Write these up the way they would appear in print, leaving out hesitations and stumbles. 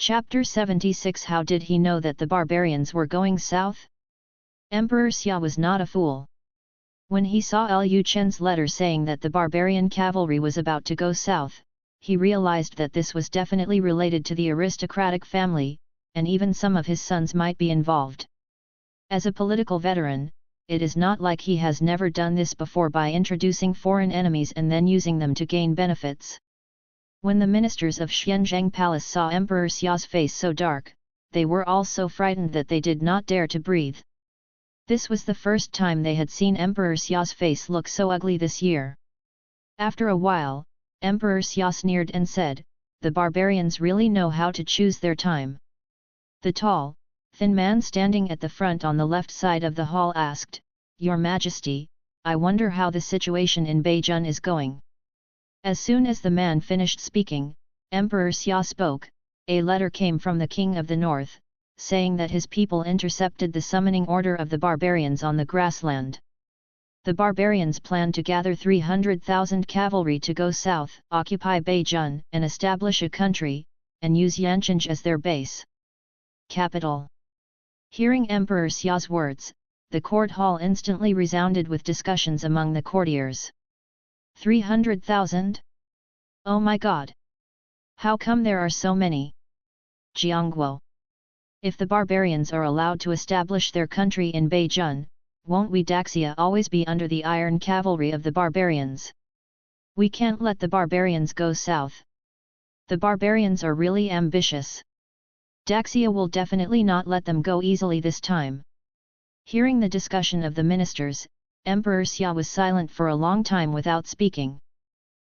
Chapter 76 How did he know that the barbarians were going south? Emperor Xia was not a fool. When he saw Lu Chen's letter saying that the barbarian cavalry was about to go south, he realized that this was definitely related to the aristocratic family, and even some of his sons might be involved. As a political veteran, it is not like he has never done this before by introducing foreign enemies and then using them to gain benefits. When the ministers of Xianzhang Palace saw Emperor Xia's face so dark, they were all so frightened that they did not dare to breathe. This was the first time they had seen Emperor Xia's face look so ugly this year. After a while, Emperor Xia sneered and said, "The barbarians really know how to choose their time." The tall, thin man standing at the front on the left side of the hall asked, "Your Majesty, I wonder how the situation in Beijing is going." As soon as the man finished speaking, Emperor Xia spoke. A letter came from the King of the North, saying that his people intercepted the summoning order of the barbarians on the grassland. The barbarians plan to gather 300,000 cavalry to go south, occupy Beijing, and establish a country, and use Yancheng as their base. Capital. Hearing Emperor Xia's words, the court hall instantly resounded with discussions among the courtiers. 300,000? Oh my god! How come there are so many? Jiangguo. If the barbarians are allowed to establish their country in Beijing, won't we Daxia always be under the iron cavalry of the barbarians? We can't let the barbarians go south. The barbarians are really ambitious. Daxia will definitely not let them go easily this time. Hearing the discussion of the ministers, Emperor Xia was silent for a long time without speaking.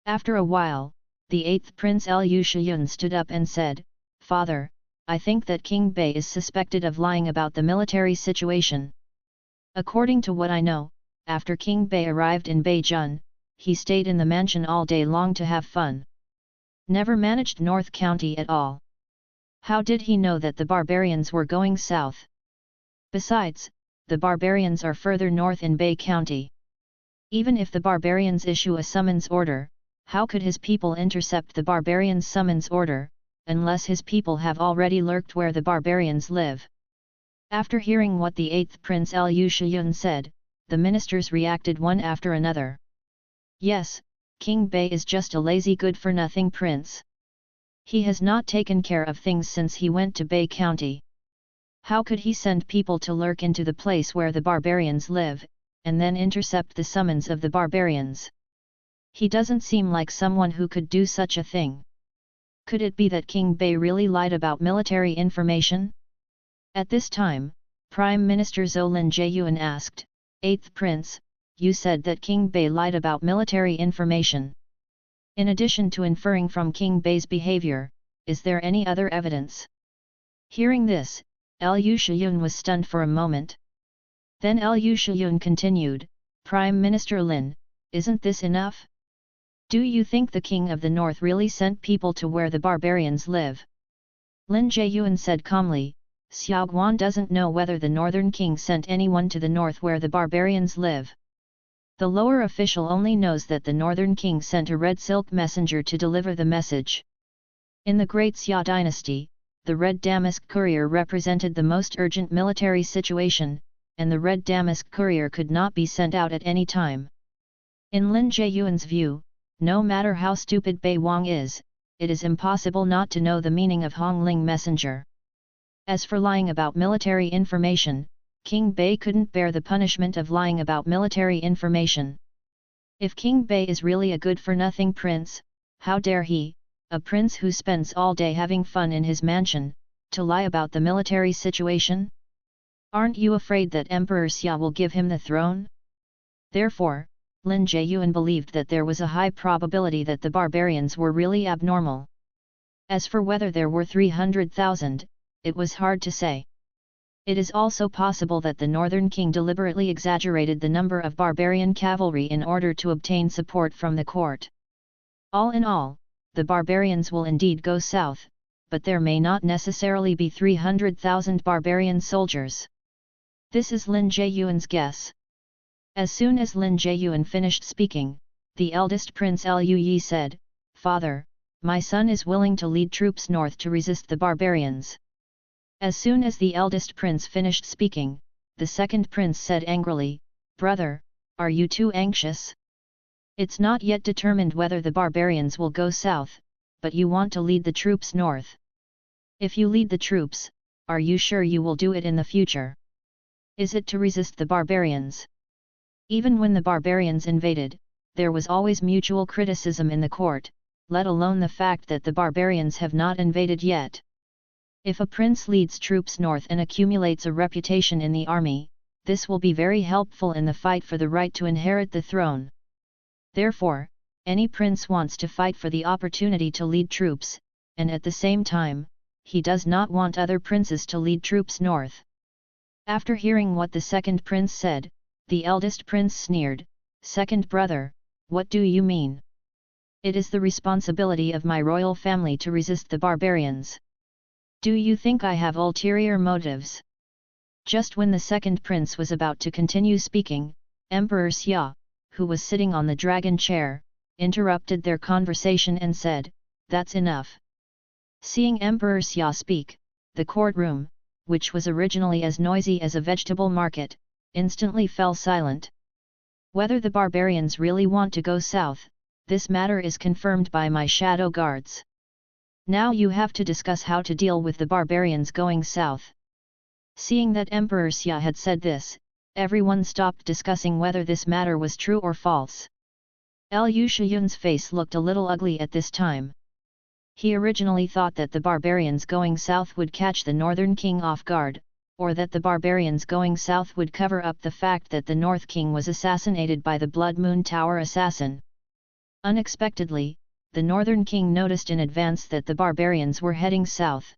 After a while, the 8th Prince Lu Chen stood up and said, "Father, I think that King Bei is suspected of lying about the military situation. According to what I know, after King Bei arrived in Beijing, he stayed in the mansion all day long to have fun. Never managed North County at all. How did he know that the barbarians were going south? Besides, the barbarians are further north in Bei County. Even if the barbarians issue a summons order, how could his people intercept the barbarians' summons order, unless his people have already lurked where the barbarians live?" After hearing what the 8th Prince Lu Chen said, the ministers reacted one after another. Yes, King Bei is just a lazy good-for-nothing prince. He has not taken care of things since he went to Bei County. How could he send people to lurk into the place where the barbarians live, and then intercept the summons of the barbarians? He doesn't seem like someone who could do such a thing. Could it be that King Bei really lied about military information? At this time, Prime Minister Zhou Lin Jiayuan asked, "8th Prince, you said that King Bei lied about military information. In addition to inferring from King Bei's behavior, is there any other evidence?" Hearing this, Lu Chen was stunned for a moment. Then Lu Chen continued, "Prime Minister Lin, isn't this enough? Do you think the King of the North really sent people to where the barbarians live?" Lin Jiayuan said calmly, "Xiao Guan doesn't know whether the Northern King sent anyone to the north where the barbarians live. The lower official only knows that the Northern King sent a red silk messenger to deliver the message. In the Great Xia Dynasty, the Red Damask Courier represented the most urgent military situation, and the Red Damask Courier could not be sent out at any time. In Lin Jiayuan's view, no matter how stupid Bei Wang is, it is impossible not to know the meaning of Hongling messenger. As for lying about military information, King Bei couldn't bear the punishment of lying about military information. If King Bei is really a good-for-nothing prince, how dare he, a prince who spends all day having fun in his mansion, to lie about the military situation? Aren't you afraid that Emperor Xia will give him the throne?" Therefore, Lin Jiayuan believed that there was a high probability that the barbarians were really abnormal. As for whether there were 300,000, it was hard to say. It is also possible that the Northern King deliberately exaggerated the number of barbarian cavalry in order to obtain support from the court. All in all, the barbarians will indeed go south, but there may not necessarily be 300,000 barbarian soldiers. This is Lin Jiayuan's guess. As soon as Lin Jiayuan finished speaking, the eldest Prince Lu Yi said, "Father, my son is willing to lead troops north to resist the barbarians." As soon as the eldest prince finished speaking, the second prince said angrily, "Brother, are you too anxious? It's not yet determined whether the barbarians will go south, but you want to lead the troops north. If you lead the troops, are you sure you will do it in the future? Is it to resist the barbarians?" Even when the barbarians invaded, there was always mutual criticism in the court, let alone the fact that the barbarians have not invaded yet. If a prince leads troops north and accumulates a reputation in the army, this will be very helpful in the fight for the right to inherit the throne. Therefore, any prince wants to fight for the opportunity to lead troops, and at the same time, he does not want other princes to lead troops north. After hearing what the second prince said, the eldest prince sneered, "Second brother, what do you mean? It is the responsibility of my royal family to resist the barbarians. Do you think I have ulterior motives?" Just when the second prince was about to continue speaking, Emperor Xia, who was sitting on the dragon chair, interrupted their conversation and said, "That's enough." Seeing Emperor Xia speak, the courtroom, which was originally as noisy as a vegetable market, instantly fell silent. Whether the barbarians really want to go south, this matter is confirmed by my shadow guards. Now you have to discuss how to deal with the barbarians going south. Seeing that Emperor Xia had said this, everyone stopped discussing whether this matter was true or false. Lu Shiyun's face looked a little ugly at this time. He originally thought that the barbarians going south would catch the northern king off guard, or that the barbarians going south would cover up the fact that the North King was assassinated by the Blood Moon Tower assassin. Unexpectedly, the Northern King noticed in advance that the barbarians were heading south.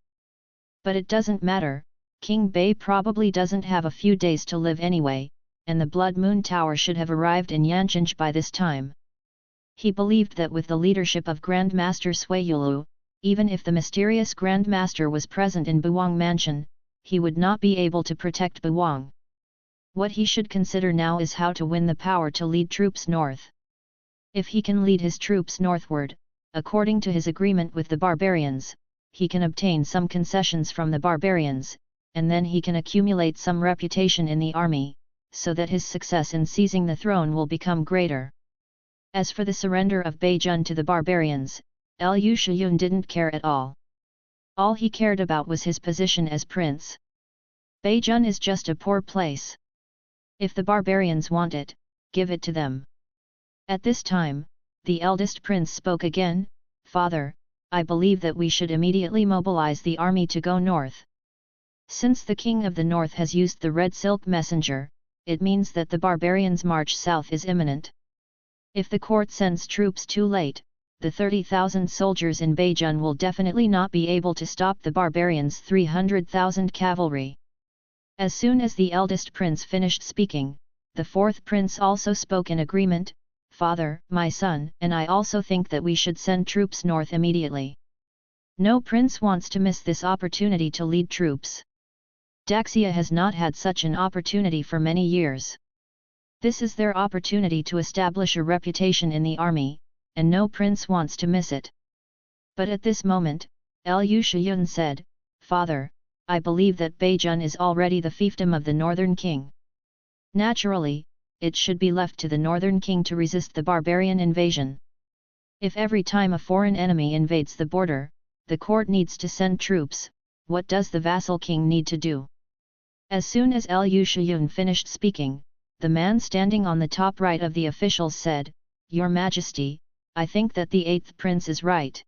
But it doesn't matter, King Bei probably doesn't have a few days to live anyway, and the Blood Moon Tower should have arrived in Yancheng by this time. He believed that with the leadership of Grand Master Sui Yulu, even if the mysterious Grand Master was present in Buwang Mansion, he would not be able to protect Buwang. What he should consider now is how to win the power to lead troops north. If he can lead his troops northward, according to his agreement with the barbarians, he can obtain some concessions from the barbarians, and then he can accumulate some reputation in the army, so that his success in seizing the throne will become greater. As for the surrender of Beijun to the barbarians, Lu Shiyun didn't care at all. All he cared about was his position as prince. Beijun is just a poor place. If the barbarians want it, give it to them. At this time, the eldest prince spoke again, "Father, I believe that we should immediately mobilize the army to go north. Since the king of the north has used the red silk messenger, it means that the barbarians' march south is imminent. If the court sends troops too late, the 30,000 soldiers in Beijun will definitely not be able to stop the barbarians' 300,000 cavalry." As soon as the eldest prince finished speaking, the fourth prince also spoke in agreement, "Father, my son, and I also think that we should send troops north immediately. No prince wants to miss this opportunity to lead troops. Daxia has not had such an opportunity for many years. This is their opportunity to establish a reputation in the army, and no prince wants to miss it." But at this moment, Lu Shiyun said, "Father, I believe that Beijun is already the fiefdom of the Northern King. Naturally, it should be left to the Northern King to resist the barbarian invasion. If every time a foreign enemy invades the border, the court needs to send troops, what does the vassal king need to do?" As soon as Lu Shiyun finished speaking, the man standing on the top right of the officials said, "Your Majesty, I think that the eighth prince is right.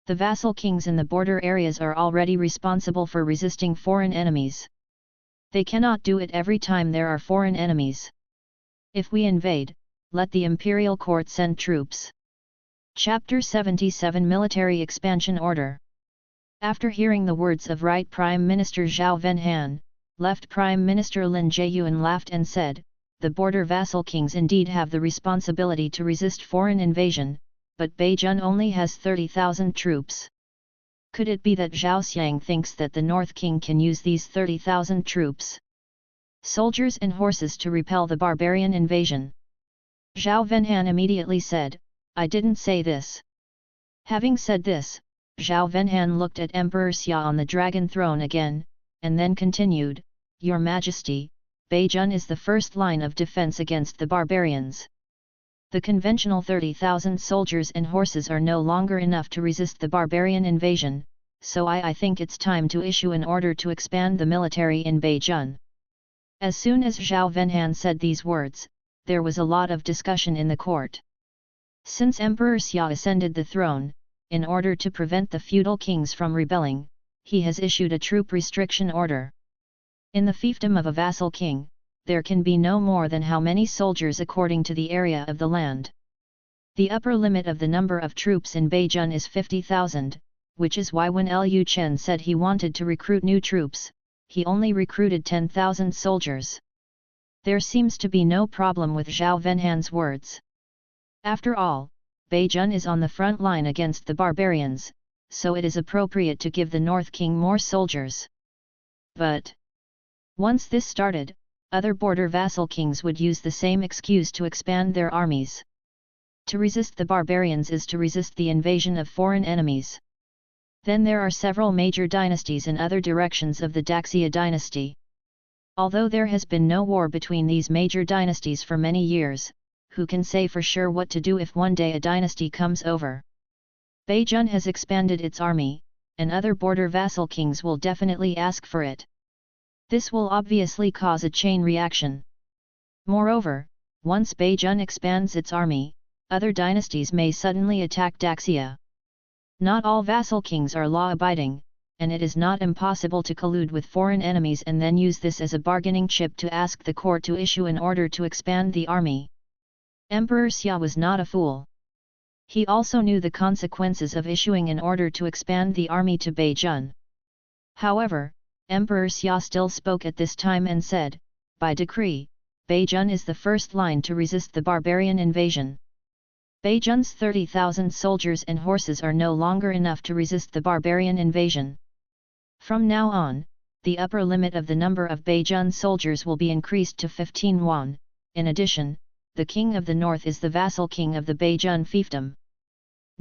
The vassal kings in the border areas are already responsible for resisting foreign enemies. They cannot do it every time there are foreign enemies. If we invade, let the imperial court send troops." Chapter 77 Military Expansion Order. After hearing the words of Right Prime Minister Zhao Venhan, Left Prime Minister Lin Jiayuan laughed and said, "The border vassal kings indeed have the responsibility to resist foreign invasion, but Beijun only has 30,000 troops. Could it be that Zhao Xiang thinks that the North King can use these 30,000 troops? Soldiers and horses to repel the barbarian invasion?" Zhao Venhan immediately said, "I didn't say this. Having said this, Zhao Venhan looked at Emperor Xia on the dragon throne again, and then continued, Your Majesty, Beijun is the first line of defense against the barbarians. The conventional 30,000 soldiers and horses are no longer enough to resist the barbarian invasion, so I think it's time to issue an order to expand the military in Beijun. As soon as Zhao Venhan said these words, there was a lot of discussion in the court. Since Emperor Xia ascended the throne, in order to prevent the feudal kings from rebelling, he has issued a troop restriction order. In the fiefdom of a vassal king, there can be no more than how many soldiers according to the area of the land. The upper limit of the number of troops in Beijun is 50,000, which is why when Lu Chen said he wanted to recruit new troops, he only recruited 10,000 soldiers. There seems to be no problem with Zhao Venhan's words. After all, Beijun is on the front line against the barbarians, so it is appropriate to give the North King more soldiers. But once this started, other border vassal kings would use the same excuse to expand their armies. To resist the barbarians is to resist the invasion of foreign enemies. Then there are several major dynasties in other directions of the Xia Dynasty. Although there has been no war between these major dynasties for many years, who can say for sure what to do if one day a dynasty comes over? Beijun has expanded its army, and other border vassal kings will definitely ask for it. This will obviously cause a chain reaction. Moreover, once Beijun expands its army, other dynasties may suddenly attack Xia. Not all vassal kings are law-abiding, and it is not impossible to collude with foreign enemies and then use this as a bargaining chip to ask the court to issue an order to expand the army. Emperor Xia was not a fool. He also knew the consequences of issuing an order to expand the army to Beijun. However, Emperor Xia still spoke at this time and said, by decree, Beijun is the first line to resist the barbarian invasion. Beijun's 30,000 soldiers and horses are no longer enough to resist the barbarian invasion. From now on, the upper limit of the number of Beijun soldiers will be increased to 15 yuan. In addition, the king of the north is the vassal king of the Beijun fiefdom.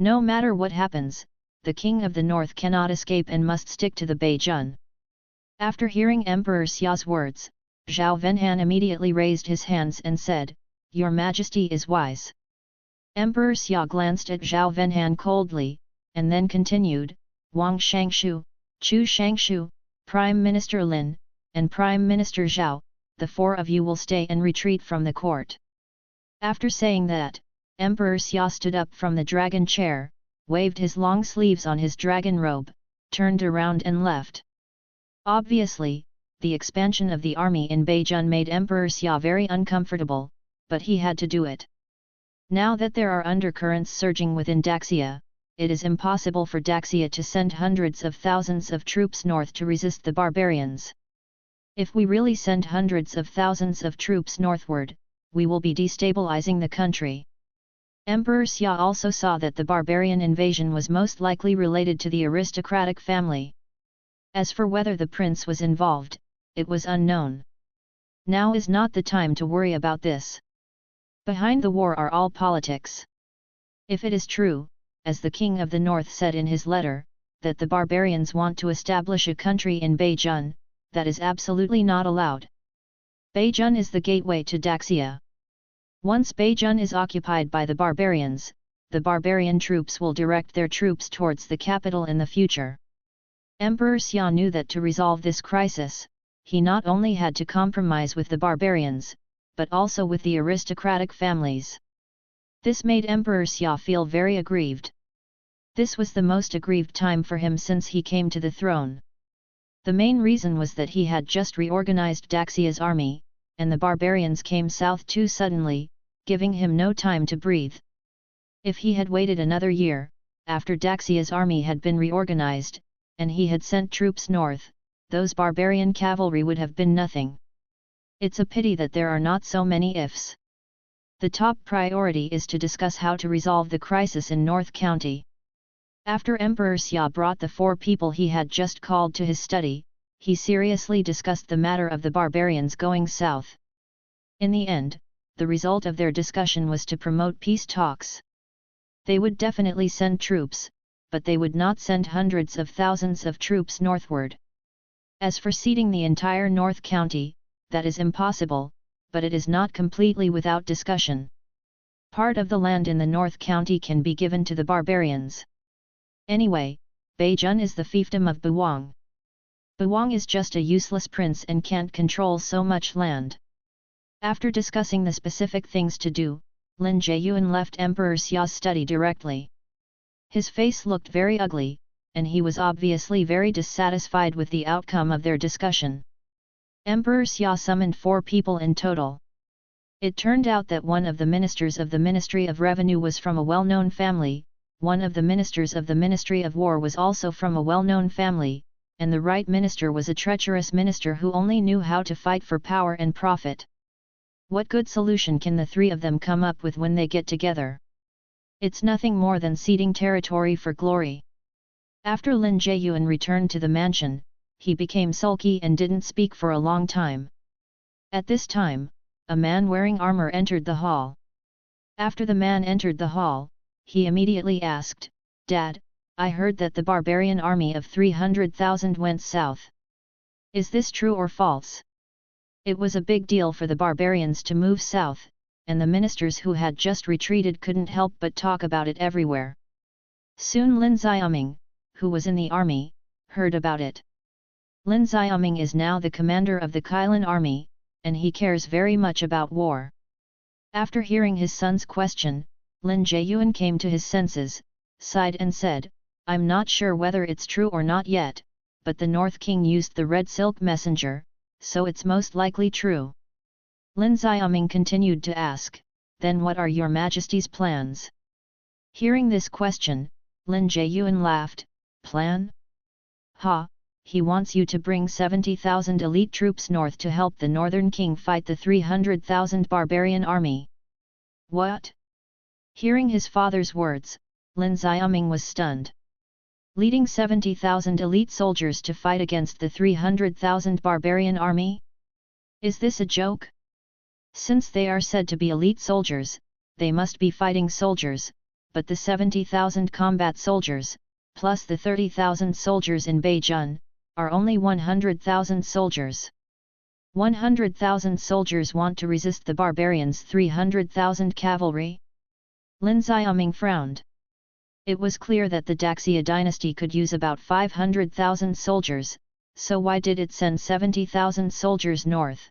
No matter what happens, the king of the north cannot escape and must stick to the Beijun. After hearing Emperor Xia's words, Zhao Venhan immediately raised his hands and said, Your Majesty is wise. Emperor Xia glanced at Zhao Venhan coldly, and then continued, Wang Shangshu, Chu Shangshu, Prime Minister Lin, and Prime Minister Zhao, the four of you will stay and retreat from the court. After saying that, Emperor Xia stood up from the dragon chair, waved his long sleeves on his dragon robe, turned around and left. Obviously, the expansion of the army in Beijun made Emperor Xia very uncomfortable, but he had to do it. Now that there are undercurrents surging within Xia, it is impossible for Xia to send hundreds of thousands of troops north to resist the barbarians. If we really send hundreds of thousands of troops northward, we will be destabilizing the country. Emperor Xia also saw that the barbarian invasion was most likely related to the aristocratic family. As for whether the prince was involved, it was unknown. Now is not the time to worry about this. Behind the war are all politics. If it is true, as the king of the north said in his letter, that the barbarians want to establish a country in Beijun, that is absolutely not allowed. Beijun is the gateway to Xia. Once Beijun is occupied by the barbarians, the barbarian troops will direct their troops towards the capital in the future. Emperor Xia knew that to resolve this crisis, he not only had to compromise with the barbarians, but also with the aristocratic families. This made Emperor Xia feel very aggrieved. This was the most aggrieved time for him since he came to the throne. The main reason was that he had just reorganized Xia's army, and the barbarians came south too suddenly, giving him no time to breathe. If he had waited another year, after Xia's army had been reorganized, and he had sent troops north, those barbarian cavalry would have been nothing. It's a pity that there are not so many ifs. The top priority is to discuss how to resolve the crisis in North County. After Emperor Xia brought the four people he had just called to his study, he seriously discussed the matter of the barbarians going south. In the end, the result of their discussion was to promote peace talks. They would definitely send troops, but they would not send hundreds of thousands of troops northward. As for ceding the entire North County, that is impossible, but it is not completely without discussion. Part of the land in the North County can be given to the barbarians. Anyway, Beijun is the fiefdom of Buwang. Buwang is just a useless prince and can't control so much land. After discussing the specific things to do, Lin Jiayuan left Emperor Xia's study directly. His face looked very ugly, and he was obviously very dissatisfied with the outcome of their discussion. Emperor Xia summoned 4 people in total. It turned out that one of the ministers of the Ministry of Revenue was from a well-known family, one of the ministers of the Ministry of War was also from a well-known family, and the right minister was a treacherous minister who only knew how to fight for power and profit. What good solution can the 3 of them come up with when they get together? It's nothing more than ceding territory for glory. After Lin Jiayuan returned to the mansion, he became sulky and didn't speak for a long time. At this time, a man wearing armor entered the hall. After the man entered the hall, he immediately asked, "Dad, I heard that the barbarian army of 300,000 went south. Is this true or false?" It was a big deal for the barbarians to move south, and the ministers who had just retreated couldn't help but talk about it everywhere. Soon Lin Xiaoming, who was in the army, heard about it. Lin Xiaoming is now the commander of the Kailan army, and he cares very much about war. After hearing his son's question, Lin Jiayuan came to his senses, sighed and said, "I'm not sure whether it's true or not yet, but the North King used the red silk messenger, so it's most likely true." Lin Xiaoming continued to ask, "Then what are your Majesty's plans?" Hearing this question, Lin Jiayuan laughed, "Plan? Ha, he wants you to bring 70,000 elite troops north to help the Northern King fight the 300,000 barbarian army." What? Hearing his father's words, Lin Xiaoming was stunned. Leading 70,000 elite soldiers to fight against the 300,000 barbarian army? Is this a joke? Since they are said to be elite soldiers, they must be fighting soldiers, but the 70,000 combat soldiers, plus the 30,000 soldiers in Beijun, are only 100,000 soldiers. 100,000 soldiers want to resist the barbarians' 300,000 cavalry? Lin Xiaoming frowned. It was clear that the Xia dynasty could use about 500,000 soldiers, so why did it send 70,000 soldiers north?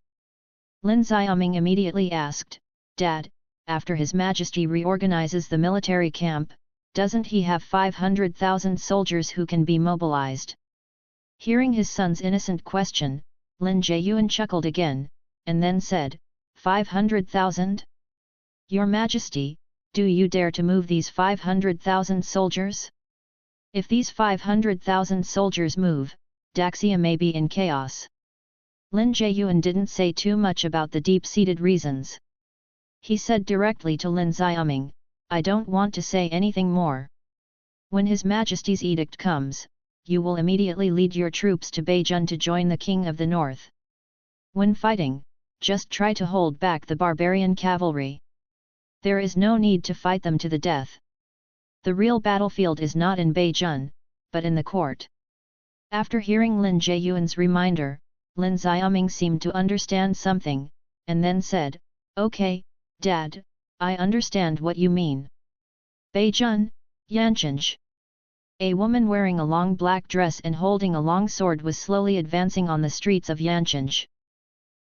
Lin Xiaoming immediately asked, "Dad, after His Majesty reorganizes the military camp, doesn't he have 500,000 soldiers who can be mobilized?" Hearing his son's innocent question, Lin Jiayuan chuckled again, and then said, 500,000? Your Majesty, do you dare to move these 500,000 soldiers? If these 500,000 soldiers move, Daxia may be in chaos. Lin Jiayuan didn't say too much about the deep-seated reasons. He said directly to Lin Xiaoming, "I don't want to say anything more. When His Majesty's edict comes, you will immediately lead your troops to Beijun to join the King of the North. When fighting, just try to hold back the barbarian cavalry. There is no need to fight them to the death. The real battlefield is not in Beijun, but in the court." After hearing Lin Jiayuan's reminder, Lin Xiaoming seemed to understand something, and then said, "Okay, Dad, I understand what you mean. Beijun, Yancheng." A woman wearing a long black dress and holding a long sword was slowly advancing on the streets of Yancheng.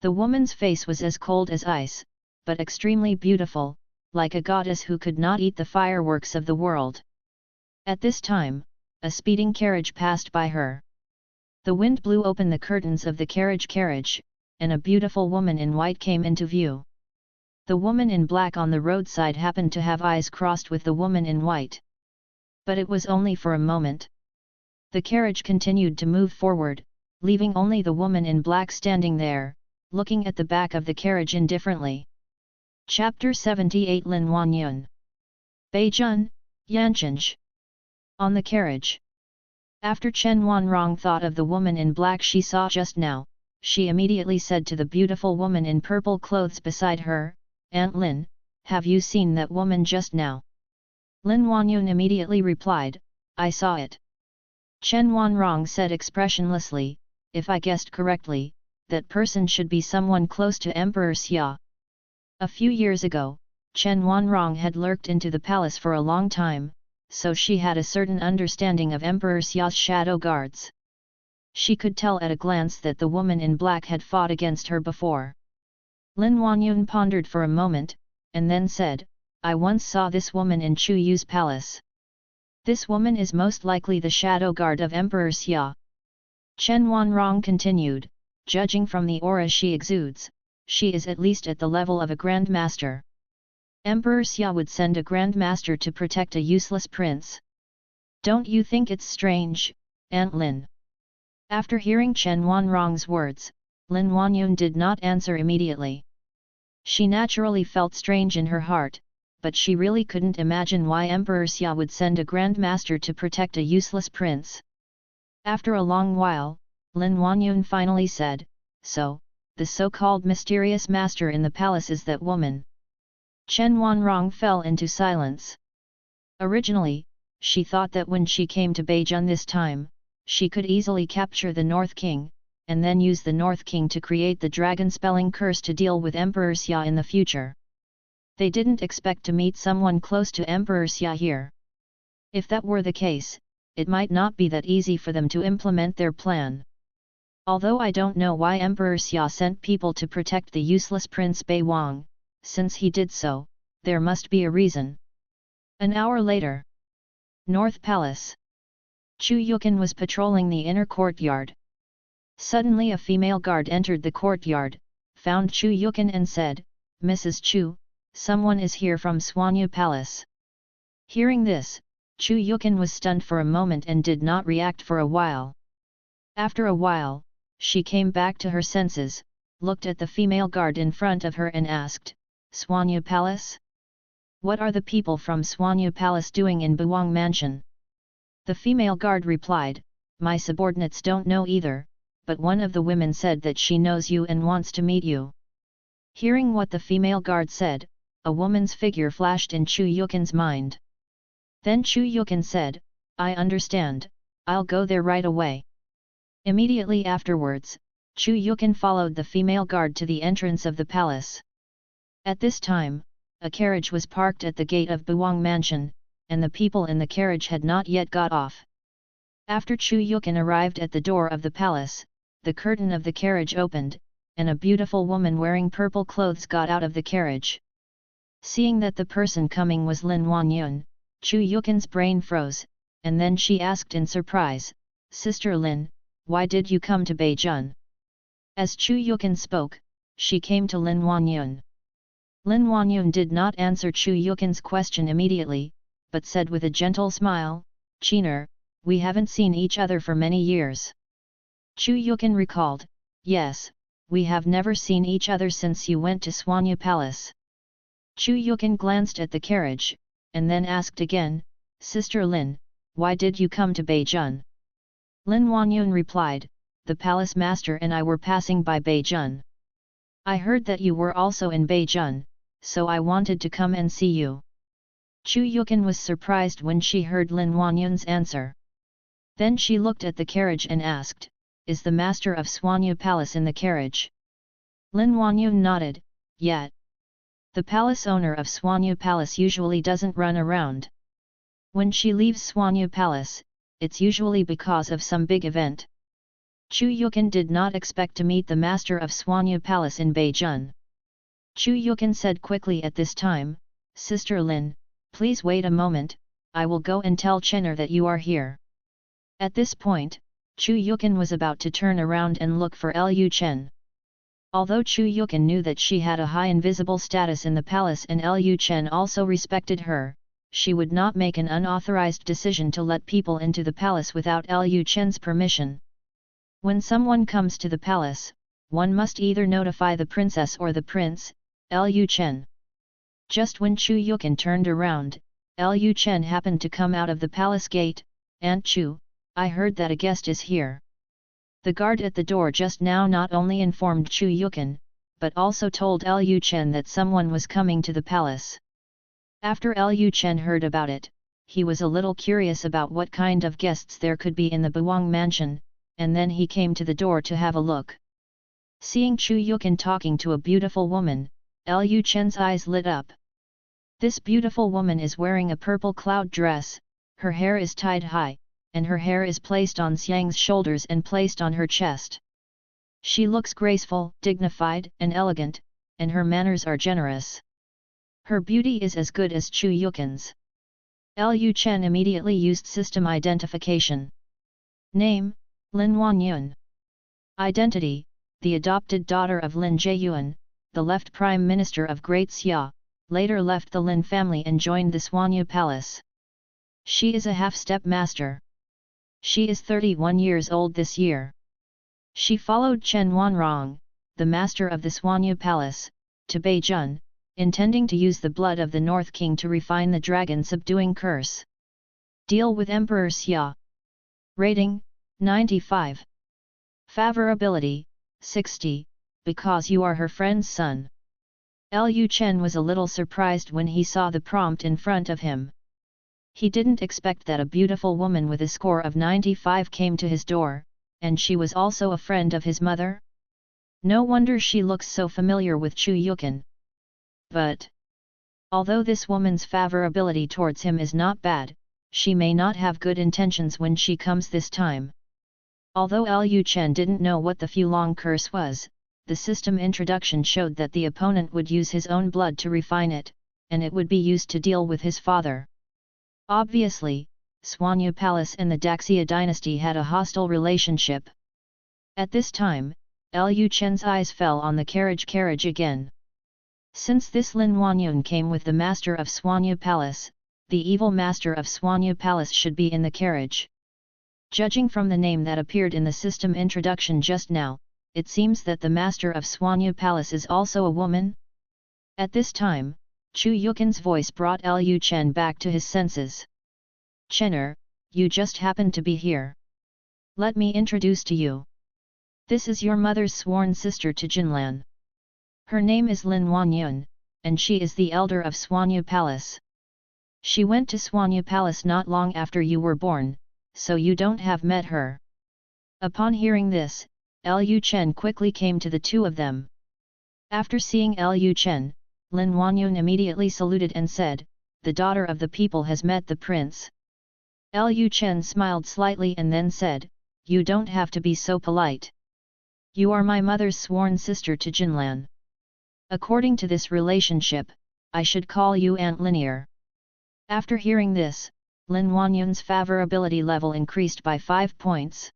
The woman's face was as cold as ice, but extremely beautiful, like a goddess who could not eat the fireworks of the world. At this time, a speeding carriage passed by her. The wind blew open the curtains of the carriage, and a beautiful woman in white came into view. The woman in black on the roadside happened to have eyes crossed with the woman in white. But it was only for a moment. The carriage continued to move forward, leaving only the woman in black standing there, looking at the back of the carriage indifferently. Chapter 78 Lin Wanyun. Beijun, Yancheng. On the carriage. After Chen Wanrong thought of the woman in black she saw just now, she immediately said to the beautiful woman in purple clothes beside her, "Aunt Lin, have you seen that woman just now?" Lin Wanyun immediately replied, I saw it. Chen Wanrong said expressionlessly, if I guessed correctly, that person should be someone close to Emperor Xia. A few years ago, Chen Wanrong had lurked into the palace for a long time, so she had a certain understanding of Emperor Xia's shadow guards. She could tell at a glance that the woman in black had fought against her before. Lin Wanyun pondered for a moment, and then said, I once saw this woman in Chu Yu's palace. This woman is most likely the shadow guard of Emperor Xia. Chen Wanrong continued, judging from the aura she exudes, she is at least at the level of a Grand Master. Emperor Xia would send a Grand Master to protect a useless prince. Don't you think it's strange, Aunt Lin? After hearing Chen Wanrong's words, Lin Wanyun did not answer immediately. She naturally felt strange in her heart, but she really couldn't imagine why Emperor Xia would send a Grand Master to protect a useless prince. After a long while, Lin Wanyun finally said, so, the so-called mysterious master in the palace is that woman. Chen Wanrong fell into silence. Originally, she thought that when she came to Beijing this time, she could easily capture the North King, and then use the North King to create the dragon spelling curse to deal with Emperor Xia in the future. They didn't expect to meet someone close to Emperor Xia here. If that were the case, it might not be that easy for them to implement their plan. Although I don't know why Emperor Xia sent people to protect the useless Prince Bei Wang, since he did so, there must be a reason. An hour later. North Palace. Chu Yukin was patrolling the inner courtyard. Suddenly a female guard entered the courtyard, found Chu Yukin and said, Mrs. Chu, someone is here from Swanyu Palace. Hearing this, Chu Yukin was stunned for a moment and did not react for a while. After a while, she came back to her senses, looked at the female guard in front of her and asked, Swanyu Palace? What are the people from Swanyu Palace doing in Buwang Mansion? The female guard replied, my subordinates don't know either, but one of the women said that she knows you and wants to meet you. Hearing what the female guard said, a woman's figure flashed in Chu Yukin's mind. Then Chu Yukin said, I understand, I'll go there right away. Immediately afterwards, Chu Yukin followed the female guard to the entrance of the palace. At this time, a carriage was parked at the gate of Buwang Mansion, and the people in the carriage had not yet got off. After Chu Yukin arrived at the door of the palace, the curtain of the carriage opened, and a beautiful woman wearing purple clothes got out of the carriage. Seeing that the person coming was Lin Wanyun, Chu Yukin's brain froze, and then she asked in surprise, Sister Lin, why did you come to Beijing? As Chu Yukin spoke, she came to Lin Wanyun. Lin Wanyun did not answer Chu Yukin's question immediately, but said with a gentle smile, Chener, we haven't seen each other for many years. Chu Yukin recalled, yes, we have never seen each other since you went to Swanyu Palace. Chu Yukin glanced at the carriage, and then asked again, Sister Lin, why did you come to Beijing? Lin Wanyun replied, the palace master and I were passing by Beijing. I heard that you were also in Beijing, so I wanted to come and see you. Chu Yukin was surprised when she heard Lin Wanyun's answer. Then she looked at the carriage and asked, is the master of Swanyu Palace in the carriage? Lin Wanyun nodded, yeah. The palace owner of Swanyu Palace usually doesn't run around. When she leaves Swanyu Palace, it's usually because of some big event. Chu Yukin did not expect to meet the master of Swanyu Palace in Beijing. Chu Yukin said quickly at this time, Sister Lin, please wait a moment, I will go and tell Chener that you are here. At this point, Chu Yukin was about to turn around and look for Lu Chen. Although Chu Yukin knew that she had a high invisible status in the palace and Lu Chen also respected her, she would not make an unauthorized decision to let people into the palace without Lu Chen's permission. When someone comes to the palace, one must either notify the princess or the prince, Lu Chen. Just when Chu Yukin turned around, Lu Chen happened to come out of the palace gate, Aunt Chu, I heard that a guest is here. The guard at the door just now not only informed Chu Yukin, but also told Lu Chen that someone was coming to the palace. After Lu Chen heard about it, he was a little curious about what kind of guests there could be in the Buang mansion, and then he came to the door to have a look. Seeing Chu Yukin talking to a beautiful woman, Lu Chen's eyes lit up. This beautiful woman is wearing a purple cloud dress, her hair is tied high, and her hair is placed on Xiang's shoulders and placed on her chest. She looks graceful, dignified, and elegant, and her manners are generous. Her beauty is as good as Chu Yukin's. Lu Chen immediately used system identification. Name, Lin Wanyun. Identity, the adopted daughter of Lin Jiayuan, the left Prime Minister of Great Xia, later left the Lin family and joined the Xuanyu Palace. She is a half-step master. She is 31 years old this year. She followed Chen Wanrong, the master of the Xuanyu Palace, to Beijun, intending to use the blood of the North King to refine the dragon subduing curse. Deal with Emperor Xia. Rating, 95. Favorability, 60, because you are her friend's son. Lu Chen was a little surprised when he saw the prompt in front of him. He didn't expect that a beautiful woman with a score of 95 came to his door, and she was also a friend of his mother? No wonder she looks so familiar with Chu Yukin. But, although this woman's favorability towards him is not bad, she may not have good intentions when she comes this time. Although Lu Chen didn't know what the Fulong curse was, the system introduction showed that the opponent would use his own blood to refine it, and it would be used to deal with his father. Obviously, Xuanyu Palace and the Xia Dynasty had a hostile relationship. At this time, Lu Chen's eyes fell on the carriage again. Since this Lin Wanyun came with the master of Xuanyu Palace, the evil master of Xuanyu Palace should be in the carriage. Judging from the name that appeared in the system introduction just now, it seems that the master of Xuanyu Palace is also a woman? At this time, Chu Yukin's voice brought Lu Chen back to his senses. Chener, you just happened to be here. Let me introduce to you. This is your mother's sworn sister to Jinlan. Her name is Lin Wanyun, and she is the elder of Xuanyu Palace. She went to Xuanyu Palace not long after you were born, so you don't have met her. Upon hearing this, Lu Chen quickly came to the two of them. After seeing Lu Chen, Lin Wanyun immediately saluted and said, "The daughter of the people has met the prince." Lu Chen smiled slightly and then said, "You don't have to be so polite. You are my mother's sworn sister to Jinlan. According to this relationship, I should call you Aunt Linear." After hearing this, Lin Wanyun's favorability level increased by 5 points.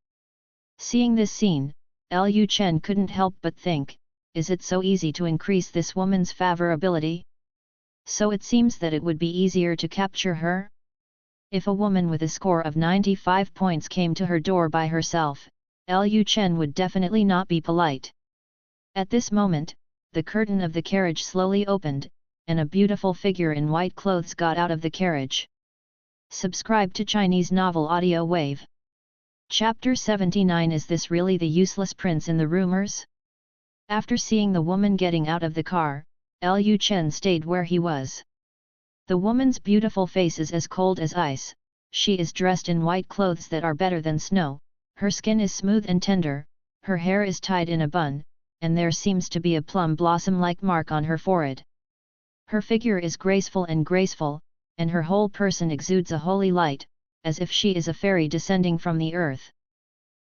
Seeing this scene, Lu Chen couldn't help but think, is it so easy to increase this woman's favorability? So it seems that it would be easier to capture her? If a woman with a score of 95 points came to her door by herself, Lu Chen would definitely not be polite. At this moment, the curtain of the carriage slowly opened, and a beautiful figure in white clothes got out of the carriage. Subscribe to Chinese Novel Audio Wave. Chapter 79. Is this really the useless prince in the rumors? After seeing the woman getting out of the car, Lu Chen stayed where he was. The woman's beautiful face is as cold as ice, she is dressed in white clothes that are better than snow, her skin is smooth and tender, her hair is tied in a bun, and there seems to be a plum blossom-like mark on her forehead. Her figure is graceful, and her whole person exudes a holy light, as if she is a fairy descending from the earth.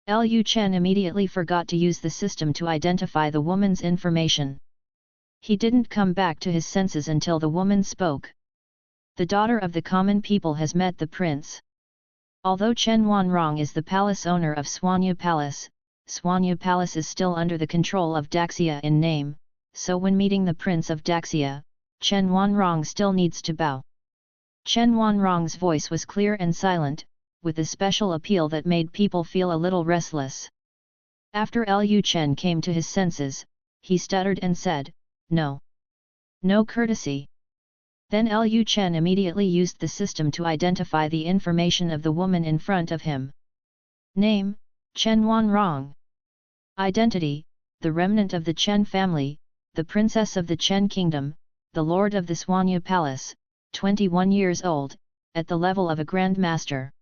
Lu Chen immediately forgot to use the system to identify the woman's information. He didn't come back to his senses until the woman spoke. The daughter of the common people has met the prince. Although Chen Wanrong is the palace owner of Xuanyu Palace is still under the control of Xia in name, so when meeting the prince of Xia, Chen Wanrong still needs to bow. Chen Wanrong's voice was clear and silent, with a special appeal that made people feel a little restless. After Lu Chen came to his senses, he stuttered and said, "No. No courtesy." Then Lu Chen immediately used the system to identify the information of the woman in front of him. Name, Chen Wanrong. Identity, the remnant of the Chen family, the princess of the Chen kingdom, the lord of the Xuanyu Palace, 21 years old, at the level of a Grand Master.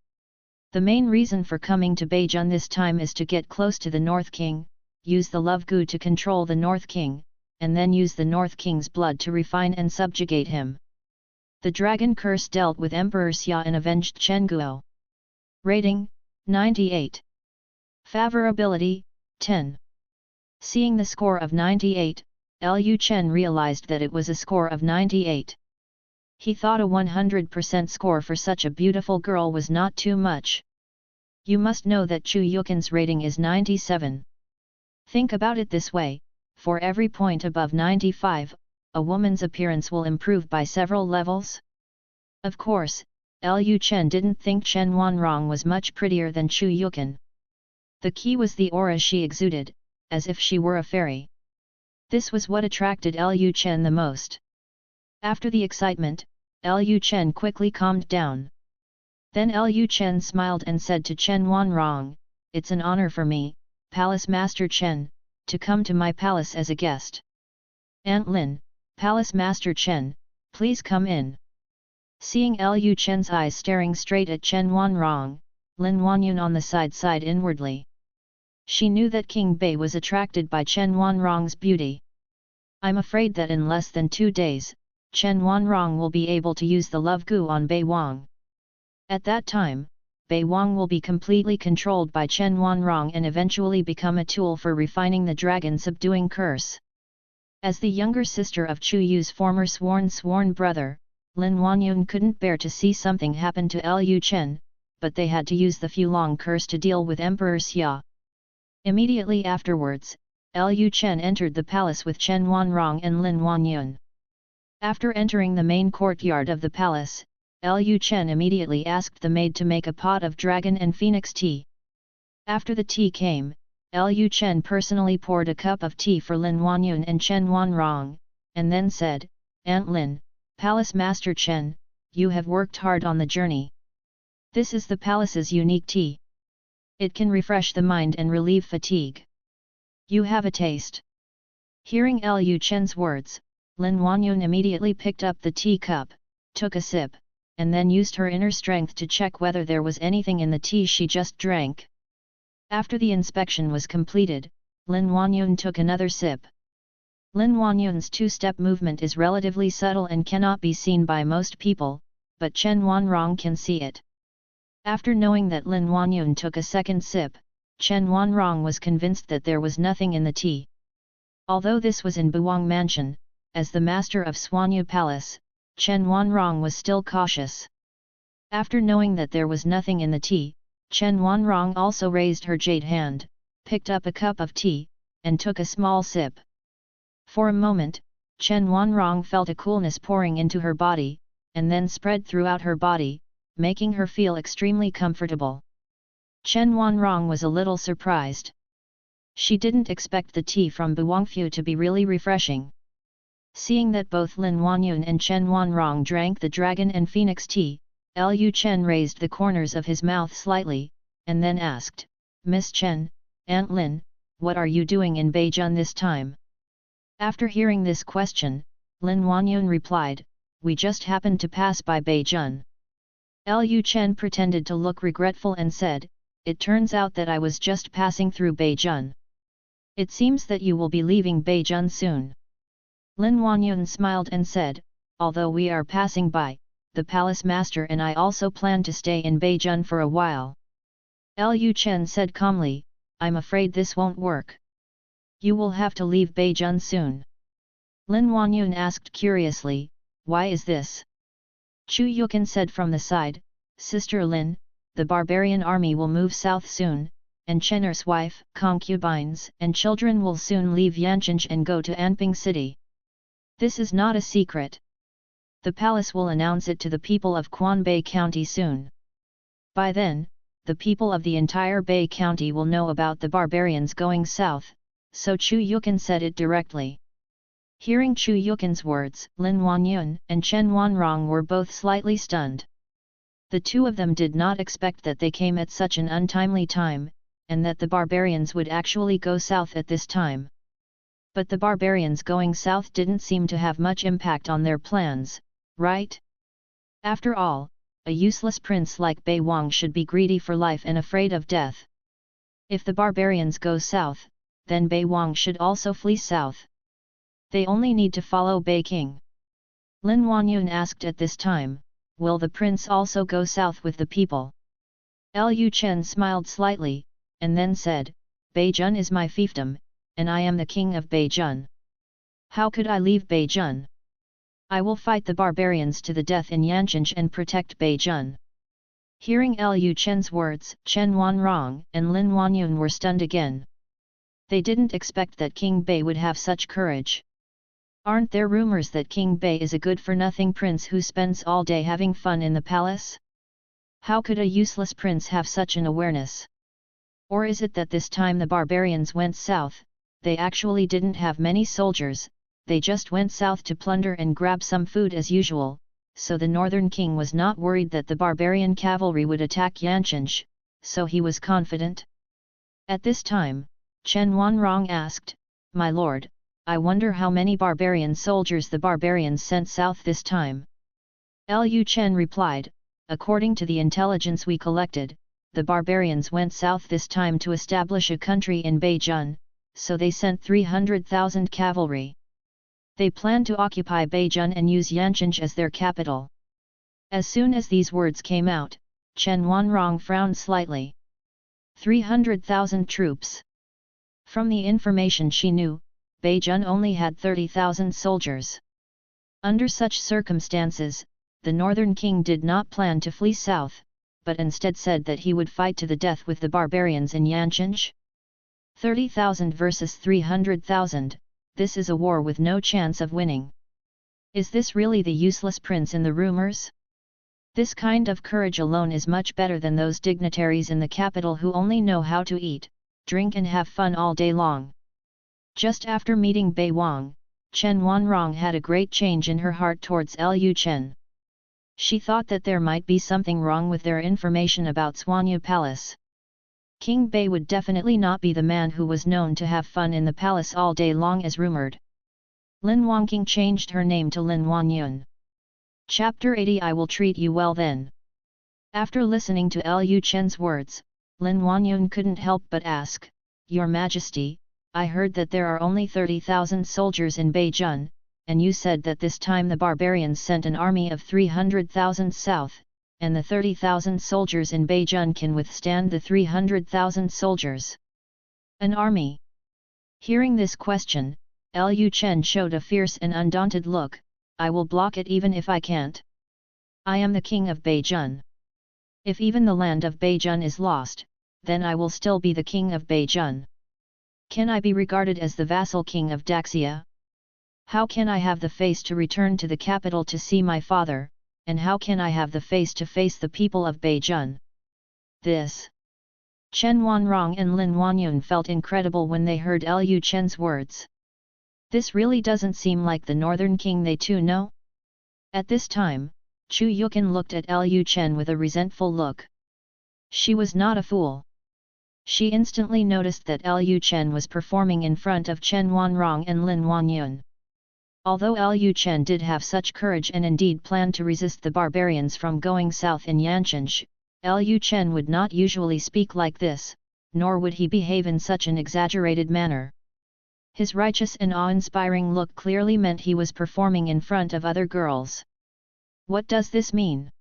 The main reason for coming to Beijun this time is to get close to the North King, use the Love Gu to control the North King, and then use the North King's blood to refine and subjugate him. The Dragon Curse dealt with Emperor Xia and avenged Chen Guo. Rating, 98. Favorability, 10. Seeing the score of 98, Lu Chen realized that it was a score of 98. He thought a 100% score for such a beautiful girl was not too much. You must know that Chu Yukin's rating is 97. Think about it this way, for every point above 95, a woman's appearance will improve by several levels. Of course, Lu Chen didn't think Chen Wanrong was much prettier than Chu Yukin. The key was the aura she exuded, as if she were a fairy. This was what attracted Lu Chen the most. After the excitement, Lu Chen quickly calmed down. Then Lu Chen smiled and said to Chen Wanrong, "It's an honor for me, Palace Master Chen, to come to my palace as a guest. Aunt Lin, Palace Master Chen, please come in." Seeing Lu Chen's eyes staring straight at Chen Wanrong, Lin Wanyun on the side sighed inwardly. She knew that King Bei was attracted by Chen Wanrong's beauty. "I'm afraid that in less than 2 days, Chen Wanrong will be able to use the Love Gu on Bei Wang. At that time, Bei Wang will be completely controlled by Chen Wanrong and eventually become a tool for refining the dragon subduing curse." As the younger sister of Chu Yu's former sworn brother, Lin Wanyun couldn't bear to see something happen to Lu Chen, but they had to use the Fulong curse to deal with Emperor Xia. Immediately afterwards, Lu Chen entered the palace with Chen Wanrong and Lin Wanyun. After entering the main courtyard of the palace, Lu Chen immediately asked the maid to make a pot of dragon and phoenix tea. After the tea came, Lu Chen personally poured a cup of tea for Lin Wanyun and Chen Wanrong, and then said, "Aunt Lin, Palace Master Chen, you have worked hard on the journey. This is the palace's unique tea. It can refresh the mind and relieve fatigue. You have a taste." Hearing Lu Chen's words, Lin Wanyun immediately picked up the tea cup, took a sip, and then used her inner strength to check whether there was anything in the tea she just drank. After the inspection was completed, Lin Wanyun took another sip. Lin Wanyun's two-step movement is relatively subtle and cannot be seen by most people, but Chen Wanrong can see it. After knowing that Lin Wanyun took a second sip, Chen Wanrong was convinced that there was nothing in the tea. Although this was in Buwang Mansion, as the master of Swanyu Palace, Chen Wanrong was still cautious. After knowing that there was nothing in the tea, Chen Wanrong also raised her jade hand, picked up a cup of tea, and took a small sip. For a moment, Chen Wanrong felt a coolness pouring into her body, and then spread throughout her body, making her feel extremely comfortable. Chen Wanrong was a little surprised. She didn't expect the tea from Buwangfu to be really refreshing. Seeing that both Lin Wanyun and Chen Wanrong drank the dragon and phoenix tea, Lu Chen raised the corners of his mouth slightly, and then asked, "Miss Chen, Aunt Lin, what are you doing in Beijun this time?" After hearing this question, Lin Wanyun replied, "We just happened to pass by Beijun." Lu Chen pretended to look regretful and said, "It turns out that I was just passing through Beijun. It seems that you will be leaving Beijun soon." Lin Wanyun smiled and said, "Although we are passing by, the palace master and I also plan to stay in Beijun for a while." Lu Chen said calmly, "I'm afraid this won't work. You will have to leave Beijun soon." Lin Wanyun asked curiously, "Why is this?" Chu Yukin said from the side, "Sister Lin, the barbarian army will move south soon, and Chener's wife, concubines, and children will soon leave Yanchinj and go to Anping City. This is not a secret. The palace will announce it to the people of Quanbei County soon. By then, the people of the entire Bei County will know about the barbarians going south," so Chu Yukin said it directly. Hearing Chu Yukin's words, Lin Wanyun and Chen Wanrong were both slightly stunned. The two of them did not expect that they came at such an untimely time, and that the barbarians would actually go south at this time. But the barbarians going south didn't seem to have much impact on their plans, right? After all, a useless prince like Bei Wang should be greedy for life and afraid of death. If the barbarians go south, then Bei Wang should also flee south. They only need to follow Bei King. Lin Huanyun asked at this time, will the prince also go south with the people? Lu Chen smiled slightly, and then said, Beijun is my fiefdom, and I am the king of Beijun. How could I leave Beijun? I will fight the barbarians to the death in Yancheng and protect Beijun. Hearing Lu Chen's words, Chen Wanrong and Lin Huanyun were stunned again. They didn't expect that King Bei would have such courage. Aren't there rumors that King Bei is a good-for-nothing prince who spends all day having fun in the palace? How could a useless prince have such an awareness? Or is it that this time the barbarians went south, they actually didn't have many soldiers, they just went south to plunder and grab some food as usual, so the northern king was not worried that the barbarian cavalry would attack Yancheng, so he was confident? At this time, Chen Wanrong asked, My lord, I wonder how many barbarian soldiers the barbarians sent south this time. Lu Chen replied, according to the intelligence we collected, the barbarians went south this time to establish a country in Beijun, so they sent 300,000 cavalry. They plan to occupy Beijun and use Yancheng as their capital. As soon as these words came out, Chen Wanrong frowned slightly. 300,000 troops. From the information she knew, Beijun only had 30,000 soldiers. Under such circumstances, the northern king did not plan to flee south, but instead said that he would fight to the death with the barbarians in Yancheng. 30,000 versus 300,000, this is a war with no chance of winning. Is this really the useless prince in the rumors? This kind of courage alone is much better than those dignitaries in the capital who only know how to eat, drink and have fun all day long. Just after meeting Bei Wang, Chen Wanrong had a great change in her heart towards Lu Chen. She thought that there might be something wrong with their information about Suanyu Palace. King Bei would definitely not be the man who was known to have fun in the palace all day long as rumored. Lin Huangqing changed her name to Lin Huanyun. Chapter 80 I will treat you well then. After listening to Lu Chen's words, Lin Huanyun couldn't help but ask, Your Majesty, I heard that there are only 30,000 soldiers in Beijun, and you said that this time the barbarians sent an army of 300,000 south, and the 30,000 soldiers in Beijun can withstand the 300,000 soldiers. An army? Hearing this question, Lu Chen showed a fierce and undaunted look, I will block it even if I can't. I am the king of Beijun. If even the land of Beijun is lost, then I will still be the king of Beijun. Can I be regarded as the vassal king of Daxia? How can I have the face to return to the capital to see my father, and how can I have the face to face the people of Beijun? This. Chen Wanrong and Lin Huanyun felt incredible when they heard Lu Chen's words. This really doesn't seem like the northern king they too know? At this time, Chu Yukin looked at Lu Chen with a resentful look. She was not a fool. She instantly noticed that Lu Chen was performing in front of Chen Wanrong and Lin Huanyun. Although Lu Chen did have such courage and indeed planned to resist the barbarians from going south in Yancheng, Lu Chen would not usually speak like this, nor would he behave in such an exaggerated manner. His righteous and awe-inspiring look clearly meant he was performing in front of other girls. What does this mean?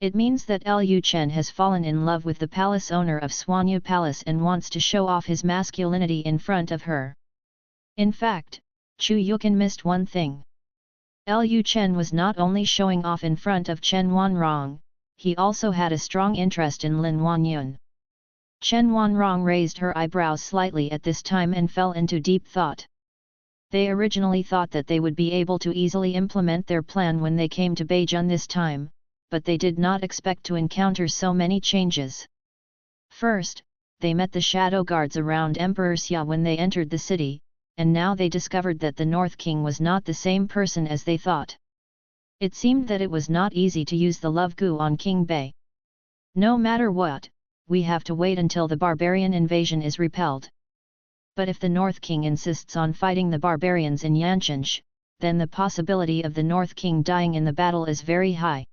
It means that Lu Chen has fallen in love with the palace owner of Suanyu Palace and wants to show off his masculinity in front of her. In fact, Chu Yukin missed one thing. Lu Chen was not only showing off in front of Chen Wanrong, he also had a strong interest in Lin Huanyun. Chen Wanrong raised her eyebrows slightly at this time and fell into deep thought. They originally thought that they would be able to easily implement their plan when they came to Beijun this time, but they did not expect to encounter so many changes. First, they met the shadow guards around Emperor Xia when they entered the city, and now they discovered that the North King was not the same person as they thought. It seemed that it was not easy to use the love gu on King Bei. No matter what, we have to wait until the barbarian invasion is repelled. But if the North King insists on fighting the barbarians in Yancheng, then the possibility of the North King dying in the battle is very high.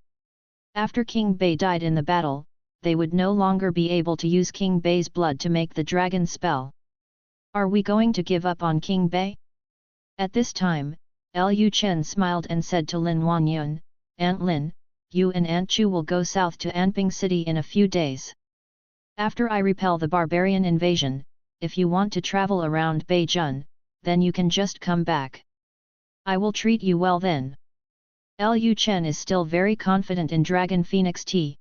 After King Bei died in the battle, they would no longer be able to use King Bei's blood to make the dragon spell. Are we going to give up on King Bei? At this time, Lu Chen smiled and said to Lin Wanyun, Aunt Lin, you and Aunt Chu will go south to Anping City in a few days. After I repel the barbarian invasion, if you want to travel around Beijun, then you can just come back. I will treat you well then. Lu Chen is still very confident in Dragon Phoenix Tea.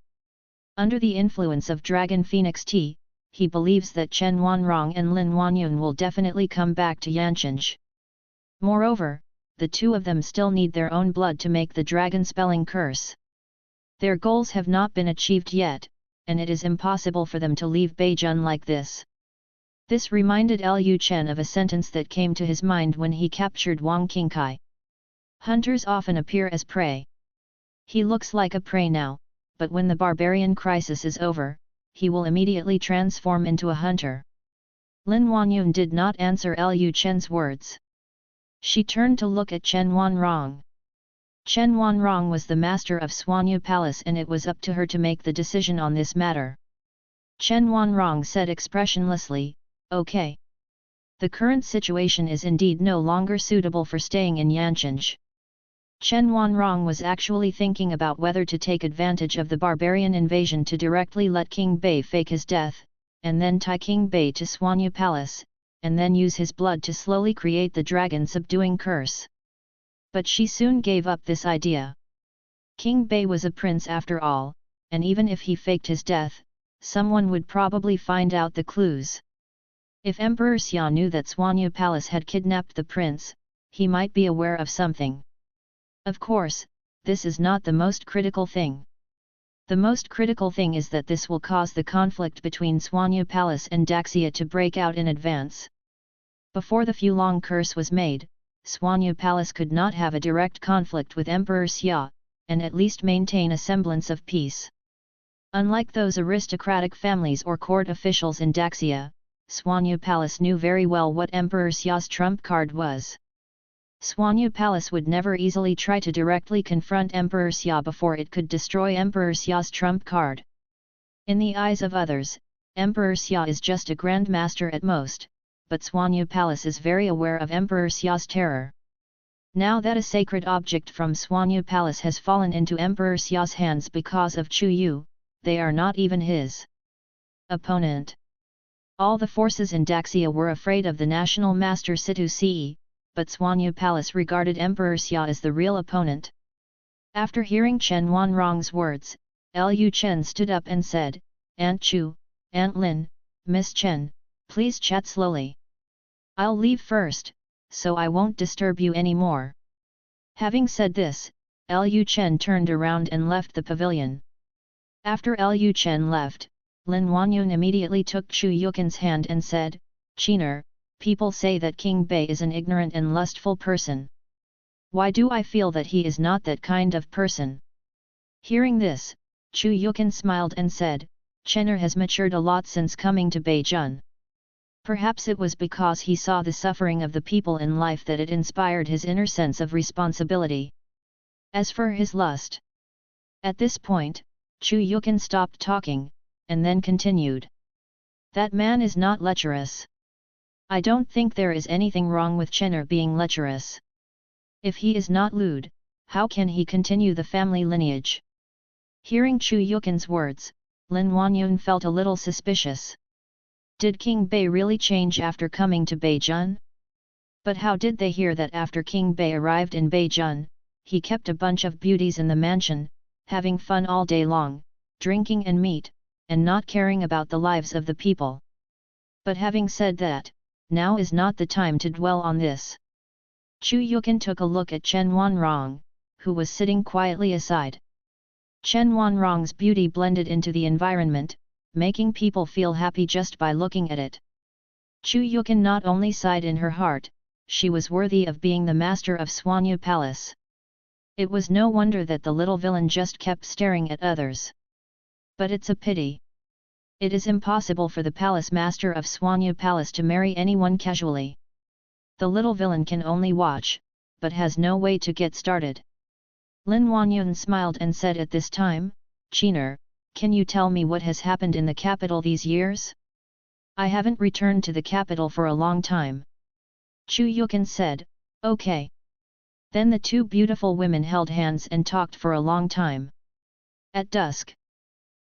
Under the influence of Dragon Phoenix Tea, he believes that Chen Wanrong and Lin Wanyun will definitely come back to Yanchinj. Moreover, the two of them still need their own blood to make the dragon spelling curse. Their goals have not been achieved yet, and it is impossible for them to leave Beijun like this. This reminded Lu Chen of a sentence that came to his mind when he captured Wang Qingkai. Hunters often appear as prey. He looks like a prey now, but when the barbarian crisis is over, he will immediately transform into a hunter. Lin Wanyun did not answer Lu Chen's words. She turned to look at Chen Wanrong. Chen Wanrong was the master of Suanyu Palace and it was up to her to make the decision on this matter. Chen Wanrong said expressionlessly, okay. The current situation is indeed no longer suitable for staying in Yanchinj. Chen Wanrong was actually thinking about whether to take advantage of the barbarian invasion to directly let King Bei fake his death, and then tie King Bei to Suanyu Palace, and then use his blood to slowly create the dragon subduing curse. But she soon gave up this idea. King Bei was a prince after all, and even if he faked his death, someone would probably find out the clues. If Emperor Xia knew that Suanyu Palace had kidnapped the prince, he might be aware of something. Of course, this is not the most critical thing. The most critical thing is that this will cause the conflict between Suanyu Palace and Daxia to break out in advance. Before the Fulong curse was made, Suanyu Palace could not have a direct conflict with Emperor Xia, and at least maintain a semblance of peace. Unlike those aristocratic families or court officials in Daxia, Suanyu Palace knew very well what Emperor Xia's trump card was. Suanyu Palace would never easily try to directly confront Emperor Xia before it could destroy Emperor Xia's trump card. In the eyes of others, Emperor Xia is just a grand master at most, but Suanyu Palace is very aware of Emperor Xia's terror. Now that a sacred object from Suanyu Palace has fallen into Emperor Xia's hands because of Chu Yu, they are not even his opponent. All the forces in Daxia were afraid of the national master Situ Ce, but Suanyu Palace regarded Emperor Xia as the real opponent. After hearing Chen Wanrong's words, Lu Chen stood up and said, Aunt Chu, Aunt Lin, Miss Chen, please chat slowly. I'll leave first, so I won't disturb you anymore. Having said this, Lu Chen turned around and left the pavilion. After Lu Chen left, Lin Wanyun immediately took Chu Yukin's hand and said, Chener, people say that King Bei is an ignorant and lustful person. Why do I feel that he is not that kind of person? Hearing this, Chu Yukin smiled and said, Chener has matured a lot since coming to Beijun. Perhaps it was because he saw the suffering of the people in life that it inspired his inner sense of responsibility. As for his lust. At this point, Chu Yukin stopped talking, and then continued. That man is not lecherous. I don't think there is anything wrong with Chener being lecherous. If he is not lewd, how can he continue the family lineage? Hearing Chu Yukin's words, Lin Wanyun felt a little suspicious. Did King Bei really change after coming to Beijun? But how did they hear that after King Bei arrived in Beijun, he kept a bunch of beauties in the mansion, having fun all day long, drinking and meat, and not caring about the lives of the people? But having said that, now is not the time to dwell on this. Chu Yukin took a look at Chen Wanrong, who was sitting quietly aside. Chen Wanrong's beauty blended into the environment, making people feel happy just by looking at it. Chu Yukin not only sighed in her heart, she was worthy of being the master of Suanyu Palace. It was no wonder that the little villain just kept staring at others. But it's a pity. It is impossible for the palace master of Suanyu Palace to marry anyone casually. The little villain can only watch, but has no way to get started. Lin Wanyun smiled and said at this time, Chener, can you tell me what has happened in the capital these years? I haven't returned to the capital for a long time. Chu Yukin said, okay. Then the two beautiful women held hands and talked for a long time. At dusk,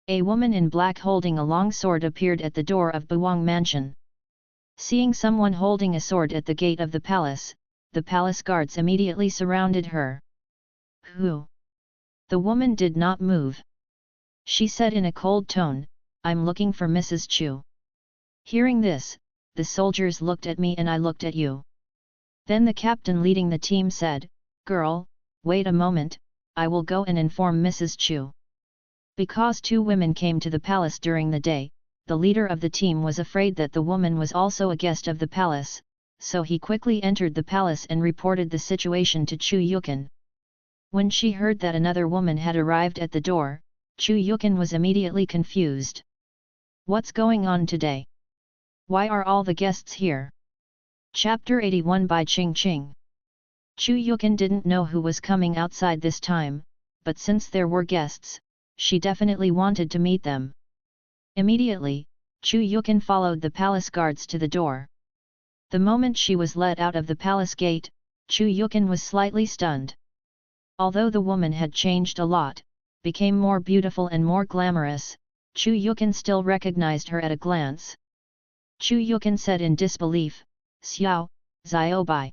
a woman in black holding a long sword appeared at the door of Buwang Mansion. Seeing someone holding a sword at the gate of the palace guards immediately surrounded her. Who? The woman did not move. She said in a cold tone, I'm looking for Mrs. Chu. Hearing this, the soldiers looked at me and I looked at you. Then the captain leading the team said, girl, wait a moment, I will go and inform Mrs. Chu. Because two women came to the palace during the day, the leader of the team was afraid that the woman was also a guest of the palace, so he quickly entered the palace and reported the situation to Chu Yukin. When she heard that another woman had arrived at the door, Chu Yukin was immediately confused. What's going on today? Why are all the guests here? Chapter 81 by Ching Ching. Chu Yukin didn't know who was coming outside this time, but since there were guests, she definitely wanted to meet them. Immediately, Chu Yukin followed the palace guards to the door. The moment she was let out of the palace gate, Chu Yukin was slightly stunned. Although the woman had changed a lot, became more beautiful and more glamorous, Chu Yukin still recognized her at a glance. Chu Yukin said in disbelief, Xiao, Xiao Bai.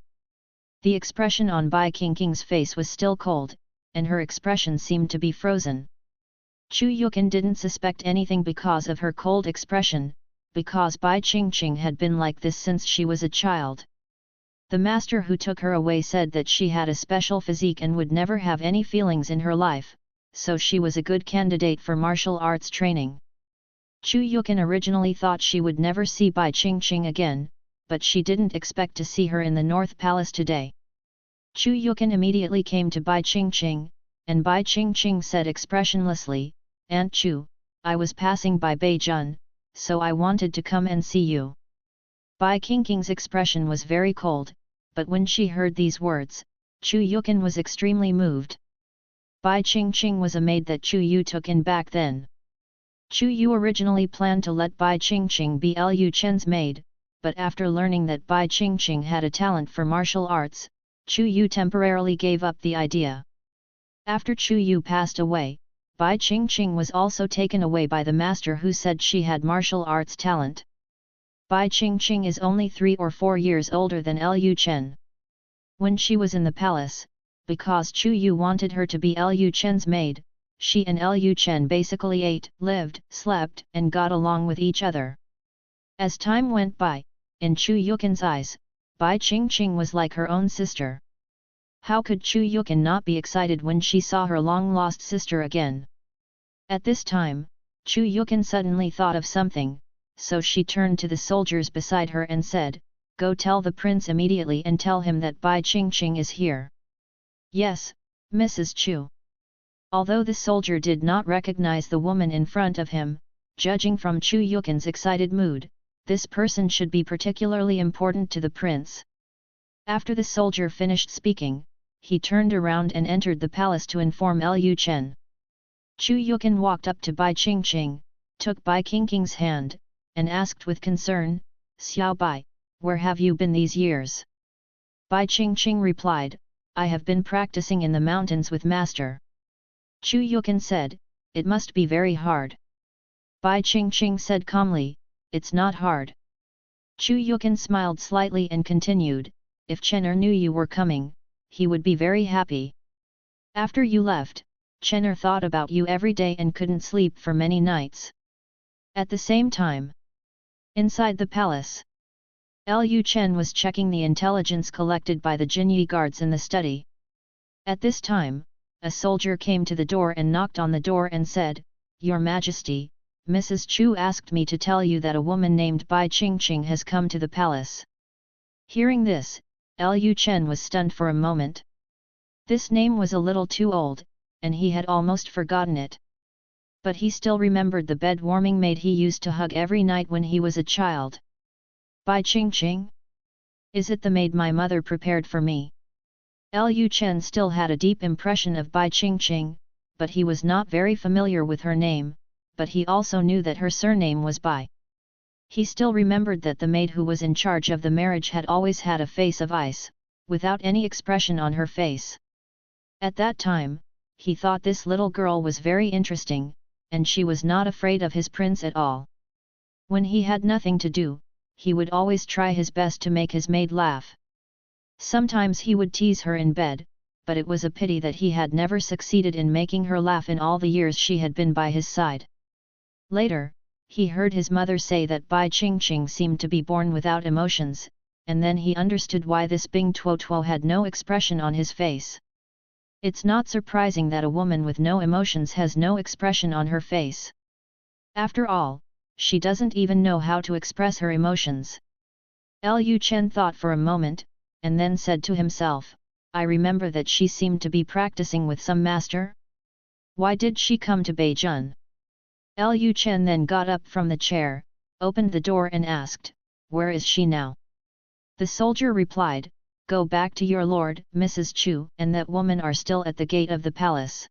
The expression on Bai Qingqing's face was still cold, and her expression seemed to be frozen. Chu Yukin didn't suspect anything because of her cold expression, because Bai Qingqing had been like this since she was a child. The master who took her away said that she had a special physique and would never have any feelings in her life, so she was a good candidate for martial arts training. Chu Yukin originally thought she would never see Bai Qingqing again, but she didn't expect to see her in the North Palace today. Chu Yukin immediately came to Bai Qingqing, and Bai Qingqing said expressionlessly, Aunt Chu, I was passing by Beijun, so I wanted to come and see you. Bai Qingqing's expression was very cold, but when she heard these words, Chu Yukin was extremely moved. Bai Qingqing was a maid that Chu Yu took in back then. Chu Yu originally planned to let Bai Qingqing be Lu Chen's maid, but after learning that Bai Qingqing had a talent for martial arts, Chu Yu temporarily gave up the idea. After Chu Yu passed away, Bai Qingqing was also taken away by the master who said she had martial arts talent. Bai Qingqing is only 3 or 4 years older than Lu Chen. When she was in the palace, because Chu Yu wanted her to be Lu Chen's maid, she and Lu Chen basically ate, lived, slept, and got along with each other. As time went by, in Chu Yukin's eyes, Bai Qingqing was like her own sister. How could Chu Yukin not be excited when she saw her long-lost sister again? At this time, Chu Yukin suddenly thought of something, so she turned to the soldiers beside her and said, Go tell the prince immediately and tell him that Bai Qingqing is here. Yes, Mrs. Chu. Although the soldier did not recognize the woman in front of him, judging from Chu Yukin's excited mood, this person should be particularly important to the prince. After the soldier finished speaking, he turned around and entered the palace to inform Lu Chen. Chu Yukin walked up to Bai Qingqing, took Bai Qingqing's hand, and asked with concern, Xiao Bai, where have you been these years? Bai Qingqing replied, I have been practicing in the mountains with master. Chu Yukin said, it must be very hard. Bai Qingqing said calmly, it's not hard. Chu Yukin smiled slightly and continued, if Chener knew you were coming, he would be very happy. After you left, Chener thought about you every day and couldn't sleep for many nights. At the same time, inside the palace, Lu Chen was checking the intelligence collected by the Jinyi guards in the study. At this time, a soldier came to the door and knocked on the door and said, Your Majesty, Mrs. Chu asked me to tell you that a woman named Bai Qingqing has come to the palace. Hearing this, Lu Chen was stunned for a moment. This name was a little too old, and he had almost forgotten it. But he still remembered the bed-warming maid he used to hug every night when he was a child. Bai Qingqing? Is it the maid my mother prepared for me? Lu Chen still had a deep impression of Bai Qingqing, but he was not very familiar with her name, but he also knew that her surname was Bai. He still remembered that the maid who was in charge of the marriage had always had a face of ice, without any expression on her face. At that time, he thought this little girl was very interesting, and she was not afraid of his prince at all. When he had nothing to do, he would always try his best to make his maid laugh. Sometimes he would tease her in bed, but it was a pity that he had never succeeded in making her laugh in all the years she had been by his side. Later, he heard his mother say that Bai Qingqing seemed to be born without emotions, and then he understood why this Bing Tuo Tuo had no expression on his face. It's not surprising that a woman with no emotions has no expression on her face. After all, she doesn't even know how to express her emotions. Lu Chen thought for a moment, and then said to himself, I remember that she seemed to be practicing with some master. Why did she come to Beijun? Lu Chen then got up from the chair, opened the door and asked, where is she now? The soldier replied, go back to your lord, Mrs. Chu, and that woman are still at the gate of the palace.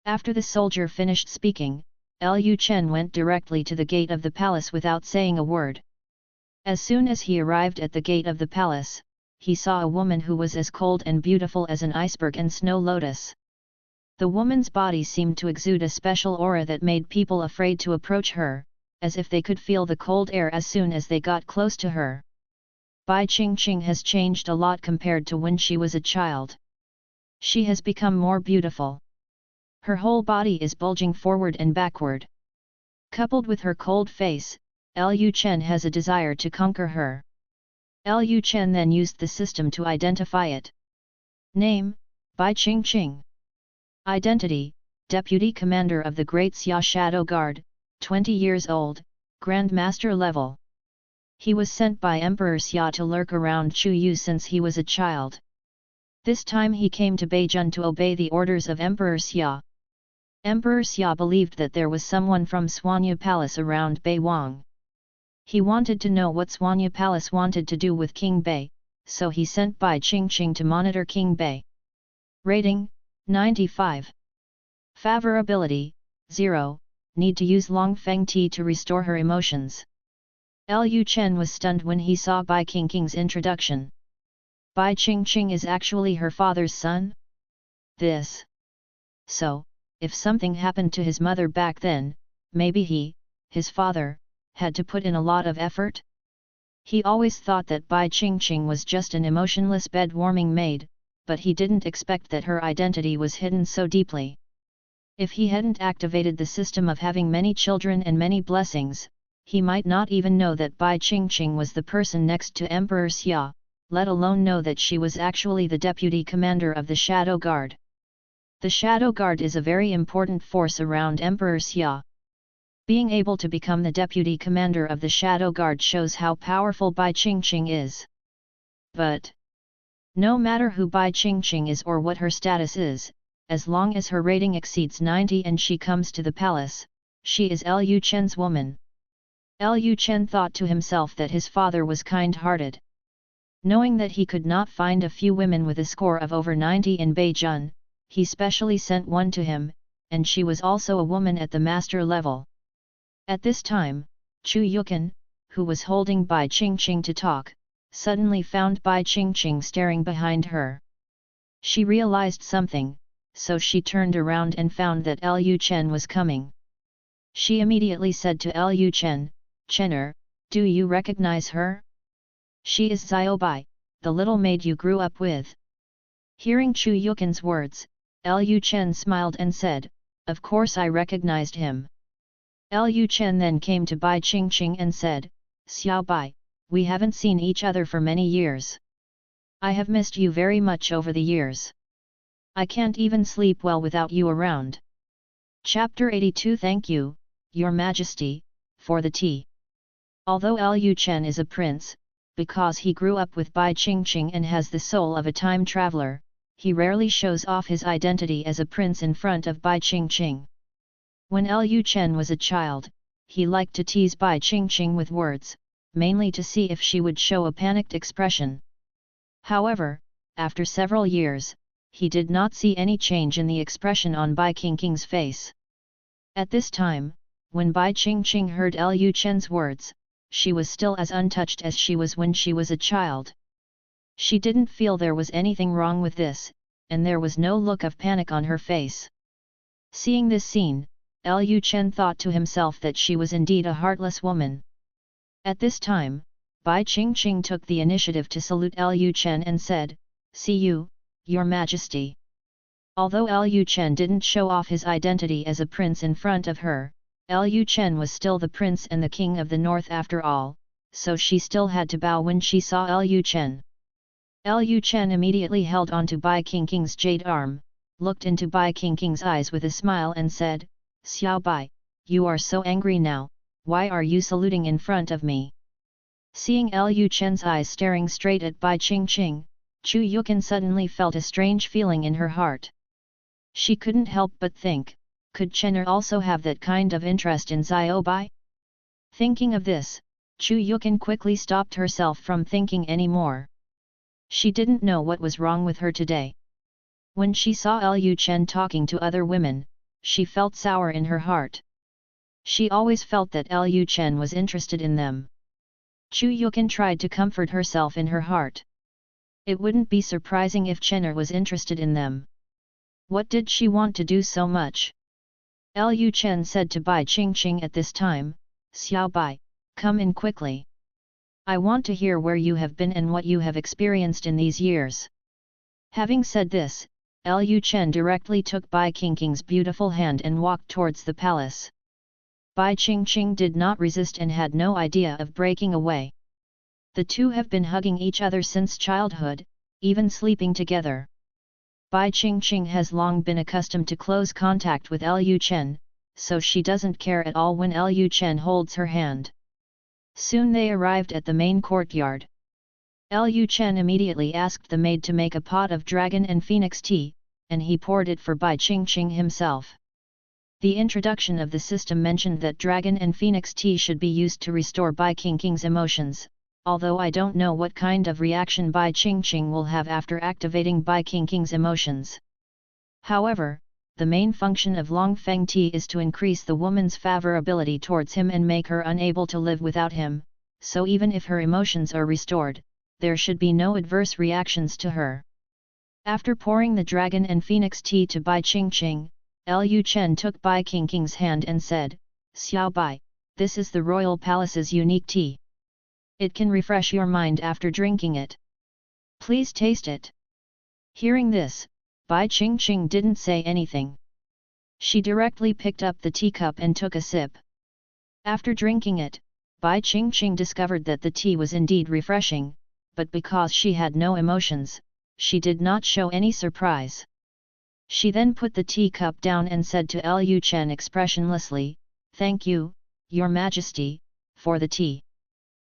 After the soldier finished speaking, Lu Chen went directly to the gate of the palace without saying a word. As soon as he arrived at the gate of the palace, he saw a woman who was as cold and beautiful as an iceberg and snow lotus. The woman's body seemed to exude a special aura that made people afraid to approach her, as if they could feel the cold air as soon as they got close to her. Bai Qingqing has changed a lot compared to when she was a child. She has become more beautiful. Her whole body is bulging forward and backward. Coupled with her cold face, Lu Chen has a desire to conquer her. Lu Chen then used the system to identify it. Name, Bai Qingqing. Identity, Deputy Commander of the Great Xia Shadow Guard, 20 years old, Grand Master level. He was sent by Emperor Xia to lurk around Chu Yu since he was a child. This time he came to Beijun to obey the orders of Emperor Xia. Emperor Xia believed that there was someone from Suanya Palace around Bei Wang. He wanted to know what Suanya Palace wanted to do with King Bei, so he sent Bai Qingqing to monitor King Bei. Rating, 95. Favorability, 0, need to use Long Feng Tea to restore her emotions. Lu Chen was stunned when he saw Bai Qingqing's introduction. Bai Qingqing is actually her father's son? This. So, if something happened to his mother back then, maybe he, his father, had to put in a lot of effort? He always thought that Bai Qingqing was just an emotionless bed-warming maid, but he didn't expect that her identity was hidden so deeply. If he hadn't activated the system of having many children and many blessings, he might not even know that Bai Qingqing was the person next to Emperor Xia, let alone know that she was actually the deputy commander of the Shadow Guard. The Shadow Guard is a very important force around Emperor Xia. Being able to become the deputy commander of the Shadow Guard shows how powerful Bai Qingqing is. But no matter who Bai Qingqing is or what her status is, as long as her rating exceeds 90 and she comes to the palace, she is Lu Chen's woman. Lu Chen thought to himself that his father was kind-hearted. Knowing that he could not find a few women with a score of over 90 in Beijun, he specially sent one to him, and she was also a woman at the master level. At this time, Chu Yukan, who was holding Bai Qingqing to talk, suddenly found Bai Qingqing staring behind her. She realized something, so she turned around and found that Lu Chen was coming. She immediately said to Lu Chen, "Chener, do you recognize her? She is Xiao Bai, the little maid you grew up with." Hearing Chu Yukan's words, Lu Chen smiled and said, "Of course I recognized him." Lu Chen then came to Bai Qingqing and said, "Xiao Bai, we haven't seen each other for many years. I have missed you very much over the years. I can't even sleep well without you around." Chapter 82. Thank you, Your Majesty, for the tea. Although Lu Chen is a prince, because he grew up with Bai Qingqing and has the soul of a time traveler, he rarely shows off his identity as a prince in front of Bai Qingqing. When Lu Chen was a child, he liked to tease Bai Qingqing with words, mainly to see if she would show a panicked expression. However, after several years, he did not see any change in the expression on Bai Qingqing's face. At this time, when Bai Qingqing heard Lu Chen's words, she was still as untouched as she was when she was a child. She didn't feel there was anything wrong with this, and there was no look of panic on her face. Seeing this scene, Lu Chen thought to himself that she was indeed a heartless woman. At this time, Bai Qingqing took the initiative to salute Lu Chen and said, "See you, Your Majesty." Although Lu Chen didn't show off his identity as a prince in front of her, Lu Chen was still the prince and the king of the north after all, so she still had to bow when she saw Lu Chen. Lu Chen immediately held onto Bai Qingqing's jade arm, looked into Bai Qingqing's eyes with a smile and said, "Xiao Bai, you are so angry now, why are you saluting in front of me?" Seeing Lu Chen's eyes staring straight at Bai Qingqing, Chu Yuqin suddenly felt a strange feeling in her heart. She couldn't help but think, could Chener also have that kind of interest in Xiao Bai? Thinking of this, Chu Yuqin quickly stopped herself from thinking any more. She didn't know what was wrong with her today. When she saw Lu Chen talking to other women, she felt sour in her heart. She always felt that Lu Chen was interested in them. Chu Yuqin tried to comfort herself in her heart. It wouldn't be surprising if Chener was interested in them. What did she want to do so much? Lu Chen said to Bai Qingqing at this time, "Xiao Bai, come in quickly. I want to hear where you have been and what you have experienced in these years." Having said this, Lu Chen directly took Bai Qingqing's beautiful hand and walked towards the palace. Bai Qingqing did not resist and had no idea of breaking away. The two have been hugging each other since childhood, even sleeping together. Bai Qingqing has long been accustomed to close contact with Lu Chen, so she doesn't care at all when Lu Chen holds her hand. Soon they arrived at the main courtyard. Lu Chen immediately asked the maid to make a pot of dragon and phoenix tea, and he poured it for Bai Qingqing himself. The introduction of the system mentioned that dragon and phoenix tea should be used to restore Bai Qingqing's emotions, although I don't know what kind of reaction Bai Qingqing will have after activating Bai Qingqing's emotions. However, the main function of Long Feng tea is to increase the woman's favorability towards him and make her unable to live without him, so even if her emotions are restored, there should be no adverse reactions to her. After pouring the dragon and phoenix tea to Bai Qingqing, Lu Chen took Bai Qingqing's hand and said, "Xiao Bai, this is the royal palace's unique tea. It can refresh your mind after drinking it. Please taste it." Hearing this, Bai Qingqing didn't say anything. She directly picked up the teacup and took a sip. After drinking it, Bai Qingqing discovered that the tea was indeed refreshing, but because she had no emotions, she did not show any surprise. She then put the teacup down and said to Lu Chen expressionlessly, "Thank you, Your Majesty, for the tea."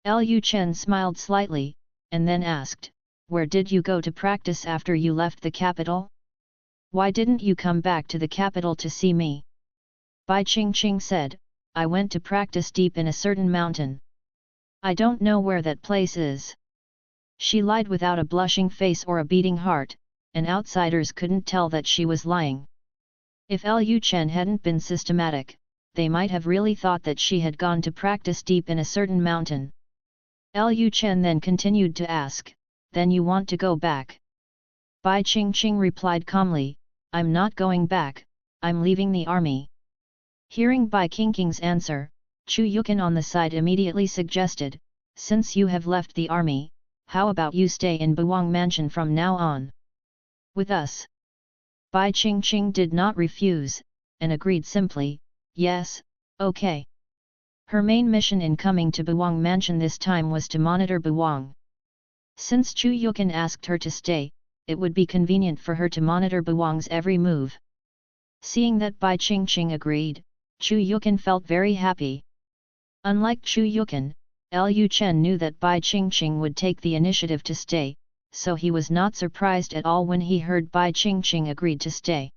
Lu Chen smiled slightly, and then asked, "Where did you go to practice after you left the capital? Why didn't you come back to the capital to see me?" Bai Qingqing said, "I went to practice deep in a certain mountain. I don't know where that place is." She lied without a blushing face or a beating heart, and outsiders couldn't tell that she was lying. If Lu Chen hadn't been systematic, they might have really thought that she had gone to practice deep in a certain mountain. Lu Chen then continued to ask, "Then you want to go back?" Bai Qingqing replied calmly, "I'm not going back, I'm leaving the army." Hearing Bai Qingqing's answer, Chu Yuqin on the side immediately suggested, "Since you have left the army, how about you stay in Buwang Mansion from now on? With us?" Bai Qingqing did not refuse, and agreed simply, "Yes, okay." Her main mission in coming to Buwang Mansion this time was to monitor Buwang. Since Chu Yuqin asked her to stay, it would be convenient for her to monitor Buwang's every move. Seeing that Bai Qingqing agreed, Chu Yuqin felt very happy. Unlike Chu Yuqin, Lu Chen knew that Bai Qingqing would take the initiative to stay, so he was not surprised at all when he heard Bai Qingqing agreed to stay.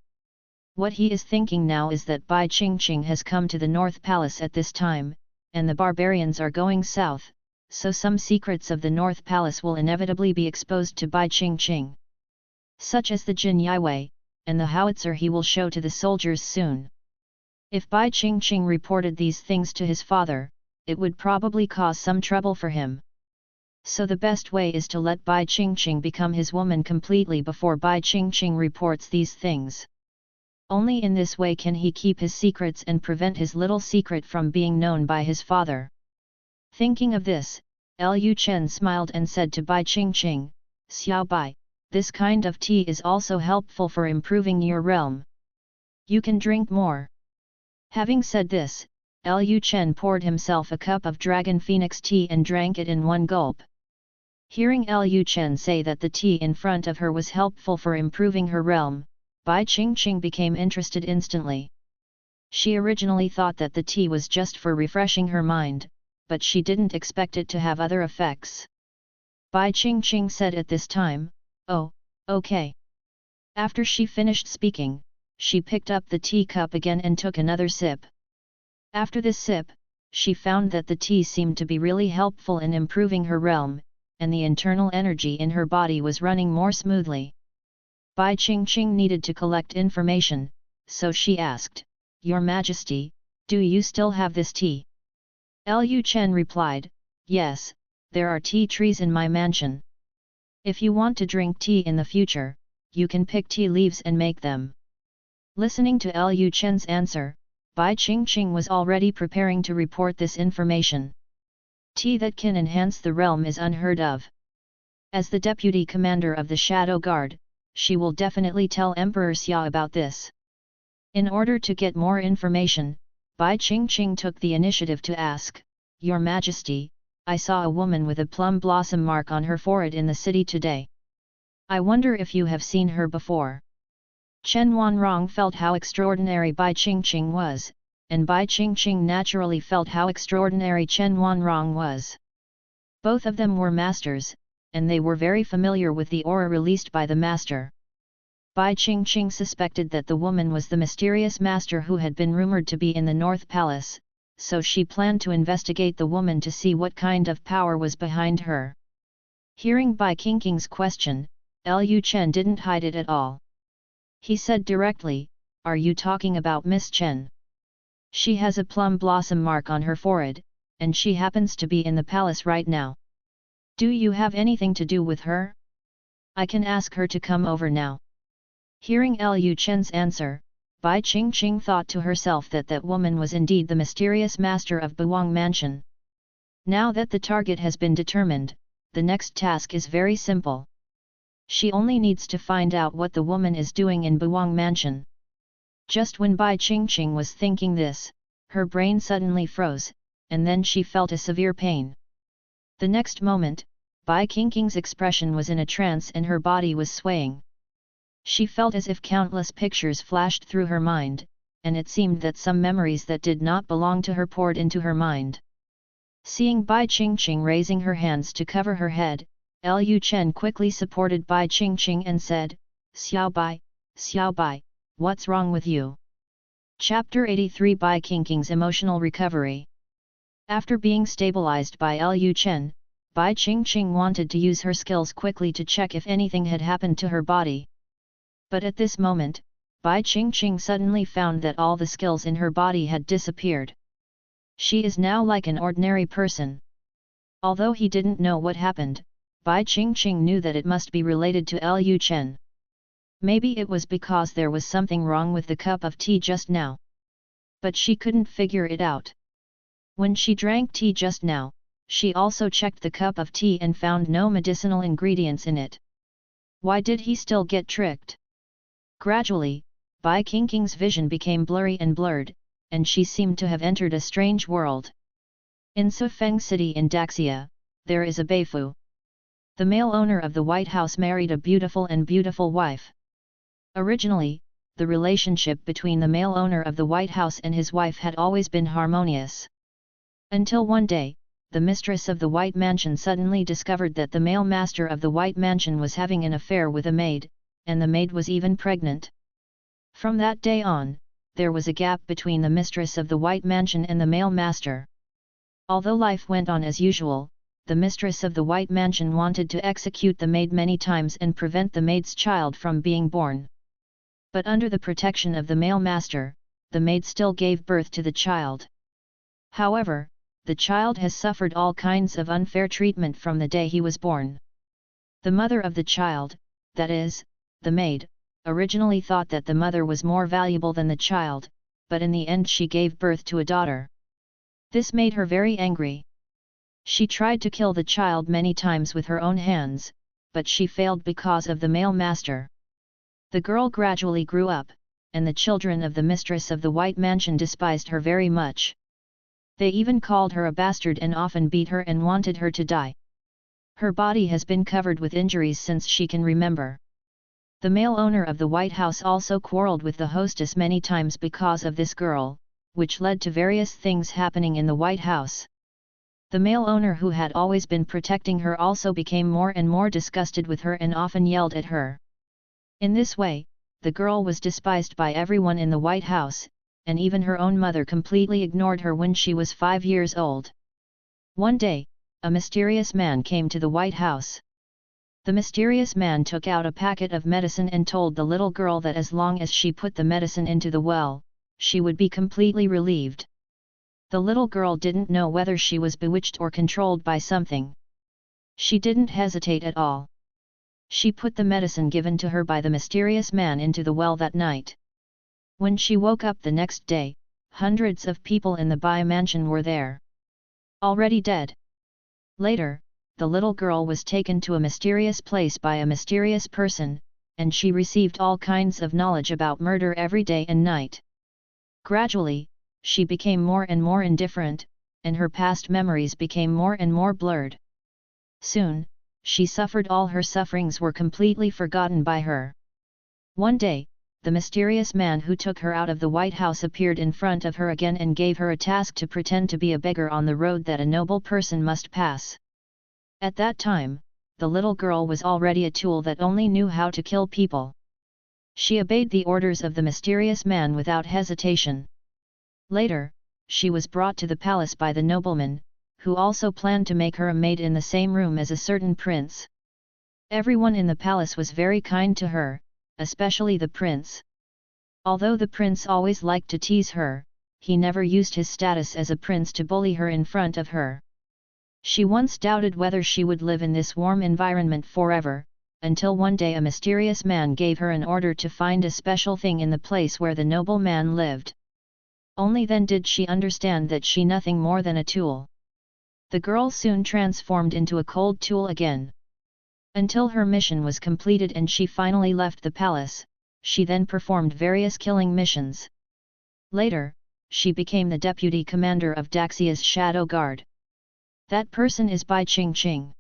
What he is thinking now is that Bai Qingqing has come to the North Palace at this time, and the barbarians are going south, so some secrets of the North Palace will inevitably be exposed to Bai Qingqing. such as the Jin Yaiwei, and the howitzer he will show to the soldiers soon. If Bai Qingqing reported these things to his father, it would probably cause some trouble for him. So the best way is to let Bai Qingqing become his woman completely before Bai Qingqing reports these things. Only in this way can he keep his secrets and prevent his little secret from being known by his father. Thinking of this, Lu Chen smiled and said to Bai Qingqing, "Xiao Bai, this kind of tea is also helpful for improving your realm. You can drink more." Having said this, Lu Chen poured himself a cup of dragon phoenix tea and drank it in one gulp. Hearing Lu Chen say that the tea in front of her was helpful for improving her realm, Bai Qingqing became interested instantly. She originally thought that the tea was just for refreshing her mind, but she didn't expect it to have other effects. Bai Qingqing said at this time, "Oh, okay." After she finished speaking, she picked up the teacup again and took another sip. After this sip, she found that the tea seemed to be really helpful in improving her realm, and the internal energy in her body was running more smoothly. Bai Qingqing needed to collect information, so she asked, "Your Majesty, do you still have this tea?" Lu Chen replied, "Yes, there are tea trees in my mansion. If you want to drink tea in the future, you can pick tea leaves and make them." Listening to Lu Chen's answer, Bai Qingqing was already preparing to report this information. Tea that can enhance the realm is unheard of. As the deputy commander of the Shadow Guard, she will definitely tell Emperor Xia about this. In order to get more information, Bai Qingqing took the initiative to ask, "Your Majesty, I saw a woman with a plum blossom mark on her forehead in the city today. I wonder if you have seen her before." Chen Wanrong felt how extraordinary Bai Qingqing was, and Bai Qingqing naturally felt how extraordinary Chen Wanrong was. Both of them were masters, and they were very familiar with the aura released by the master. Bai Qingqing suspected that the woman was the mysterious master who had been rumored to be in the North Palace, so she planned to investigate the woman to see what kind of power was behind her. Hearing Bai Qingqing's question, Lu Chen didn't hide it at all. He said directly, "Are you talking about Miss Chen? She has a plum blossom mark on her forehead, and she happens to be in the palace right now. Do you have anything to do with her? I can ask her to come over now." Hearing Lu Chen's answer, Bai Qingqing thought to herself that that woman was indeed the mysterious master of Buwang Mansion. Now that the target has been determined, the next task is very simple. She only needs to find out what the woman is doing in Buwang Mansion. Just when Bai Qingqing was thinking this, her brain suddenly froze, and then she felt a severe pain. The next moment, Bai Qingqing's expression was in a trance and her body was swaying. She felt as if countless pictures flashed through her mind, and it seemed that some memories that did not belong to her poured into her mind. Seeing Bai Qingqing raising her hands to cover her head, Lu Chen quickly supported Bai Qingqing and said, Xiao Bai, what's wrong with you?" Chapter 83 Bai Qingqing's Emotional Recovery. After being stabilized by Lu Chen, Bai Qingqing wanted to use her skills quickly to check if anything had happened to her body. But at this moment, Bai Qingqing suddenly found that all the skills in her body had disappeared. She is now like an ordinary person. Although he didn't know what happened, Bai Qingqing knew that it must be related to Lu Chen. Maybe it was because there was something wrong with the cup of tea just now. But she couldn't figure it out. When she drank tea just now, she also checked the cup of tea and found no medicinal ingredients in it. Why did he still get tricked? Gradually, Bai Qingqing's vision became blurry and blurred, and she seemed to have entered a strange world. In Sufeng City in Daxia, there is a Beifu. The male owner of the White House married a beautiful wife. Originally, the relationship between the male owner of the White House and his wife had always been harmonious. Until one day, the mistress of the White Mansion suddenly discovered that the male master of the White Mansion was having an affair with a maid, and the maid was even pregnant. From that day on, there was a gap between the mistress of the White Mansion and the male master. Although life went on as usual, the mistress of the White Mansion wanted to execute the maid many times and prevent the maid's child from being born. But under the protection of the male master, the maid still gave birth to the child. However, the child has suffered all kinds of unfair treatment from the day he was born. The mother of the child, that is, the maid, originally thought that the mother was more valuable than the child, but in the end she gave birth to a daughter. This made her very angry. She tried to kill the child many times with her own hands, but she failed because of the male master. The girl gradually grew up, and the children of the mistress of the White Mansion despised her very much. They even called her a bastard and often beat her and wanted her to die. Her body has been covered with injuries since she can remember. The male owner of the White House also quarreled with the hostess many times because of this girl, which led to various things happening in the White House. The male owner, who had always been protecting her, also became more and more disgusted with her and often yelled at her. In this way, the girl was despised by everyone in the White House, and even her own mother completely ignored her when she was 5 years old. One day, a mysterious man came to the White House. The mysterious man took out a packet of medicine and told the little girl that as long as she put the medicine into the well, she would be completely relieved. The little girl didn't know whether she was bewitched or controlled by something. She didn't hesitate at all. She put the medicine given to her by the mysterious man into the well that night. When she woke up the next day, hundreds of people in the Bai mansion were there, already dead. Later, the little girl was taken to a mysterious place by a mysterious person, and she received all kinds of knowledge about murder every day and night. Gradually, she became more and more indifferent, and her past memories became more and more blurred. Soon, she suffered. All her sufferings were completely forgotten by her. One day, the mysterious man who took her out of the White House appeared in front of her again and gave her a task to pretend to be a beggar on the road that a noble person must pass. At that time, the little girl was already a tool that only knew how to kill people. She obeyed the orders of the mysterious man without hesitation. Later, she was brought to the palace by the nobleman, who also planned to make her a maid in the same room as a certain prince. Everyone in the palace was very kind to her, especially the prince. Although the prince always liked to tease her, he never used his status as a prince to bully her in front of her. She once doubted whether she would live in this warm environment forever, until one day a mysterious man gave her an order to find a special thing in the place where the noble man lived. Only then did she understand that she nothing more than a tool. The girl soon transformed into a cold tool again. Until her mission was completed and she finally left the palace, she then performed various killing missions. Later, she became the deputy commander of Daxia's shadow guard. That person is Bai Qingqing.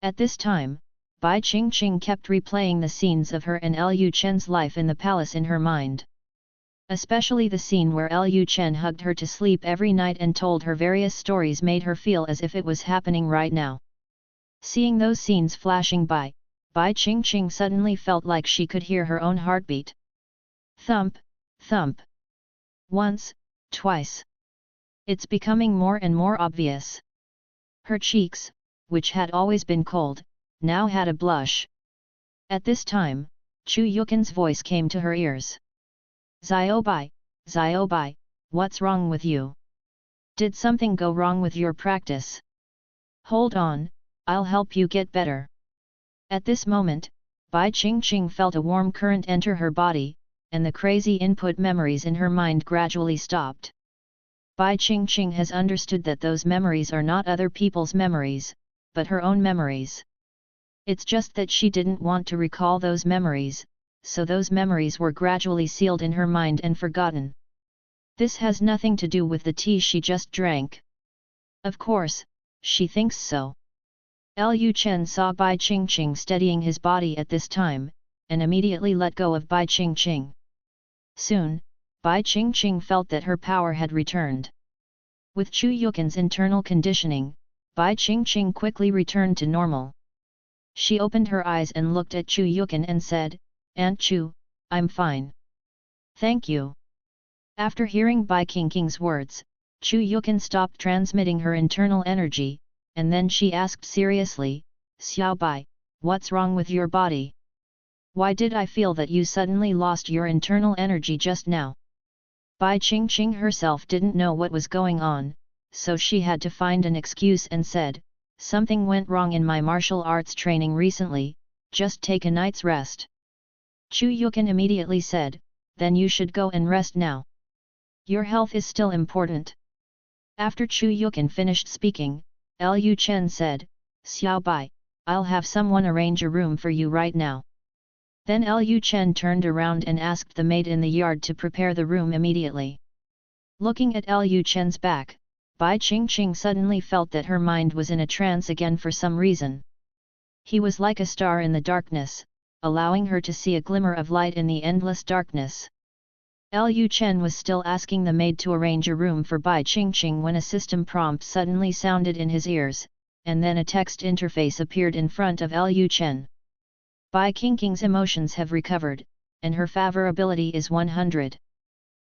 At this time, Bai Qingqing kept replaying the scenes of her and Lu Chen's life in the palace in her mind. Especially the scene where Lu Chen hugged her to sleep every night and told her various stories made her feel as if it was happening right now. Seeing those scenes flashing by, Bai Qingqing suddenly felt like she could hear her own heartbeat. Thump, thump. Once, twice. It's becoming more and more obvious. Her cheeks, which had always been cold, now had a blush. At this time, Chu Yukin's voice came to her ears. Xiaobai, what's wrong with you? Did something go wrong with your practice? Hold on, I'll help you get better. At this moment, Bai Qingqing felt a warm current enter her body, and the crazy input memories in her mind gradually stopped. Bai Qingqing has understood that those memories are not other people's memories, but her own memories. It's just that she didn't want to recall those memories, so those memories were gradually sealed in her mind and forgotten. This has nothing to do with the tea she just drank. Of course, she thinks so. Lu Chen saw Bai Qingqing steadying his body at this time, and immediately let go of Bai Qingqing. Soon, Bai Qingqing felt that her power had returned. With Chu Yukin's internal conditioning, Bai Qingqing quickly returned to normal. She opened her eyes and looked at Chu Yukin and said, "Aunt Chu, I'm fine. Thank you." After hearing Bai Qingqing's words, Chu Yukin stopped transmitting her internal energy, and then she asked seriously, Xiao Bai, what's wrong with your body? Why did I feel that you suddenly lost your internal energy just now? Bai Qingqing herself didn't know what was going on, so she had to find an excuse and said, something went wrong in my martial arts training recently, just take a night's rest. Chu Yukin immediately said, then you should go and rest now. Your health is still important. After Chu Yukin finished speaking, Lu Chen said, Xiao Bai, I'll have someone arrange a room for you right now. Then Lu Chen turned around and asked the maid in the yard to prepare the room immediately. Looking at Lu Chen's back, Bai Qingqing suddenly felt that her mind was in a trance again for some reason. He was like a star in the darkness, allowing her to see a glimmer of light in the endless darkness. Lu Chen was still asking the maid to arrange a room for Bai Qingqing when a system prompt suddenly sounded in his ears, and then a text interface appeared in front of Lu Chen. Bai Qingqing's emotions have recovered, and her favorability is 100.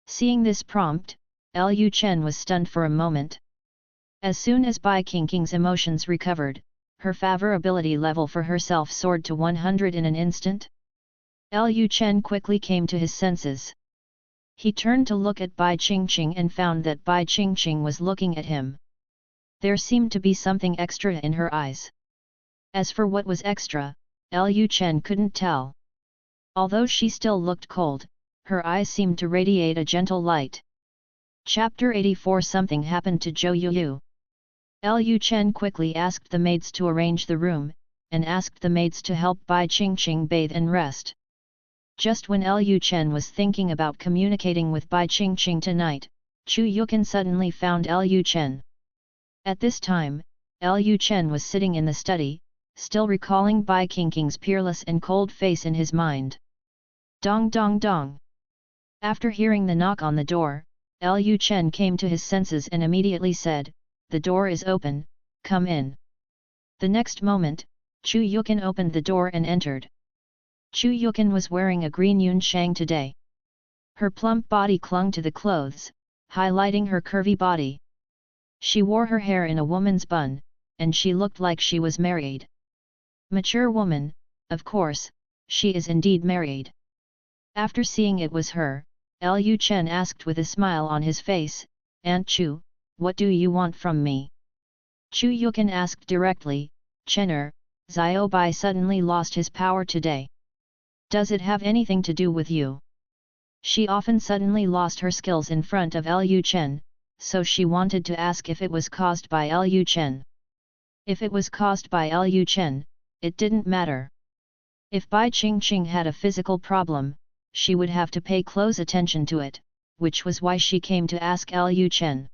Seeing this prompt, Lu Chen was stunned for a moment. As soon as Bai Qingqing's emotions recovered, her favorability level for herself soared to 100 in an instant. Lu Chen quickly came to his senses. He turned to look at Bai Qingqing and found that Bai Qingqing was looking at him. There seemed to be something extra in her eyes. As for what was extra, Lu Chen couldn't tell. Although she still looked cold, her eyes seemed to radiate a gentle light. Chapter 84. Something happened to Zhou Yuyu. Lu Chen quickly asked the maids to arrange the room, and asked the maids to help Bai Qingqing bathe and rest. Just when Lu Chen was thinking about communicating with Bai Qingqing tonight, Chu Yukin suddenly found Lu Chen. At this time, Lu Chen was sitting in the study, still recalling Bai Qingqing's peerless and cold face in his mind. Dong dong dong. After hearing the knock on the door, Lu Chen came to his senses and immediately said, the door is open, come in. The next moment, Chu Yukin opened the door and entered. Chu Yukin was wearing a green yun shang today. Her plump body clung to the clothes, highlighting her curvy body. She wore her hair in a woman's bun, and she looked like she was married. Mature woman, of course, she is indeed married. After seeing it was her, Lu Chen asked with a smile on his face, Aunt Chu, what do you want from me? Chu Yukin asked directly, Chener, Xiao Bai suddenly lost his power today. Does it have anything to do with you? She often suddenly lost her skills in front of Lu Chen, so she wanted to ask if it was caused by Lu Chen. If it was caused by Lu Chen, it didn't matter. If Bai Qingqing had a physical problem, she would have to pay close attention to it, which was why she came to ask Lu Chen.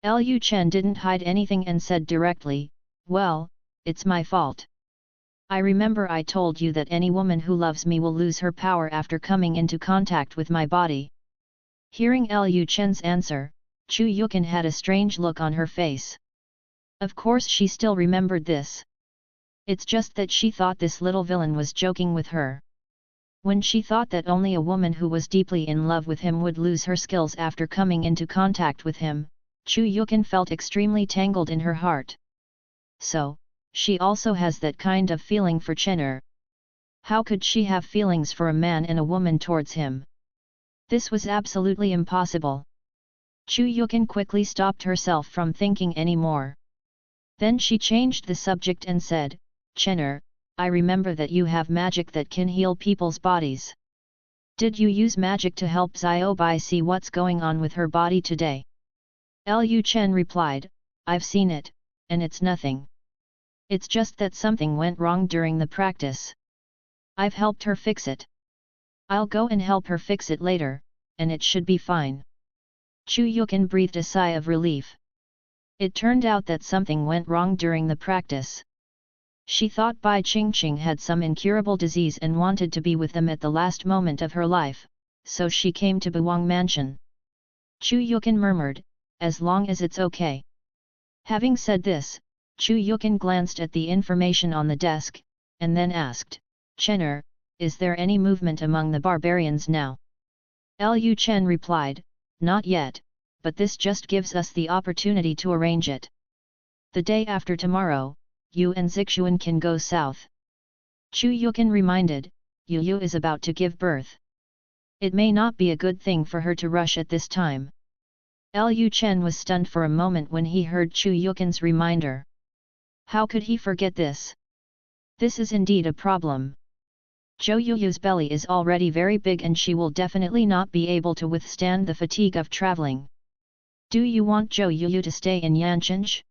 Lu Chen didn't hide anything and said directly, well, it's my fault. I remember I told you that any woman who loves me will lose her power after coming into contact with my body. Hearing Lu Chen's answer, Chu Yukin had a strange look on her face. Of course she still remembered this. It's just that she thought this little villain was joking with her. When she thought that only a woman who was deeply in love with him would lose her skills after coming into contact with him, Chu Yukin felt extremely tangled in her heart. So, she also has that kind of feeling for Chener. How could she have feelings for a man and a woman towards him? This was absolutely impossible. Chu Yukin quickly stopped herself from thinking any more. Then she changed the subject and said, Chener, I remember that you have magic that can heal people's bodies. Did you use magic to help Xiao Bai see what's going on with her body today? Lu Chen replied, I've seen it, and it's nothing. It's just that something went wrong during the practice. I've helped her fix it. I'll go and help her fix it later, and it should be fine. Chu Yukin breathed a sigh of relief. It turned out that something went wrong during the practice. She thought Bai Qingqing had some incurable disease and wanted to be with them at the last moment of her life, so she came to Buwang Mansion. Chu Yukin murmured, as long as it's okay. Having said this, Chu Yukin glanced at the information on the desk, and then asked, Chener, is there any movement among the barbarians now? Lu Chen replied, not yet, but this just gives us the opportunity to arrange it. The day after tomorrow, you and Zixuan can go south. Chu Yukan reminded, Yu is about to give birth. It may not be a good thing for her to rush at this time. Lu Chen was stunned for a moment when he heard Chu Yukan's reminder. How could he forget this? This is indeed a problem. Zhou Yuyu's belly is already very big and she will definitely not be able to withstand the fatigue of traveling. Do you want Zhou Yuyu to stay in Yanqing?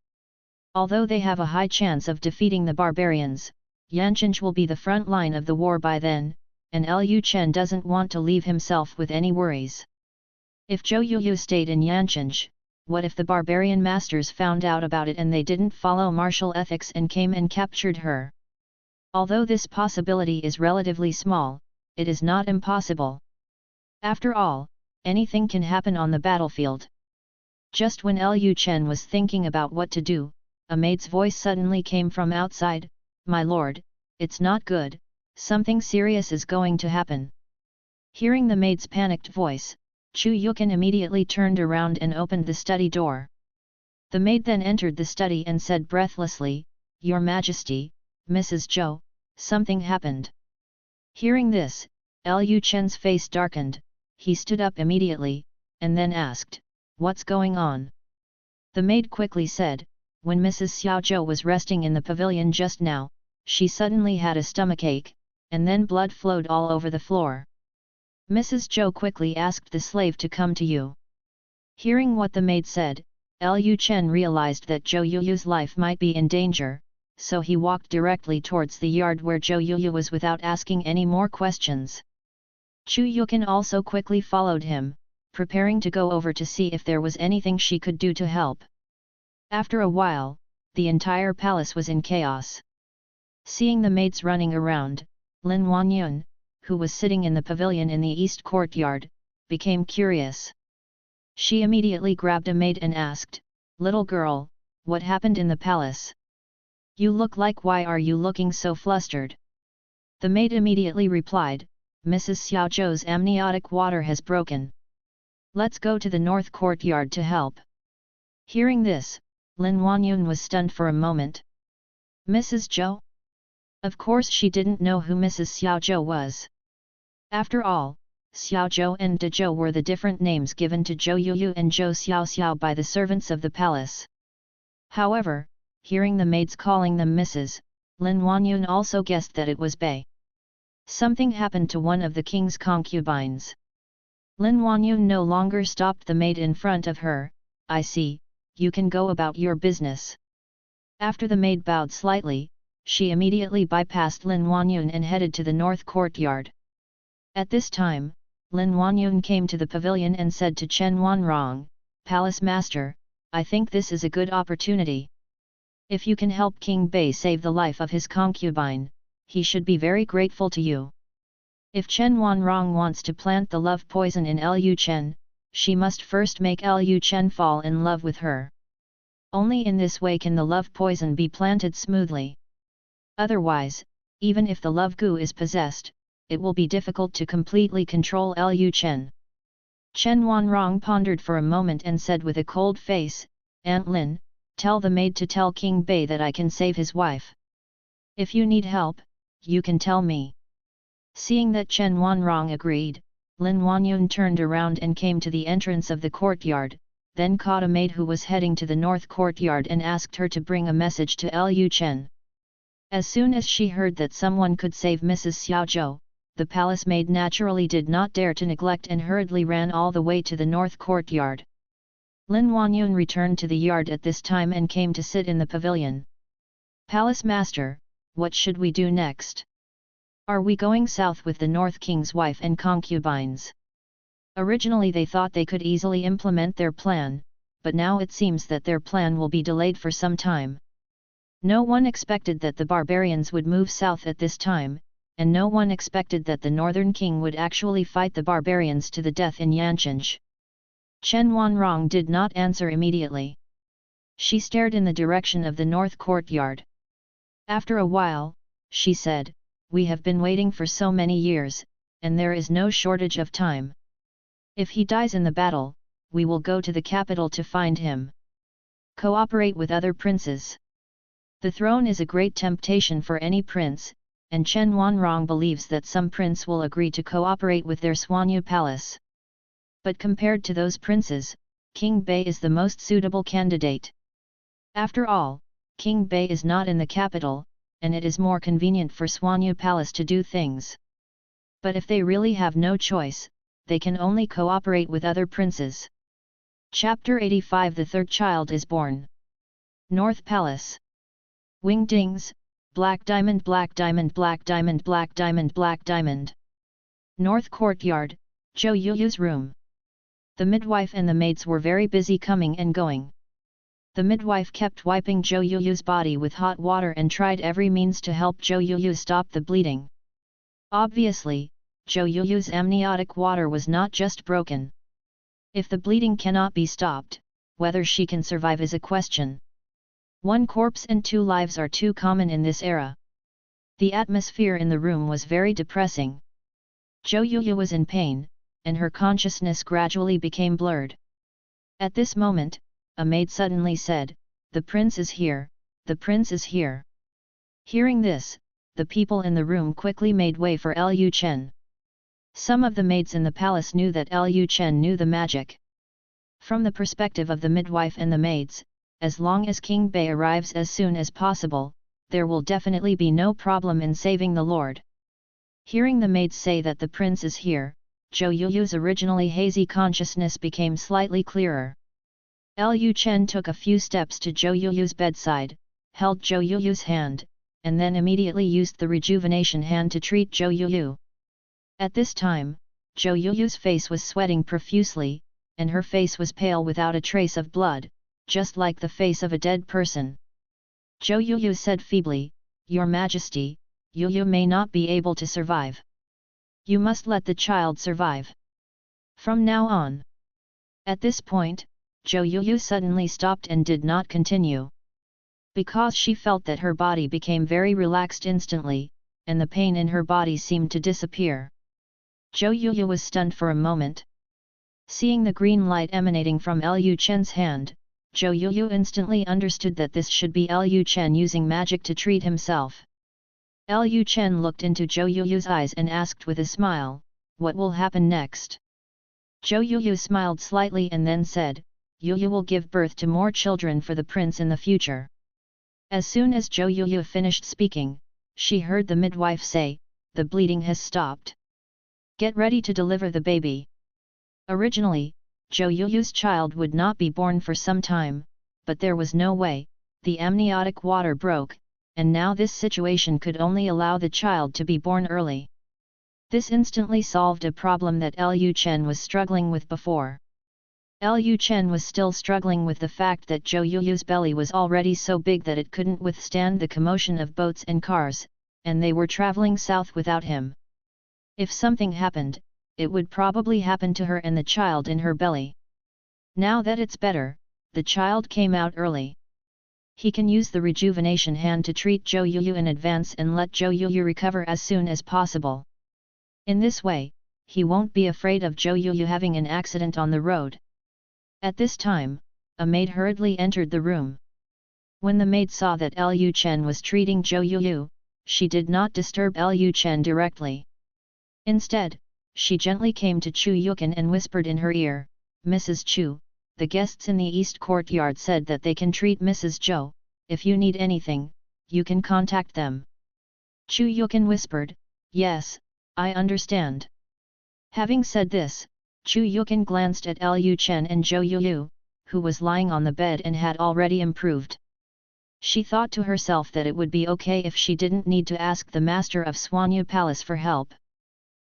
Although they have a high chance of defeating the barbarians, Yanqing will be the front line of the war by then, and Lu Chen doesn't want to leave himself with any worries. If Zhou Yuyu stayed in Yanqing, what if the barbarian masters found out about it and they didn't follow martial ethics and came and captured her? Although this possibility is relatively small, it is not impossible. After all, anything can happen on the battlefield. Just when Lu Chen was thinking about what to do, a maid's voice suddenly came from outside, "My lord, it's not good, something serious is going to happen." Hearing the maid's panicked voice, Chu Yukan immediately turned around and opened the study door. The maid then entered the study and said breathlessly, "Your Majesty, Mrs. Zhou, something happened." Hearing this, Lu Chen's face darkened, he stood up immediately, and then asked, "What's going on?" The maid quickly said, "When Mrs. Xiao Zhou was resting in the pavilion just now, she suddenly had a stomachache, and then blood flowed all over the floor." Mrs. Zhou quickly asked the slave to come to you. Hearing what the maid said, Lu Chen realized that Zhou Yuyu's life might be in danger, so he walked directly towards the yard where Zhou Yuyu was without asking any more questions. Chu Yukan also quickly followed him, preparing to go over to see if there was anything she could do to help. After a while, the entire palace was in chaos. Seeing the maids running around, Lin Wanyun, who was sitting in the pavilion in the east courtyard, became curious. She immediately grabbed a maid and asked, "Little girl, what happened in the palace? You look like why are you looking so flustered?" The maid immediately replied, "Mrs. Xiao Zhou's amniotic water has broken. Let's go to the north courtyard to help." Hearing this, Lin Wanyun was stunned for a moment. Mrs. Zhou? Of course she didn't know who Mrs. Xiao Zhou was. After all, Xiao Zhou and De Zhou were the different names given to Zhou Yuyu and Zhou Xiao Xiao by the servants of the palace. However, hearing the maids calling them Mrs., Lin Wanyun also guessed that it was Bei. Something happened to one of the king's concubines. Lin Wanyun no longer stopped the maid in front of her. "I see, you can go about your business." After the maid bowed slightly, she immediately bypassed Lin Wanyun and headed to the north courtyard. At this time, Lin Wanyun came to the pavilion and said to Chen Wanrong, "Palace Master, I think this is a good opportunity. If you can help King Bei save the life of his concubine, he should be very grateful to you. If Chen Wanrong wants to plant the love poison in Lu Chen, she must first make Lu Chen fall in love with her. Only in this way can the love poison be planted smoothly. Otherwise, even if the love goo is possessed, it will be difficult to completely control Lu Chen." Chen Wanrong pondered for a moment and said with a cold face, "Aunt Lin, tell the maid to tell King Bei that I can save his wife. If you need help, you can tell me." Seeing that Chen Wanrong agreed, Lin Wanyun turned around and came to the entrance of the courtyard, then caught a maid who was heading to the north courtyard and asked her to bring a message to Lu Chen. As soon as she heard that someone could save Mrs. Xiao Zhou, the palace maid naturally did not dare to neglect and hurriedly ran all the way to the north courtyard. Lin Wanyun returned to the yard at this time and came to sit in the pavilion. "Palace Master, what should we do next? Are we going south with the North King's wife and concubines?" Originally they thought they could easily implement their plan, but now it seems that their plan will be delayed for some time. No one expected that the barbarians would move south at this time, and no one expected that the Northern King would actually fight the barbarians to the death in Yanqing. Chen Wanrong did not answer immediately. She stared in the direction of the north courtyard. After a while, she said, "We have been waiting for so many years, and there is no shortage of time. If he dies in the battle, we will go to the capital to find him." Cooperate with other princes. The throne is a great temptation for any prince, and Chen Wanrong believes that some prince will agree to cooperate with their Swanyu palace. But compared to those princes, King Bei is the most suitable candidate. After all, King Bei is not in the capital, and it is more convenient for Swanyu palace to do things. But if they really have no choice, they can only cooperate with other princes. Chapter 85. The third child is born. North Palace. Wingdings, black diamond, black diamond, black diamond, black diamond, black diamond. North Courtyard, Zhou Yuyu's room. The midwife and the maids were very busy coming and going. The midwife kept wiping Zhou Yuyu's body with hot water and tried every means to help Zhou Yuyu stop the bleeding. Obviously, Zhou Yuyu's amniotic water was not just broken. If the bleeding cannot be stopped, whether she can survive is a question. One corpse and two lives are too common in this era. The atmosphere in the room was very depressing. Zhou Yuyu was in pain, and her consciousness gradually became blurred. At this moment, a maid suddenly said, "The prince is here, the prince is here." Hearing this, the people in the room quickly made way for Lu Chen. Some of the maids in the palace knew that Lu Chen knew the magic. From the perspective of the midwife and the maids, as long as King Bei arrives as soon as possible, there will definitely be no problem in saving the lord. Hearing the maids say that the prince is here, Zhou Yuyu's originally hazy consciousness became slightly clearer. Lu Chen took a few steps to Zhou Yuyu's bedside, held Zhou Yuyu's hand, and then immediately used the rejuvenation hand to treat Zhou Yuyu. At this time, Zhou Yuyu's face was sweating profusely, and her face was pale without a trace of blood, just like the face of a dead person. Zhou Yuyu said feebly, "Your Majesty, Yuyu may not be able to survive. You must let the child survive. From now on." At this point, Zhou Yuyu suddenly stopped and did not continue. Because she felt that her body became very relaxed instantly, and the pain in her body seemed to disappear. Zhou Yuyu was stunned for a moment. Seeing the green light emanating from Lu Chen's hand, Zhou Yuyu instantly understood that this should be Lu Chen using magic to treat himself. Lu Chen looked into Zhou Yuyu's eyes and asked with a smile, "What will happen next?" Zhou Yuyu smiled slightly and then said, "Yuyu will give birth to more children for the prince in the future." As soon as Zhou Yuyu finished speaking, she heard the midwife say, "The bleeding has stopped. Get ready to deliver the baby." Originally, Zhou Yuyu's child would not be born for some time, but there was no way, the amniotic water broke, and now this situation could only allow the child to be born early. This instantly solved a problem that Lu Chen was struggling with before. Lu Chen was still struggling with the fact that Zhou Yuyu's belly was already so big that it couldn't withstand the commotion of boats and cars, and they were traveling south without him. If something happened, it would probably happen to her and the child in her belly. Now that it's better, the child came out early. He can use the rejuvenation hand to treat Zhou Yuyu in advance and let Zhou Yuyu recover as soon as possible. In this way, he won't be afraid of Zhou Yuyu having an accident on the road. At this time, a maid hurriedly entered the room. When the maid saw that Lu Chen was treating Zhou Yuyu, she did not disturb Lu Chen directly. Instead, she gently came to Chu Yukin and whispered in her ear, "Mrs. Chu, the guests in the East Courtyard said that they can treat Mrs. Zhou. If you need anything, you can contact them." Chu Yukin whispered, "Yes, I understand." Having said this, Chu Yukin glanced at Lu Chen and Zhou Yuyu, who was lying on the bed and had already improved. She thought to herself that it would be okay if she didn't need to ask the master of Swanyu Palace for help.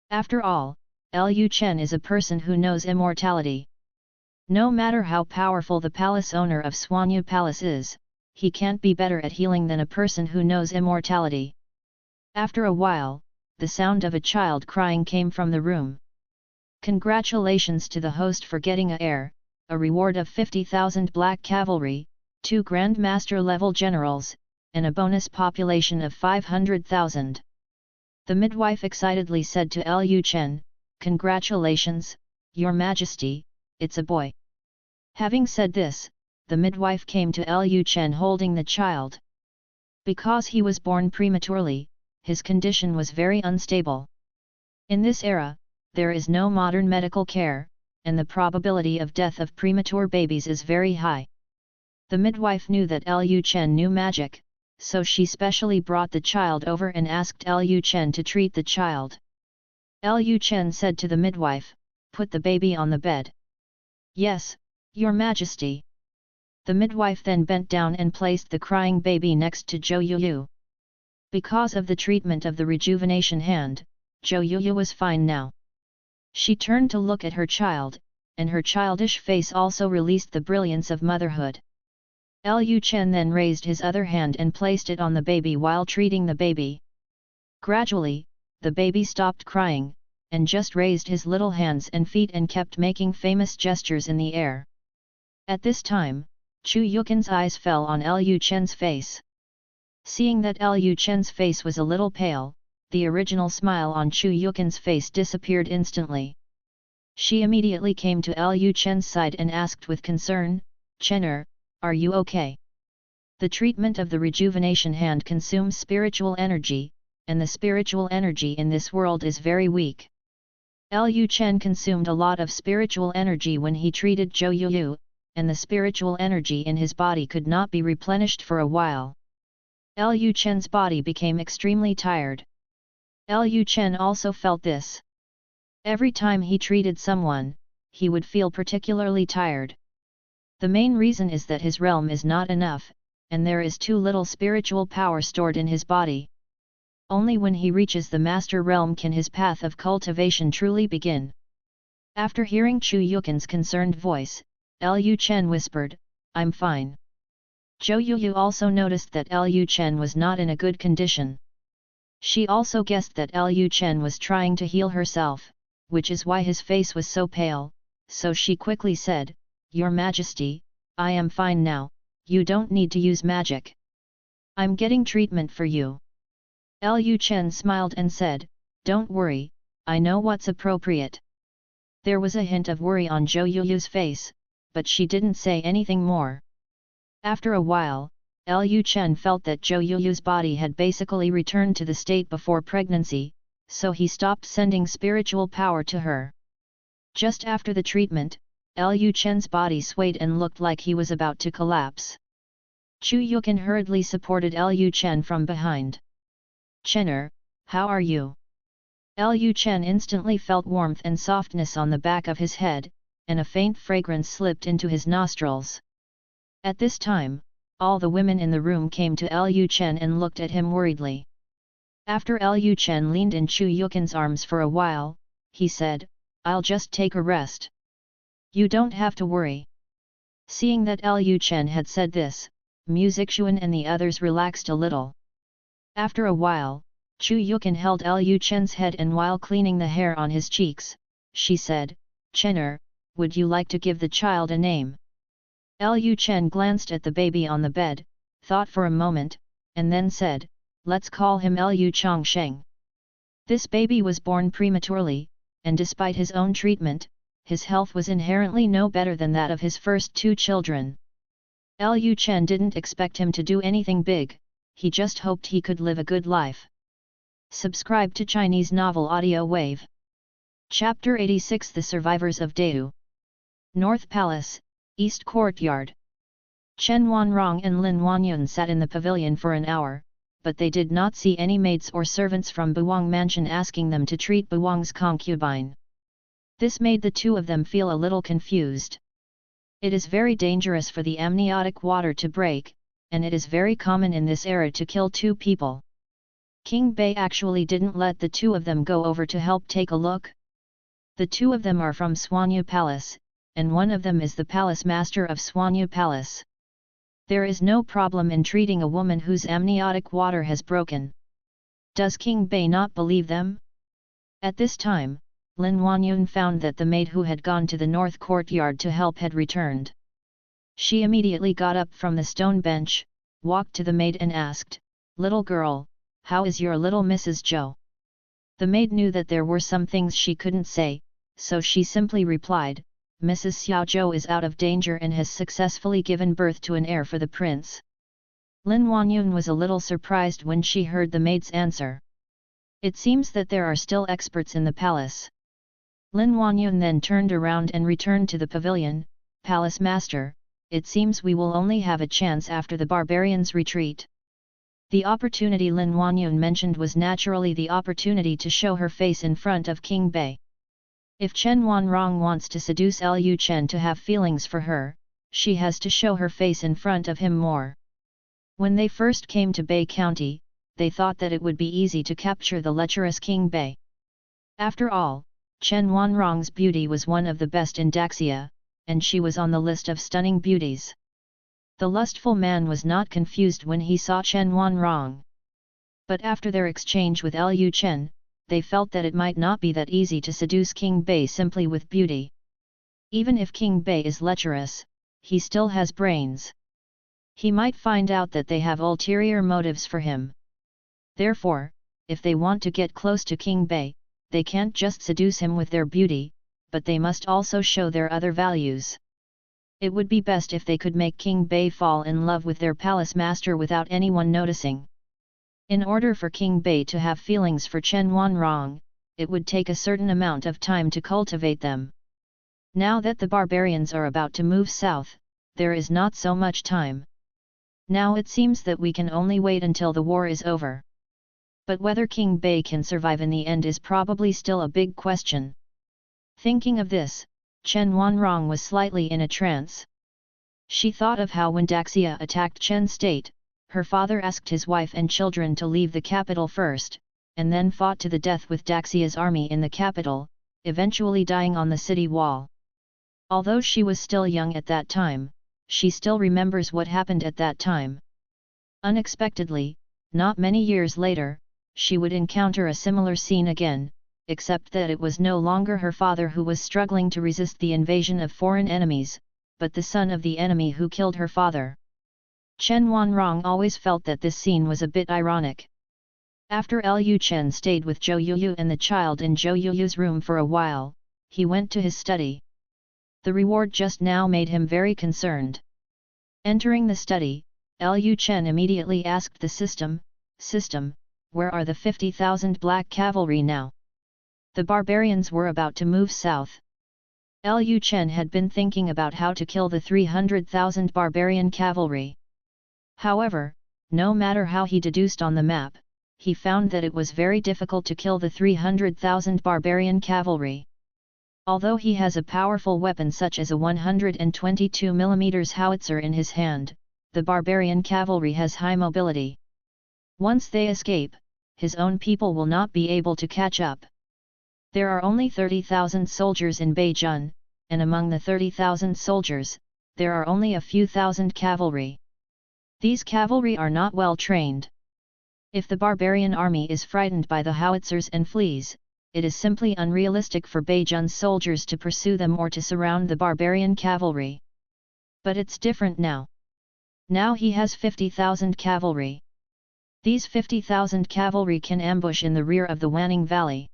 After all, Lu Chen is a person who knows immortality. No matter how powerful the palace owner of Swanyu Palace is, he can't be better at healing than a person who knows immortality. After a while, the sound of a child crying came from the room. "Congratulations to the host for getting a heir, a reward of 50,000 black cavalry, 2 Grandmaster level generals, and a bonus population of 500,000. The midwife excitedly said to Lu Chen, "Congratulations, Your Majesty, it's a boy." Having said this, the midwife came to Lu Chen holding the child. Because he was born prematurely, his condition was very unstable. In this era, there is no modern medical care, and the probability of death of premature babies is very high. The midwife knew that Lu Chen knew magic, so she specially brought the child over and asked Lu Chen to treat the child. Lu Chen said to the midwife, "Put the baby on the bed." "Yes, Your Majesty." The midwife then bent down and placed the crying baby next to Zhou Yuyu. Because of the treatment of the rejuvenation hand, Zhou Yuyu was fine now. She turned to look at her child, and her childish face also released the brilliance of motherhood. Lu Chen then raised his other hand and placed it on the baby while treating the baby. Gradually, the baby stopped crying, and just raised his little hands and feet and kept making famous gestures in the air. At this time, Chu Yukin's eyes fell on Lu Chen's face. Seeing that Lu Chen's face was a little pale, the original smile on Chu Yukin's face disappeared instantly. She immediately came to Lu Chen's side and asked with concern, "Chener, are you okay?" The treatment of the rejuvenation hand consumes spiritual energy, and the spiritual energy in this world is very weak. Lu Chen consumed a lot of spiritual energy when he treated Zhou Yuyu, and the spiritual energy in his body could not be replenished for a while. Lu Chen's body became extremely tired. Lu Chen also felt this. Every time he treated someone, he would feel particularly tired. The main reason is that his realm is not enough, and there is too little spiritual power stored in his body. Only when he reaches the master realm can his path of cultivation truly begin. After hearing Chu Yukin's concerned voice, Lu Chen whispered, "I'm fine." Zhou Yuyu also noticed that Lu Chen was not in a good condition. She also guessed that Lu Chen was trying to heal herself, which is why his face was so pale, so she quickly said, "Your Majesty, I am fine now, you don't need to use magic. I'm getting treatment for you." Lu Chen smiled and said, "Don't worry, I know what's appropriate." There was a hint of worry on Zhou Yuyu's face, but she didn't say anything more. After a while, Lu Chen felt that Zhou Yuyu's body had basically returned to the state before pregnancy, so he stopped sending spiritual power to her. Just after the treatment, Lu Chen's body swayed and looked like he was about to collapse. Chu Yukin hurriedly supported Lu Chen from behind. "Chener, how are you?" Lu Chen instantly felt warmth and softness on the back of his head, and a faint fragrance slipped into his nostrils. At this time, all the women in the room came to Lu Chen and looked at him worriedly. After Lu Chen leaned in Chu Yukin's arms for a while, he said, "I'll just take a rest. You don't have to worry." Seeing that Lu Chen had said this, Music Xuan and the others relaxed a little. After a while, Chu Yukin held Lu Chen's head and while cleaning the hair on his cheeks, she said, "Chener, would you like to give the child a name?" Lu Chen glanced at the baby on the bed, thought for a moment, and then said, "Let's call him Lu Chongsheng." This baby was born prematurely, and despite his own treatment, his health was inherently no better than that of his first two children. Lu Chen didn't expect him to do anything big, he just hoped he could live a good life. Subscribe to Chinese Novel Audio Wave. Chapter 86 The Survivors of Deu. North Palace, East Courtyard. Chen Wanrong and Lin Wanyun sat in the pavilion for an hour, but they did not see any maids or servants from Buwang Mansion asking them to treat Buwang's concubine. This made the two of them feel a little confused. It is very dangerous for the amniotic water to break, and it is very common in this era to kill two people. King Bei actually didn't let the two of them go over to help take a look. The two of them are from Swanyu Palace, and one of them is the palace master of Swanyu Palace. There is no problem in treating a woman whose amniotic water has broken. Does King Bei not believe them? At this time, Lin Wanyun found that the maid who had gone to the north courtyard to help had returned. She immediately got up from the stone bench, walked to the maid and asked, "Little girl, how is your little Mrs. Zhou?" The maid knew that there were some things she couldn't say, so she simply replied, Mrs. Xiaozhou is out of danger and has successfully given birth to an heir for the prince. Lin Huanyun was a little surprised when she heard the maid's answer. It seems that there are still experts in the palace. Lin Huanyun then turned around and returned to the pavilion. Palace master, it seems we will only have a chance after the barbarians retreat. The opportunity Lin Huanyun mentioned was naturally the opportunity to show her face in front of King Bei. If Chen Wanrong wants to seduce Lu Chen to have feelings for her, she has to show her face in front of him more. When they first came to Bei County, they thought that it would be easy to capture the lecherous King Bei. After all, Chen Wanrong's beauty was one of the best in Daxia, and she was on the list of stunning beauties. The lustful man was not confused when he saw Chen Wanrong. But after their exchange with Lu Chen, they felt that it might not be that easy to seduce King Bei simply with beauty. Even if King Bei is lecherous, he still has brains. He might find out that they have ulterior motives for him. Therefore, if they want to get close to King Bei, they can't just seduce him with their beauty, but they must also show their other values. It would be best if they could make King Bei fall in love with their palace master without anyone noticing. In order for King Bei to have feelings for Chen Wanrong, it would take a certain amount of time to cultivate them. Now that the barbarians are about to move south, there is not so much time. Now it seems that we can only wait until the war is over. But whether King Bei can survive in the end is probably still a big question. Thinking of this, Chen Wanrong was slightly in a trance. She thought of how when Daxia attacked Chen State, her father asked his wife and children to leave the capital first, and then fought to the death with Daxia's army in the capital, eventually dying on the city wall. Although she was still young at that time, she still remembers what happened at that time. Unexpectedly, not many years later, she would encounter a similar scene again, except that it was no longer her father who was struggling to resist the invasion of foreign enemies, but the son of the enemy who killed her father. Chen Wanrong always felt that this scene was a bit ironic. After Lu Chen stayed with Zhou Yuyu and the child in Zhou Yuyu's room for a while, he went to his study. The reward just now made him very concerned. Entering the study, Lu Chen immediately asked the system, where are the 50,000 black cavalry now? The barbarians were about to move south. Lu Chen had been thinking about how to kill the 300,000 barbarian cavalry. However, no matter how he deduced on the map, he found that it was very difficult to kill the 300,000 barbarian cavalry. Although he has a powerful weapon such as a 122 mm howitzer in his hand, the barbarian cavalry has high mobility. Once they escape, his own people will not be able to catch up. There are only 30,000 soldiers in Beijun, and among the 30,000 soldiers, there are only a few thousand cavalry. These cavalry are not well trained. If the barbarian army is frightened by the howitzers and flees, it is simply unrealistic for Beijun's soldiers to pursue them or to surround the barbarian cavalry. But it's different now. Now he has 50,000 cavalry. These 50,000 cavalry can ambush in the rear of the Wanning Valley.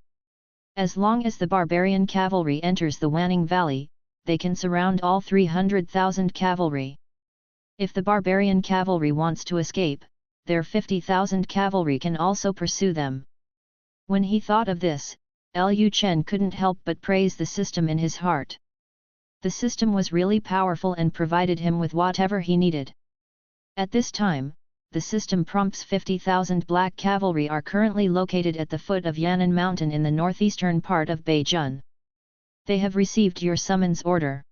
As long as the barbarian cavalry enters the Wanning Valley, they can surround all 300,000 cavalry. If the barbarian cavalry wants to escape, their 50,000 cavalry can also pursue them. When he thought of this, Lu Chen couldn't help but praise the system in his heart. The system was really powerful and provided him with whatever he needed. At this time, the system prompts 50,000 black cavalry are currently located at the foot of Yan'an Mountain in the northeastern part of Beijun. They have received your summons order.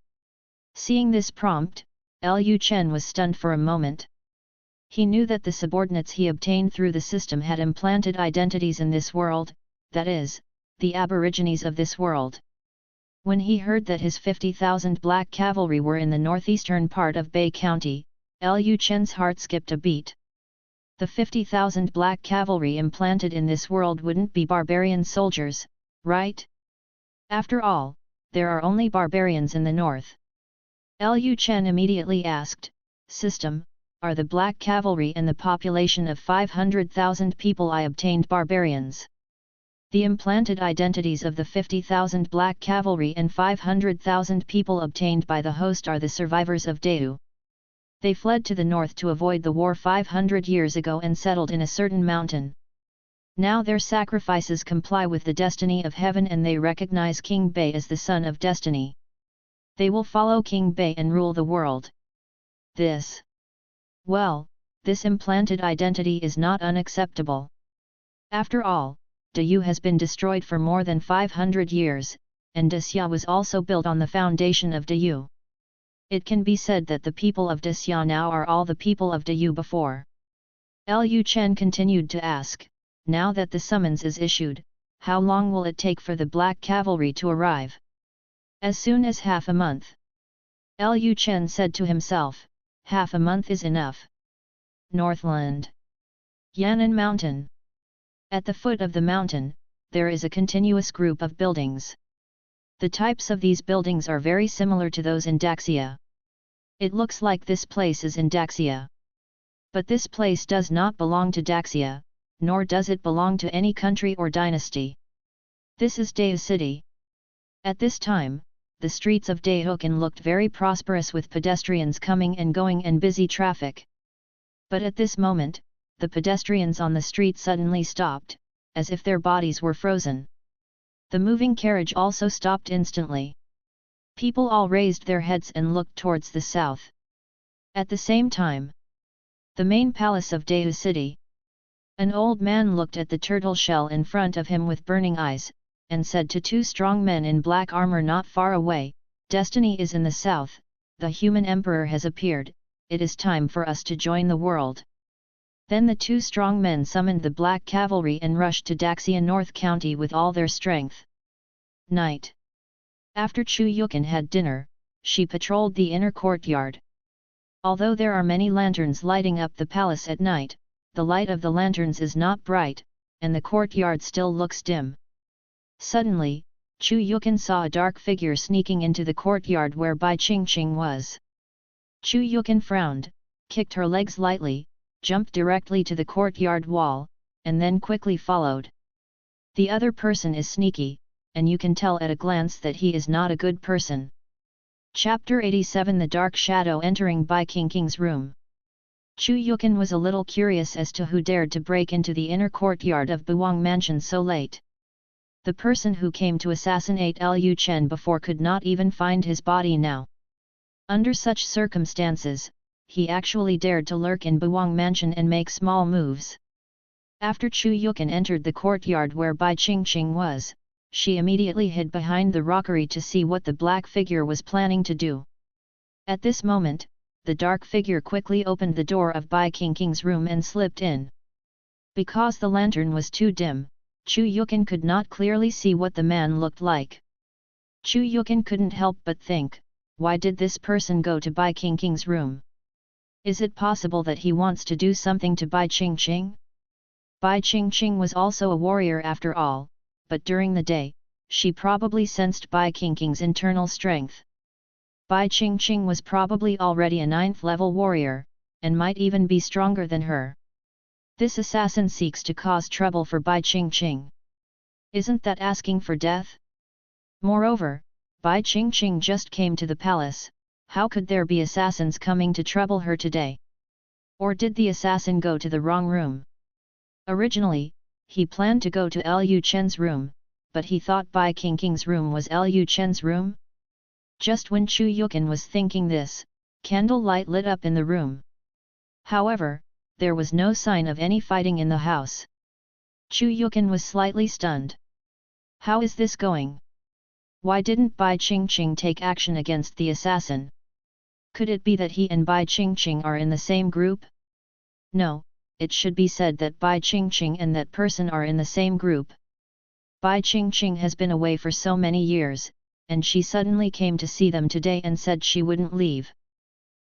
Seeing this prompt, Lu Chen was stunned for a moment. He knew that the subordinates he obtained through the system had implanted identities in this world, that is, the aborigines of this world. When he heard that his 50,000 black cavalry were in the northeastern part of Bei County, Lu Chen's heart skipped a beat. The 50,000 black cavalry implanted in this world wouldn't be barbarian soldiers, right? After all, there are only barbarians in the north. Lu Chen immediately asked, System, are the black cavalry and the population of 500,000 people I obtained barbarians? The implanted identities of the 50,000 black cavalry and 500,000 people obtained by the host are the survivors of Dayu. They fled to the north to avoid the war 500 years ago and settled in a certain mountain. Now their sacrifices comply with the destiny of heaven and they recognize King Bei as the son of destiny. They will follow King Bei and rule the world. This implanted identity is not unacceptable. After all, Dayu has been destroyed for more than 500 years, and Xia was also built on the foundation of Dayu. It can be said that the people of Xia now are all the people of Dayu before. Lu Chen continued to ask, now that the summons is issued, how long will it take for the black cavalry to arrive? As soon as half a month. Lu Chen said to himself, half a month is enough. Northland. Yan'an Mountain. At the foot of the mountain, there is a continuous group of buildings. The types of these buildings are very similar to those in Daxia. It looks like this place is in Daxia. But this place does not belong to Daxia, nor does it belong to any country or dynasty. This is Dayu City. At this time, the streets of Daehokan looked very prosperous with pedestrians coming and going and busy traffic. But at this moment, the pedestrians on the street suddenly stopped, as if their bodies were frozen. The moving carriage also stopped instantly. People all raised their heads and looked towards the south. At the same time, the main palace of Dayu City. An old man looked at the turtle shell in front of him with burning eyes, and said to two strong men in black armor not far away, "Destiny is in the south, the human emperor has appeared, it is time for us to join the world." Then the two strong men summoned the black cavalry and rushed to Daxia North County with all their strength. Night. After Chu Yukin had dinner, she patrolled the inner courtyard. Although there are many lanterns lighting up the palace at night, the light of the lanterns is not bright, and the courtyard still looks dim. Suddenly, Chu Yukin saw a dark figure sneaking into the courtyard where Bai Qingqing was. Chu Yukin frowned, kicked her legs lightly, jumped directly to the courtyard wall, and then quickly followed. The other person is sneaky, and you can tell at a glance that he is not a good person. Chapter 87 The Dark Shadow Entering Bai Qingqing's Room. Chu Yukin was a little curious as to who dared to break into the inner courtyard of Buwang Mansion so late. The person who came to assassinate Lu Chen before could not even find his body now. Under such circumstances, he actually dared to lurk in Buwang Mansion and make small moves. After Chu Yukin entered the courtyard where Bai Qingqing was, she immediately hid behind the rockery to see what the black figure was planning to do. At this moment, the dark figure quickly opened the door of Bai Qingqing's room and slipped in. Because the lantern was too dim, Chu Yukin could not clearly see what the man looked like. Chu Yukin couldn't help but think, why did this person go to Bai Qingqing's room? Is it possible that he wants to do something to Bai Qingqing? Bai Qingqing was also a warrior after all, but during the day, she probably sensed Bai Qingqing's internal strength. Bai Qingqing was probably already a 9th level warrior, and might even be stronger than her. This assassin seeks to cause trouble for Bai Qingqing. Isn't that asking for death? Moreover, Bai Qingqing just came to the palace, how could there be assassins coming to trouble her today? Or did the assassin go to the wrong room? Originally, he planned to go to Lu Chen's room, but he thought Bai Qingqing's room was Lu Chen's room? Just when Chu Yukin was thinking this, candlelight lit up in the room. However, there was no sign of any fighting in the house. Chu Yukin was slightly stunned. How is this going? Why didn't Bai Qingqing take action against the assassin? Could it be that he and Bai Qingqing are in the same group? No, it should be said that Bai Qingqing and that person are in the same group. Bai Qingqing has been away for so many years, and she suddenly came to see them today and said she wouldn't leave.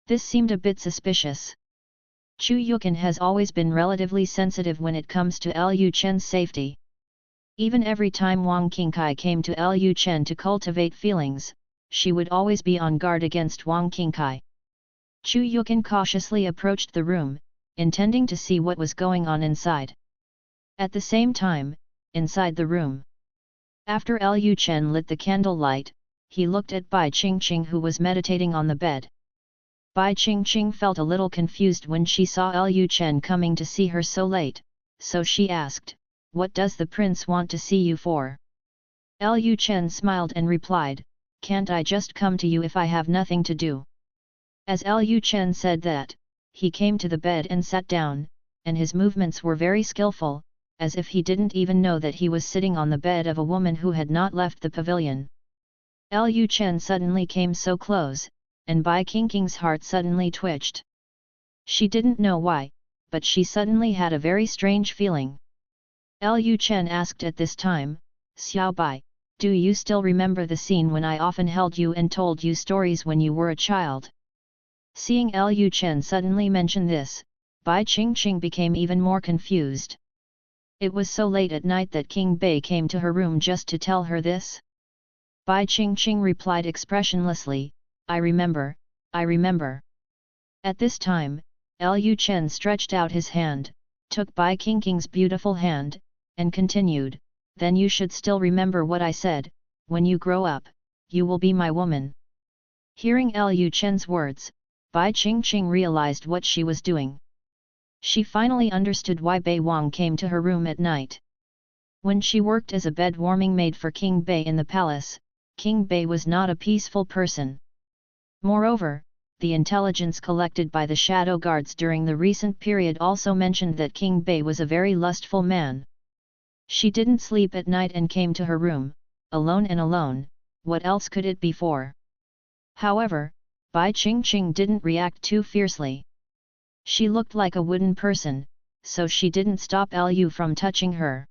This seemed a bit suspicious. Chu Yukin has always been relatively sensitive when it comes to Lu Chen's safety. Even every time Wang Qingkai came to Lu Chen to cultivate feelings, she would always be on guard against Wang Qingkai. Chu Yukin cautiously approached the room, intending to see what was going on inside. At the same time, inside the room. After Lu Chen lit the candlelight, he looked at Bai Qingqing who was meditating on the bed. Bai Qingqing felt a little confused when she saw Lu Chen coming to see her so late, so she asked, "What does the prince want to see you for?" Lu Chen smiled and replied, "Can't I just come to you if I have nothing to do?" As Lu Chen said that, he came to the bed and sat down, and his movements were very skillful, as if he didn't even know that he was sitting on the bed of a woman who had not left the pavilion. Lu Chen suddenly came so close, and Bai Qingqing's heart suddenly twitched. She didn't know why, but she suddenly had a very strange feeling. Lu Chen asked at this time, "Xiao Bai, do you still remember the scene when I often held you and told you stories when you were a child?" Seeing Lu Chen suddenly mention this, Bai Qingqing became even more confused. It was so late at night that King Bai came to her room just to tell her this. Bai Qingqing replied expressionlessly, I remember. At this time, Lu Chen stretched out his hand, took Bai Qingqing's beautiful hand, and continued, "Then you should still remember what I said, when you grow up, you will be my woman." Hearing Lu Chen's words, Bai Qingqing realized what she was doing. She finally understood why Bai Wang came to her room at night. When she worked as a bed-warming maid for King Bai in the palace, King Bai was not a peaceful person. Moreover, the intelligence collected by the shadow guards during the recent period also mentioned that King Bai was a very lustful man. She didn't sleep at night and came to her room, alone, what else could it be for? However, Bai Qingqing didn't react too fiercely. She looked like a wooden person, so she didn't stop Lu from touching her.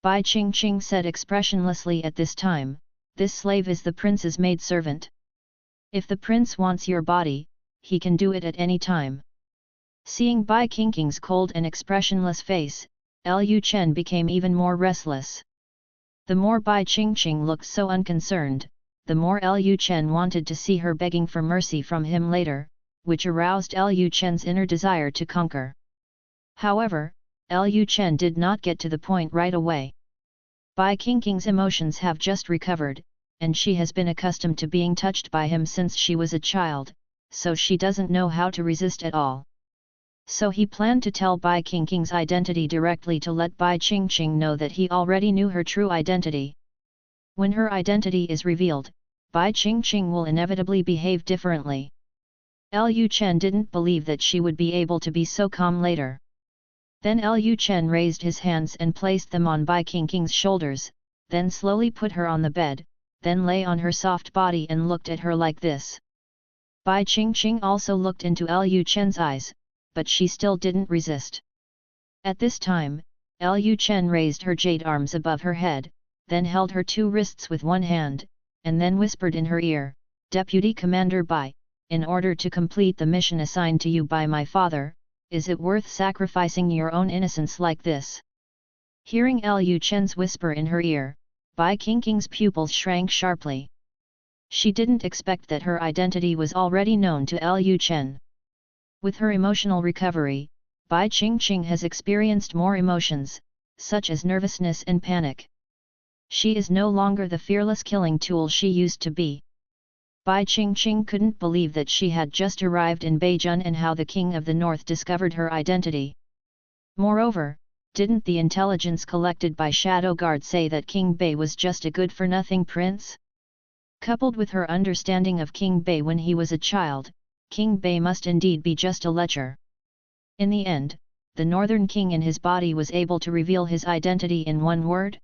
Bai Qingqing said expressionlessly at this time, "This slave is the prince's maidservant. If the prince wants your body, he can do it at any time." Seeing Bai Qingqing's cold and expressionless face, Lu Chen became even more restless. The more Bai Qingqing looked so unconcerned, the more Lu Chen wanted to see her begging for mercy from him later, which aroused Lu Chen's inner desire to conquer. However, Lu Chen did not get to the point right away. Bai Qingqing's emotions have just recovered, and she has been accustomed to being touched by him since she was a child, so she doesn't know how to resist at all. So he planned to tell Bai Qingqing's identity directly to let Bai Qingqing know that he already knew her true identity. When her identity is revealed, Bai Qingqing will inevitably behave differently. Lu Chen didn't believe that she would be able to be so calm later. Then Lu Chen raised his hands and placed them on Bai Qingqing's shoulders, then slowly put her on the bed, then lay on her soft body and looked at her like this. Bai Qingqing also looked into Lu Chen's eyes, but she still didn't resist. At this time, Lu Chen raised her jade arms above her head, then held her two wrists with one hand, and then whispered in her ear, "Deputy Commander Bai, in order to complete the mission assigned to you by my father, is it worth sacrificing your own innocence like this?" Hearing Lu Chen's whisper in her ear, Bai Qingqing's pupils shrank sharply. She didn't expect that her identity was already known to Lu Chen. With her emotional recovery, Bai Qingqing has experienced more emotions, such as nervousness and panic. She is no longer the fearless killing tool she used to be. Bai Qingqing couldn't believe that she had just arrived in Beijing and how the king of the north discovered her identity. Moreover, didn't the intelligence collected by Shadow Guard say that King Bai was just a good-for-nothing prince? Coupled with her understanding of King Bai when he was a child, King Bai must indeed be just a lecher. In the end, the northern king in his body was able to reveal his identity in one word.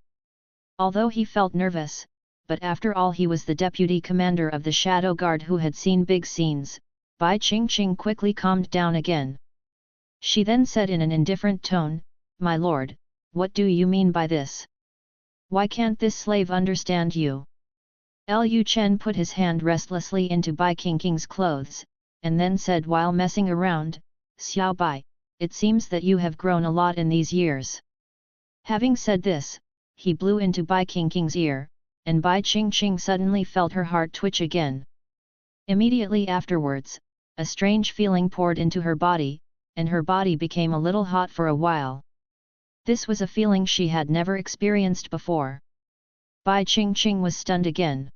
Although he felt nervous, but after all he was the deputy commander of the Shadow Guard who had seen big scenes, Bai Qingqing quickly calmed down again. She then said in an indifferent tone, "My lord, what do you mean by this? Why can't this slave understand you?" Lu Chen put his hand restlessly into Bai Qingqing's clothes, and then said while messing around, "Xiao Bai, it seems that you have grown a lot in these years." Having said this, he blew into Bai Qingqing's ear, and Bai Qingqing suddenly felt her heart twitch again. Immediately afterwards, a strange feeling poured into her body, and her body became a little hot for a while. This was a feeling she had never experienced before. Bai Qingqing was stunned again.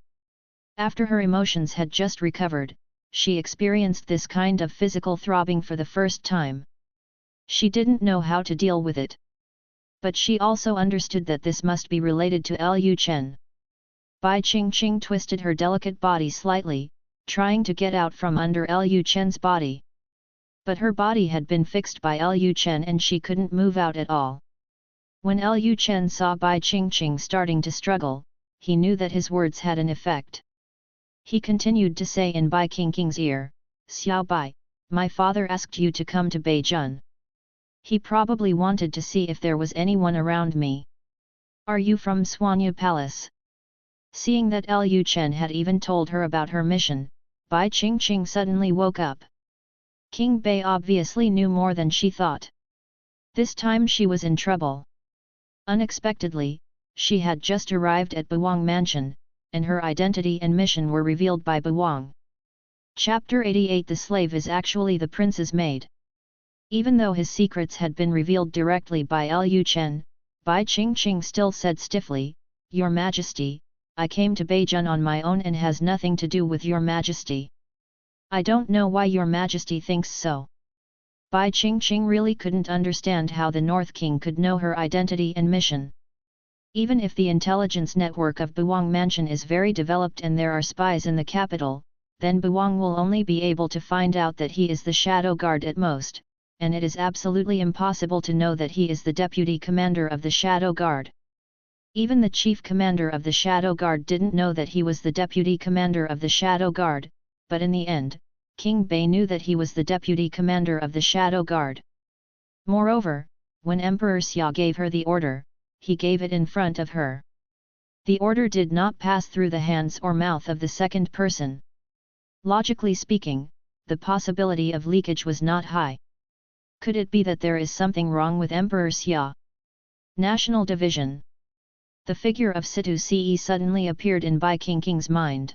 After her emotions had just recovered, she experienced this kind of physical throbbing for the first time. She didn't know how to deal with it. But she also understood that this must be related to Lu Chen. Bai Qingqing twisted her delicate body slightly, trying to get out from under Lu Chen's body. But her body had been fixed by Lu Chen and she couldn't move out at all. When Lu Chen saw Bai Qingqing starting to struggle, he knew that his words had an effect. He continued to say in Bai Qingqing's ear, "Xiao Bai, my father asked you to come to Beijing. He probably wanted to see if there was anyone around me. Are you from Suanya Palace?" Seeing that Lu Chen had even told her about her mission, Bai Qingqing suddenly woke up. King Bai obviously knew more than she thought. This time she was in trouble. Unexpectedly, she had just arrived at Bawang Mansion, and her identity and mission were revealed by Bawang. Chapter 88. The slave is actually the prince's maid. Even though his secrets had been revealed directly by Lu Chen, Bai Qingqing still said stiffly, "Your Majesty, I came to Beijing on my own and has nothing to do with your Majesty. I don't know why your Majesty thinks so." Bai Qingqing really couldn't understand how the North King could know her identity and mission. Even if the intelligence network of Bawang Mansion is very developed and there are spies in the capital, then Bawang will only be able to find out that he is the Shadow Guard at most, and it is absolutely impossible to know that he is the deputy commander of the Shadow Guard. Even the chief commander of the Shadow Guard didn't know that he was the deputy commander of the Shadow Guard, but in the end, King Bai knew that he was the deputy commander of the Shadow Guard. Moreover, when Emperor Xia gave her the order, he gave it in front of her. The order did not pass through the hands or mouth of the second person. Logically speaking, the possibility of leakage was not high. Could it be that there is something wrong with Emperor Xia? National division. The figure of Situ Ce suddenly appeared in Bai Qingqing's mind.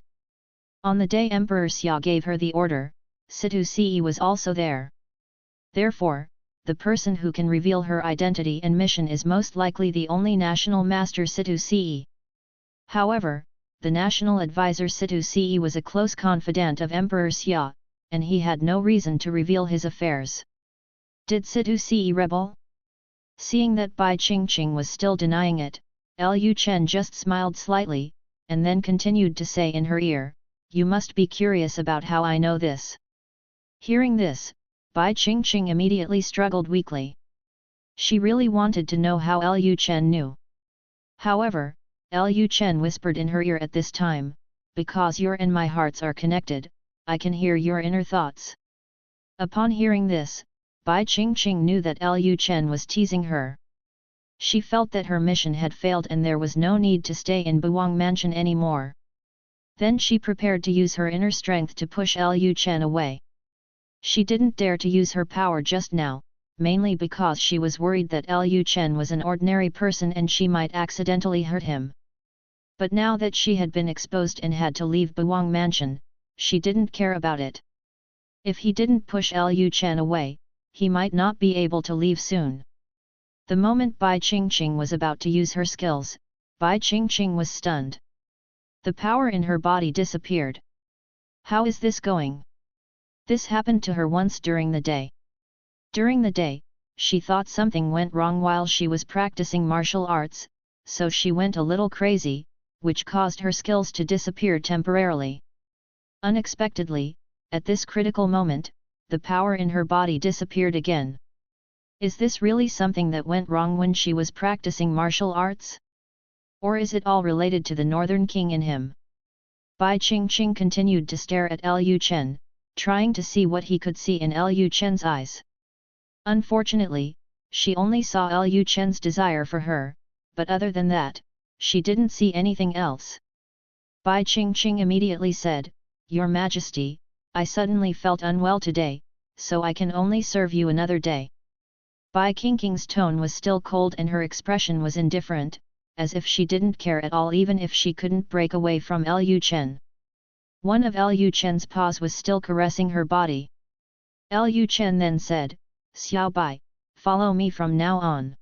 On the day Emperor Xia gave her the order, Situ Ce was also there. Therefore, the person who can reveal her identity and mission is most likely the only national master Situ Ce. However, the national advisor Situ Ce was a close confidant of Emperor Xia, and he had no reason to reveal his affairs. Did Situ Ce rebel? Seeing that Bai Qingqing was still denying it, Lu Chen just smiled slightly, and then continued to say in her ear, "You must be curious about how I know this." Hearing this, Bai Qingqing immediately struggled weakly. She really wanted to know how Lu Chen knew. However, Lu Chen whispered in her ear at this time, "Because your and my hearts are connected, I can hear your inner thoughts." Upon hearing this, Bai Qingqing knew that Lu Chen was teasing her. She felt that her mission had failed and there was no need to stay in Bawang Mansion anymore. Then she prepared to use her inner strength to push Lu Chen away. She didn't dare to use her power just now, mainly because she was worried that Lu Chen was an ordinary person and she might accidentally hurt him. But now that she had been exposed and had to leave Bawang Mansion, she didn't care about it. If he didn't push Lu Chen away, he might not be able to leave soon. The moment Bai Qingqing was about to use her skills, Bai Qingqing was stunned. The power in her body disappeared. How is this going? This happened to her once during the day. During the day, she thought something went wrong while she was practicing martial arts, so she went a little crazy, which caused her skills to disappear temporarily. Unexpectedly, at this critical moment, the power in her body disappeared again. Is this really something that went wrong when she was practicing martial arts? Or is it all related to the Northern King in him? Bai Qingqing continued to stare at Lu Chen, trying to see what he could see in Lu Chen's eyes. Unfortunately, she only saw Lu Chen's desire for her, but other than that, she didn't see anything else. Bai Qingqing immediately said, "Your Majesty, I suddenly felt unwell today, so I can only serve you another day." Bai Qingqing's tone was still cold and her expression was indifferent, as if she didn't care at all even if she couldn't break away from Lu Chen. One of Lu Chen's paws was still caressing her body. Lu Chen then said, "Xiao Bai, follow me from now on."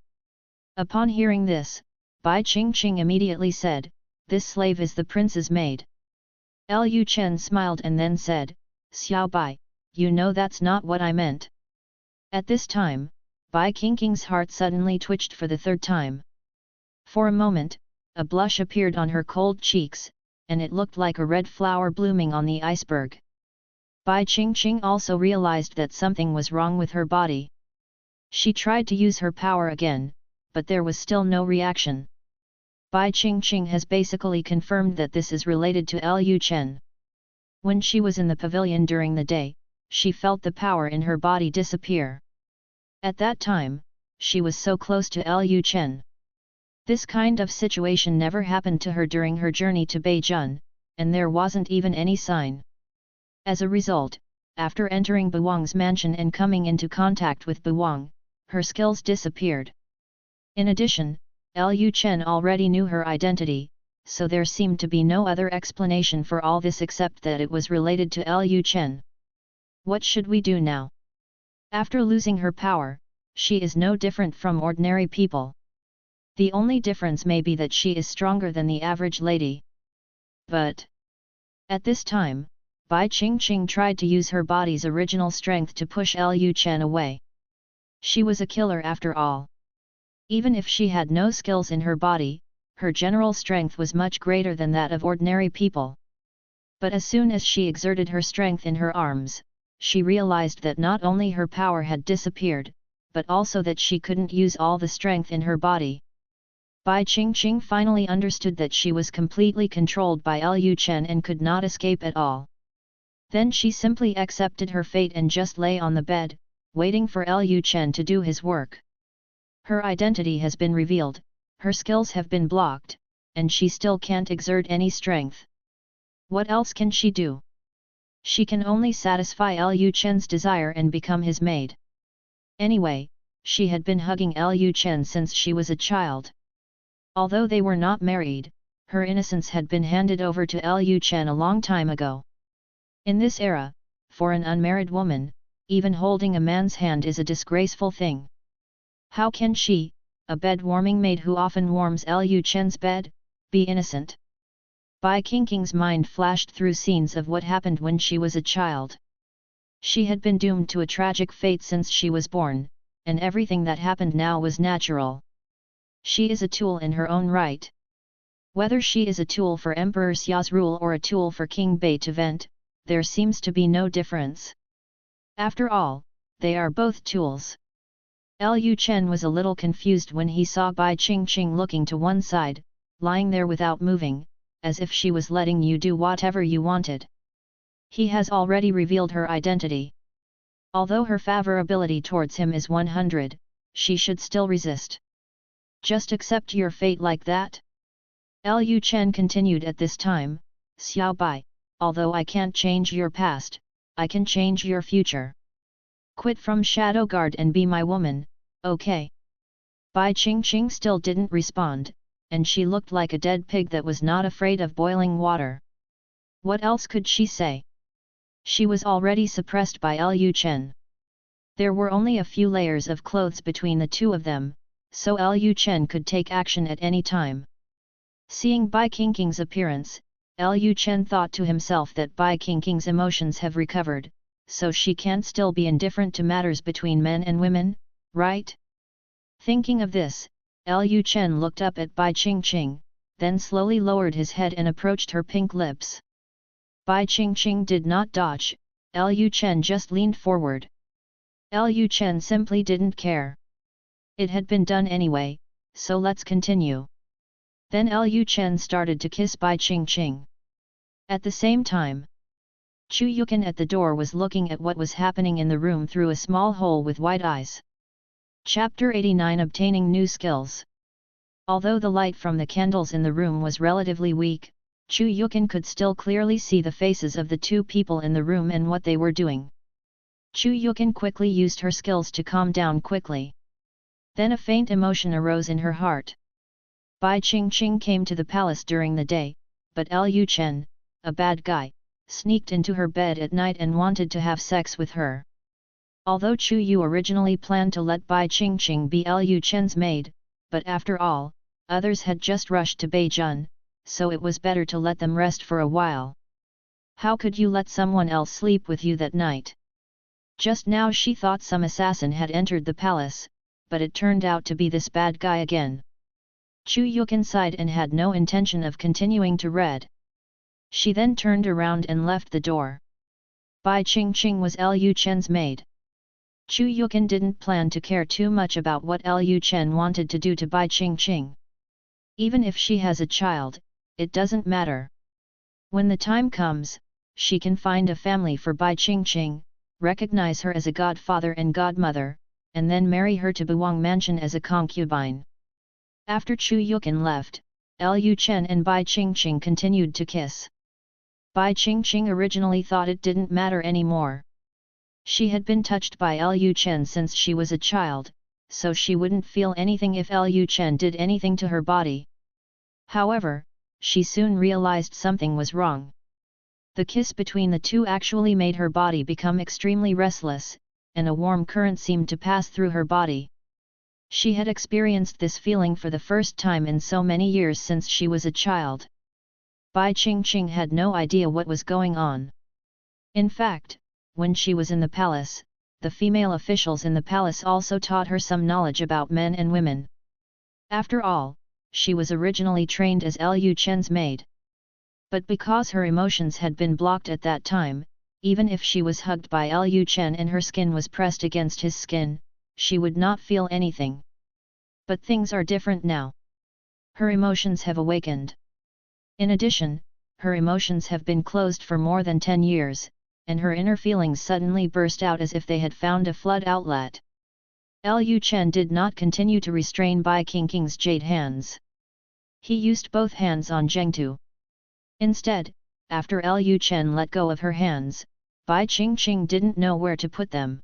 Upon hearing this, Bai Qingqing immediately said, "This slave is the prince's maid." Lu Chen smiled and then said, "Xiao Bai, you know that's not what I meant." At this time, Bai Qingqing's heart suddenly twitched for the third time. For a moment, a blush appeared on her cold cheeks, and it looked like a red flower blooming on the iceberg. Bai Qingqing also realized that something was wrong with her body. She tried to use her power again, but there was still no reaction. Bai Qingqing has basically confirmed that this is related to Lu Chen. When she was in the pavilion during the day, she felt the power in her body disappear. At that time, she was so close to Lu Chen. This kind of situation never happened to her during her journey to Beijun, and there wasn't even any sign. As a result, after entering Buwang's mansion and coming into contact with Buwang, her skills disappeared. In addition, Lu Chen already knew her identity, so there seemed to be no other explanation for all this except that it was related to Lu Chen. What should we do now? After losing her power, she is no different from ordinary people. The only difference may be that she is stronger than the average lady. But at this time, Bai Qingqing tried to use her body's original strength to push Lu Chen away. She was a killer after all. Even if she had no skills in her body, her general strength was much greater than that of ordinary people. But as soon as she exerted her strength in her arms, she realized that not only her power had disappeared, but also that she couldn't use all the strength in her body. Bai Qingqing finally understood that she was completely controlled by Lu Chen and could not escape at all. Then she simply accepted her fate and just lay on the bed, waiting for Lu Chen to do his work. Her identity has been revealed, her skills have been blocked, and she still can't exert any strength. What else can she do? She can only satisfy Lu Chen's desire and become his maid. Anyway, she had been hugging Lu Chen since she was a child. Although they were not married, her innocence had been handed over to Lu Chen a long time ago. In this era, for an unmarried woman, even holding a man's hand is a disgraceful thing. How can she, a bed-warming maid who often warms Lu Chen's bed, be innocent? Bai Qingqing's mind flashed through scenes of what happened when she was a child. She had been doomed to a tragic fate since she was born, and everything that happened now was natural. She is a tool in her own right. Whether she is a tool for Emperor Xia's rule or a tool for King Bei to vent, there seems to be no difference. After all, they are both tools. Lu Chen was a little confused when he saw Bai Qingqing looking to one side, lying there without moving, as if she was letting you do whatever you wanted. He has already revealed her identity. Although her favorability towards him is 100, she should still resist. Just accept your fate like that? Lu Chen continued at this time, Xiao Bai, although I can't change your past, I can change your future. Quit from Shadow Guard and be my woman, okay? Bai Qingqing still didn't respond, and she looked like a dead pig that was not afraid of boiling water. What else could she say? She was already suppressed by Lu Chen. There were only a few layers of clothes between the two of them, so Lu Chen could take action at any time. Seeing Bai Qingqing's appearance, Lu Chen thought to himself that Bai Qingqing's emotions have recovered, so she can't still be indifferent to matters between men and women, right? Thinking of this, Lu Chen looked up at Bai Qingqing, then slowly lowered his head and approached her pink lips. Bai Qingqing did not dodge, Lu Chen just leaned forward. Lu Chen simply didn't care. It had been done anyway, so let's continue. Then Lu Chen started to kiss Bai Qingqing. At the same time, Chu Yukin at the door was looking at what was happening in the room through a small hole with wide eyes. Chapter 89 Obtaining New Skills. Although the light from the candles in the room was relatively weak, Chu Yukin could still clearly see the faces of the two people in the room and what they were doing. Chu Yukin quickly used her skills to calm down quickly. Then a faint emotion arose in her heart. Bai Qingqing came to the palace during the day, but Lu Chen, a bad guy, sneaked into her bed at night and wanted to have sex with her. Although Chu Yu originally planned to let Bai Qingqing be Lu Chen's maid, but after all, others had just rushed to Beijun, so it was better to let them rest for a while. How could you let someone else sleep with you that night? Just now she thought some assassin had entered the palace, but it turned out to be this bad guy again. Chu Yukin sighed and had no intention of continuing to read. She then turned around and left the door. Bai Qingqing was Lu Chen's maid. Chu Yukin didn't plan to care too much about what Lu Chen wanted to do to Bai Qingqing. Even if she has a child, it doesn't matter. When the time comes, she can find a family for Bai Qingqing, recognize her as a godfather and godmother, and then marry her to Buwang Mansion as a concubine. After Chu Yukin left, Lu Chen and Bai Qingqing continued to kiss. Bai Qingqing originally thought it didn't matter anymore. She had been touched by Lu Chen since she was a child, so she wouldn't feel anything if Lu Chen did anything to her body. However, she soon realized something was wrong. The kiss between the two actually made her body become extremely restless, and a warm current seemed to pass through her body. She had experienced this feeling for the first time in so many years since she was a child. Bai Qingqing had no idea what was going on. In fact, when she was in the palace, the female officials in the palace also taught her some knowledge about men and women. After all, she was originally trained as Lu Chen's maid. But because her emotions had been blocked at that time, even if she was hugged by Lu Chen and her skin was pressed against his skin, she would not feel anything. But things are different now. Her emotions have awakened. In addition, her emotions have been closed for more than 10 years, and her inner feelings suddenly burst out as if they had found a flood outlet. Lu Chen did not continue to restrain Bai Qingqing's jade hands. He used both hands on Zhengtu. Instead, after Lu Chen let go of her hands, Bai Qingqing didn't know where to put them.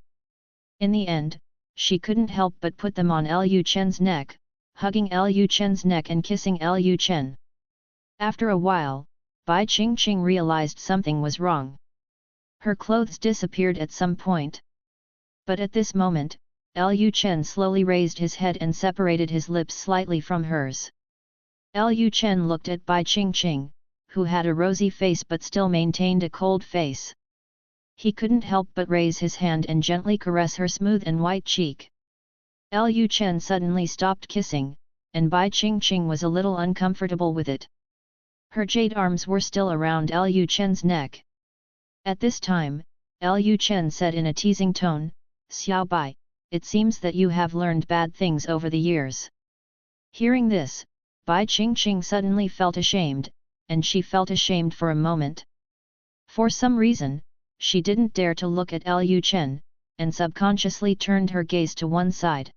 In the end, she couldn't help but put them on Lu Chen's neck, hugging Lu Chen's neck and kissing Lu Chen. After a while, Bai Qingqing realized something was wrong. Her clothes disappeared at some point. But at this moment, Lu Chen slowly raised his head and separated his lips slightly from hers. Lu Chen looked at Bai Qingqing, who had a rosy face but still maintained a cold face. He couldn't help but raise his hand and gently caress her smooth and white cheek. Lu Chen suddenly stopped kissing, and Bai Qingqing was a little uncomfortable with it. Her jade arms were still around Lu Chen's neck. At this time, Lu Chen said in a teasing tone, "Xiao Bai, it seems that you have learned bad things over the years." Hearing this, Bai Qingqing suddenly felt ashamed, and she felt ashamed for a moment. For some reason, she didn't dare to look at Lu Chen, and subconsciously turned her gaze to one side.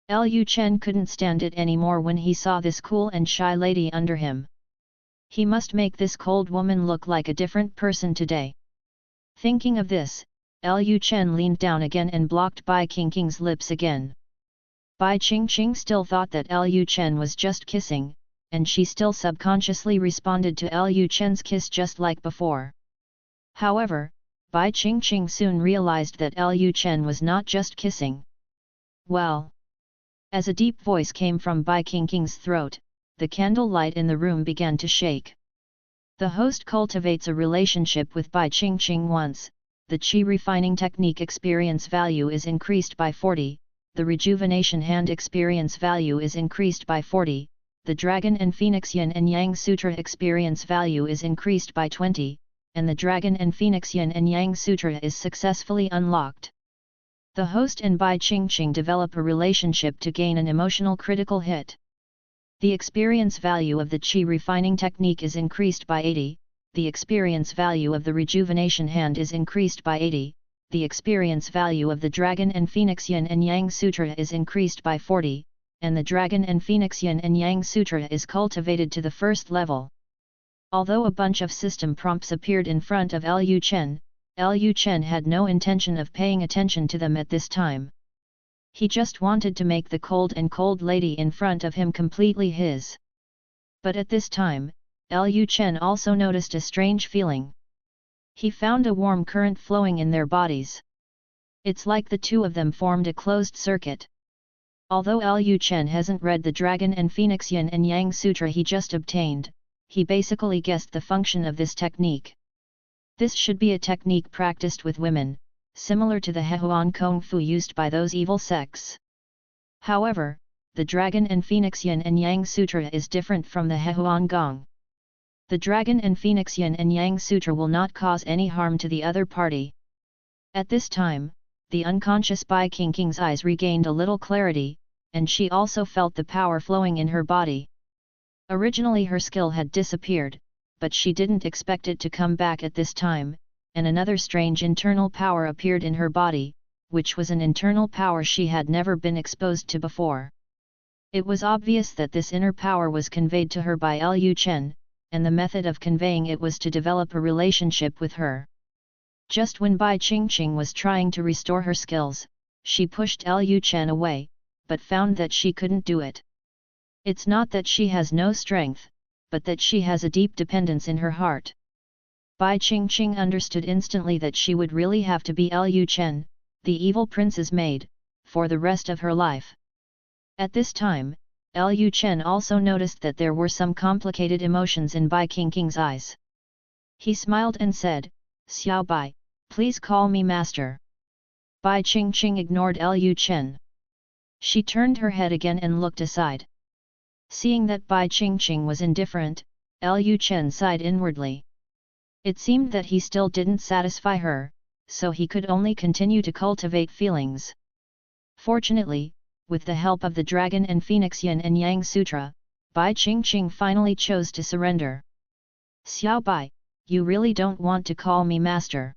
Lu Chen couldn't stand it anymore when he saw this cool and shy lady under him. He must make this cold woman look like a different person today. Thinking of this, Lu Chen leaned down again and blocked Bai Qingqing's lips again. Bai Qingqing still thought that Lu Chen was just kissing, and she still subconsciously responded to Lu Chen's kiss just like before. However, Bai Qingqing soon realized that Lu Chen was not just kissing. Well. As a deep voice came from Bai Qingqing's throat, the candle light in the room began to shake. The host cultivates a relationship with Bai Qingqing once, the Qi refining technique experience value is increased by 40, the rejuvenation hand experience value is increased by 40, the Dragon and Phoenix Yin and Yang Sutra experience value is increased by 20, and the Dragon and Phoenix Yin and Yang Sutra is successfully unlocked. The host and Bai Qingqing develop a relationship to gain an emotional critical hit. The experience value of the Qi refining technique is increased by 80, the experience value of the rejuvenation hand is increased by 80, the experience value of the Dragon and Phoenix Yin and Yang Sutra is increased by 40, and the Dragon and Phoenix Yin and Yang Sutra is cultivated to the first level. Although a bunch of system prompts appeared in front of Lu Chen had no intention of paying attention to them at this time. He just wanted to make the cold lady in front of him completely his. But at this time, Lu Chen also noticed a strange feeling. He found a warm current flowing in their bodies. It's like the two of them formed a closed circuit. Although Lu Chen hasn't read the Dragon and Phoenix Yin and Yang Sutra he just obtained, he basically guessed the function of this technique. This should be a technique practiced with women, similar to the Hehuan Kung Fu used by those evil sects. However, the Dragon and Phoenix Yin and Yang Sutra is different from the Hehuan Gong. The Dragon and Phoenix Yin and Yang Sutra will not cause any harm to the other party. At this time, the unconscious Bai Qingqing's eyes regained a little clarity, and she also felt the power flowing in her body. Originally her skill had disappeared, but she didn't expect it to come back at this time, and another strange internal power appeared in her body, which was an internal power she had never been exposed to before. It was obvious that this inner power was conveyed to her by Lu Chen, and the method of conveying it was to develop a relationship with her. Just when Bai Qingqing was trying to restore her skills, she pushed Lu Chen away, but found that she couldn't do it. It's not that she has no strength, but that she has a deep dependence in her heart. Bai Qingqing understood instantly that she would really have to be Lu Chen, the evil prince's maid, for the rest of her life. At this time, Lu Chen also noticed that there were some complicated emotions in Bai Qingqing's eyes. He smiled and said, "Xiao Bai, please call me master." Bai Qingqing ignored Lu Chen. She turned her head again and looked aside. Seeing that Bai Qingqing was indifferent, Lu Chen sighed inwardly. It seemed that he still didn't satisfy her, so he could only continue to cultivate feelings. Fortunately, with the help of the Dragon and Phoenix Yin and Yang Sutra, Bai Qingqing finally chose to surrender. "Xiao Bai, you really don't want to call me master?"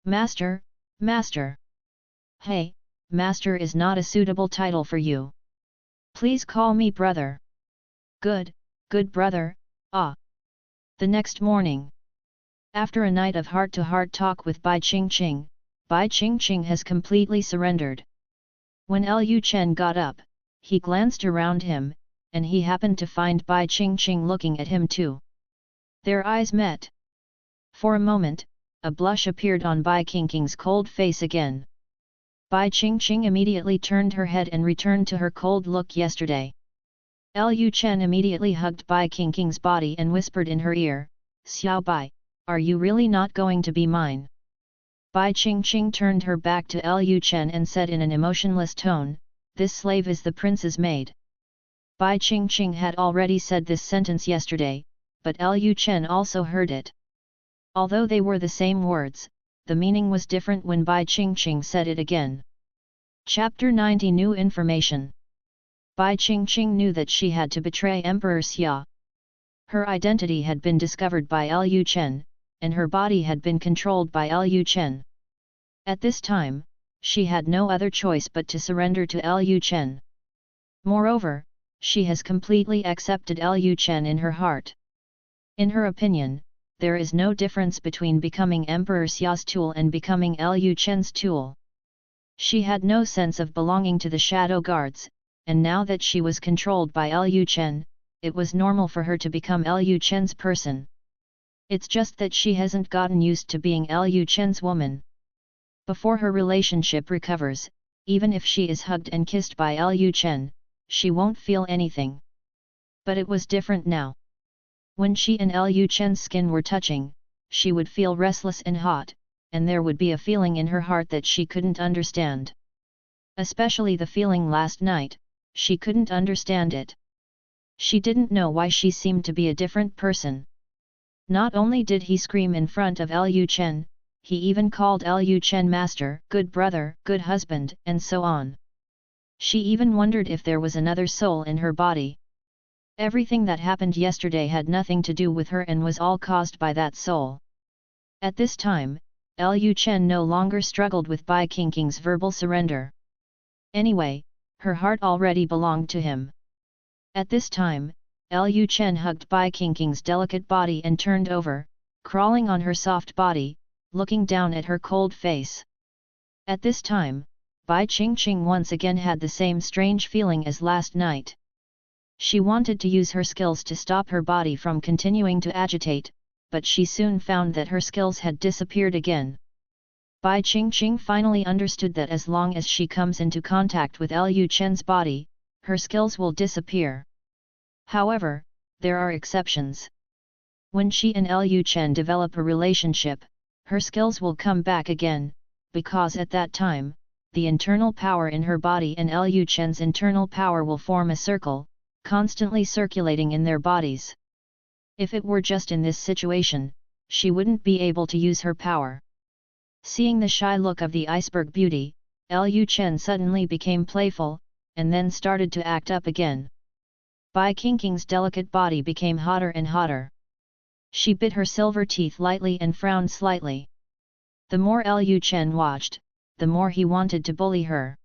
"Master, master." "Hey, master is not a suitable title for you. Please call me brother." "Good, good brother, ah." The next morning, after a night of heart-to-heart talk with Bai Qingqing has completely surrendered. When Lu Chen got up, he glanced around him, and he happened to find Bai Qingqing looking at him too. Their eyes met. For a moment, a blush appeared on Bai Qingqing's cold face again. Bai Qingqing immediately turned her head and returned to her cold look yesterday. Lu Chen immediately hugged Bai Qingqing's body and whispered in her ear, "Xiao Bai, are you really not going to be mine?" Bai Qingqing turned her back to Lu Chen and said in an emotionless tone, "This slave is the prince's maid." Bai Qingqing had already said this sentence yesterday, but Lu Chen also heard it. Although they were the same words, the meaning was different when Bai Qingqing said it again. Chapter 90 New Information. Bai Qingqing knew that she had to betray Emperor Xia. Her identity had been discovered by Lu Chen, and her body had been controlled by Lu Chen. At this time, she had no other choice but to surrender to Lu Chen. Moreover, she has completely accepted Lu Chen in her heart. In her opinion, there is no difference between becoming Emperor Xia's tool and becoming Lu Chen's tool. She had no sense of belonging to the shadow guards, and now that she was controlled by Lu Chen, it was normal for her to become Lu Chen's person. It's just that she hasn't gotten used to being Lu Chen's woman. Before her relationship recovers, even if she is hugged and kissed by Lu Chen, she won't feel anything. But it was different now. When she and Lu Chen's skin were touching, she would feel restless and hot, and there would be a feeling in her heart that she couldn't understand. Especially the feeling last night, she couldn't understand it. She didn't know why she seemed to be a different person. Not only did he scream in front of Lu Chen, he even called Lu Chen master, good brother, good husband, and so on. She even wondered if there was another soul in her body. Everything that happened yesterday had nothing to do with her and was all caused by that soul. At this time, Lu Chen no longer struggled with Bai Qingqing's verbal surrender. Anyway, her heart already belonged to him. At this time, Lu Chen hugged Bai Qingqing's delicate body and turned over, crawling on her soft body, looking down at her cold face. At this time, Bai Qingqing once again had the same strange feeling as last night. She wanted to use her skills to stop her body from continuing to agitate, but she soon found that her skills had disappeared again. Bai Qingqing finally understood that as long as she comes into contact with Lu Chen's body, her skills will disappear. However, there are exceptions. When she and Lu Chen develop a relationship, her skills will come back again, because at that time, the internal power in her body and Lu Chen's internal power will form a circle, constantly circulating in their bodies. If it were just in this situation, she wouldn't be able to use her power. Seeing the shy look of the iceberg beauty, Lu Chen suddenly became playful, and then started to act up again. Bai Qingqing's delicate body became hotter and hotter. She bit her silver teeth lightly and frowned slightly. The more Lu Chen watched, the more he wanted to bully her.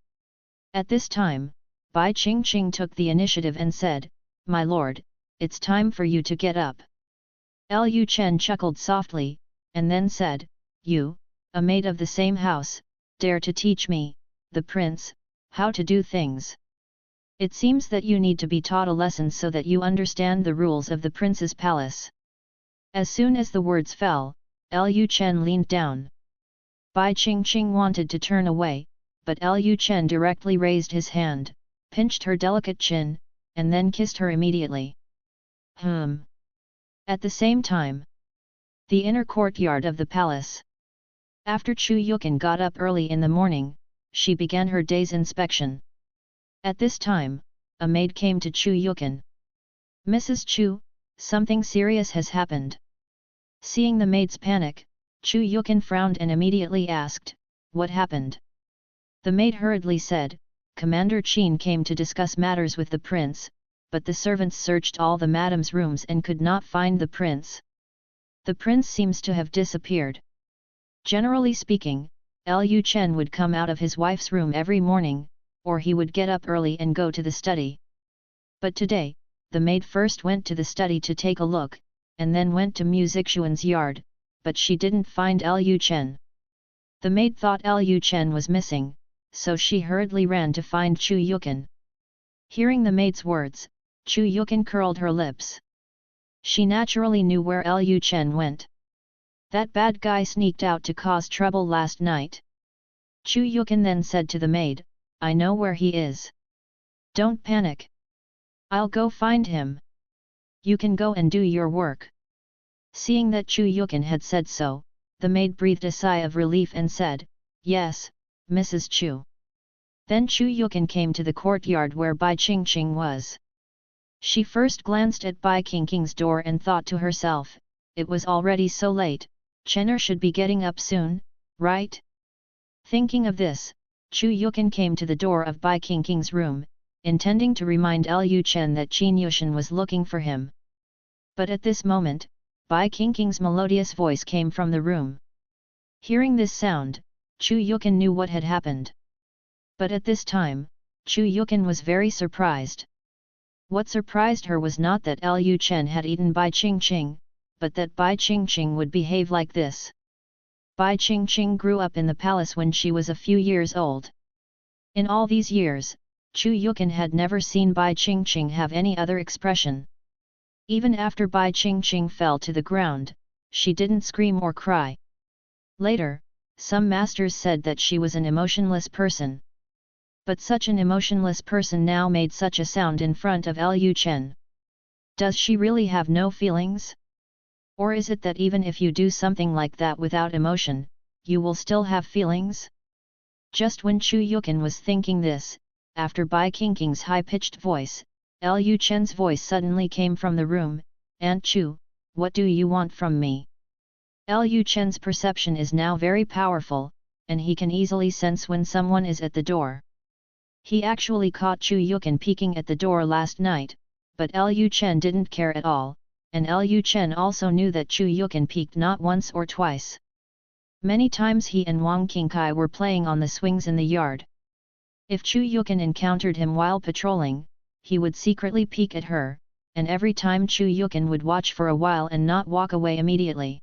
At this time, Bai Qingqing took the initiative and said, "My lord, it's time for you to get up." Lu Chen chuckled softly, and then said, "You, a maid of the same house, dare to teach me, the prince, how to do things. It seems that you need to be taught a lesson so that you understand the rules of the prince's palace." As soon as the words fell, Lu Chen leaned down. Bai Qingqing wanted to turn away, but Lu Chen directly raised his hand, pinched her delicate chin, and then kissed her immediately. At the same time, the inner courtyard of the palace. After Chu Yukin got up early in the morning, she began her day's inspection. At this time, a maid came to Chu Yukin. "Mrs. Chu, something serious has happened." Seeing the maid's panic, Chu Yukin frowned and immediately asked, "What happened?" The maid hurriedly said, "Commander Qin came to discuss matters with the prince, but the servants searched all the madam's rooms and could not find the prince. The prince seems to have disappeared." Generally speaking, Lu Chen would come out of his wife's room every morning, or he would get up early and go to the study. But today, the maid first went to the study to take a look, and then went to Musician's yard, but she didn't find Lu Chen. The maid thought Lu Chen was missing, so she hurriedly ran to find Chu Yukin. Hearing the maid's words, Chu Yukin curled her lips. She naturally knew where Lu Chen went. That bad guy sneaked out to cause trouble last night. Chu Yukin then said to the maid, "I know where he is. Don't panic. I'll go find him. You can go and do your work." Seeing that Chu Yukin had said so, the maid breathed a sigh of relief and said, "Yes, Mrs. Chu." Then Chu Yukin came to the courtyard where Bai Qingqing was. She first glanced at Bai Qingqing's door and thought to herself, it was already so late, Chener should be getting up soon, right? Thinking of this, Chu Yukin came to the door of Bai Qingqing's room, intending to remind Lu Chen that Qin Yushan was looking for him. But at this moment, Bai Qingqing's melodious voice came from the room. Hearing this sound, Chu Yukin knew what had happened. But at this time, Chu Yukin was very surprised. What surprised her was not that Lu Chen had eaten Bai Qingqing, but that Bai Qingqing would behave like this. Bai Qingqing grew up in the palace when she was a few years old. In all these years, Chu Yukin had never seen Bai Qingqing have any other expression. Even after Bai Qingqing fell to the ground, she didn't scream or cry. Later, some masters said that she was an emotionless person. But such an emotionless person now made such a sound in front of Lu Chen. Does she really have no feelings? Or is it that even if you do something like that without emotion, you will still have feelings? Just when Chu Yukin was thinking this, after Bai Qingqing's high-pitched voice, Lu Chen's voice suddenly came from the room, "Aunt Chu, what do you want from me?" Lu Chen's perception is now very powerful, and he can easily sense when someone is at the door. He actually caught Chu Yukin peeking at the door last night, but Lu Chen didn't care at all, and Lu Chen also knew that Chu Yukin peeked not once or twice. Many times he and Wang Qingkai were playing on the swings in the yard. If Chu Yukin encountered him while patrolling, he would secretly peek at her, and every time Chu Yukin would watch for a while and not walk away immediately.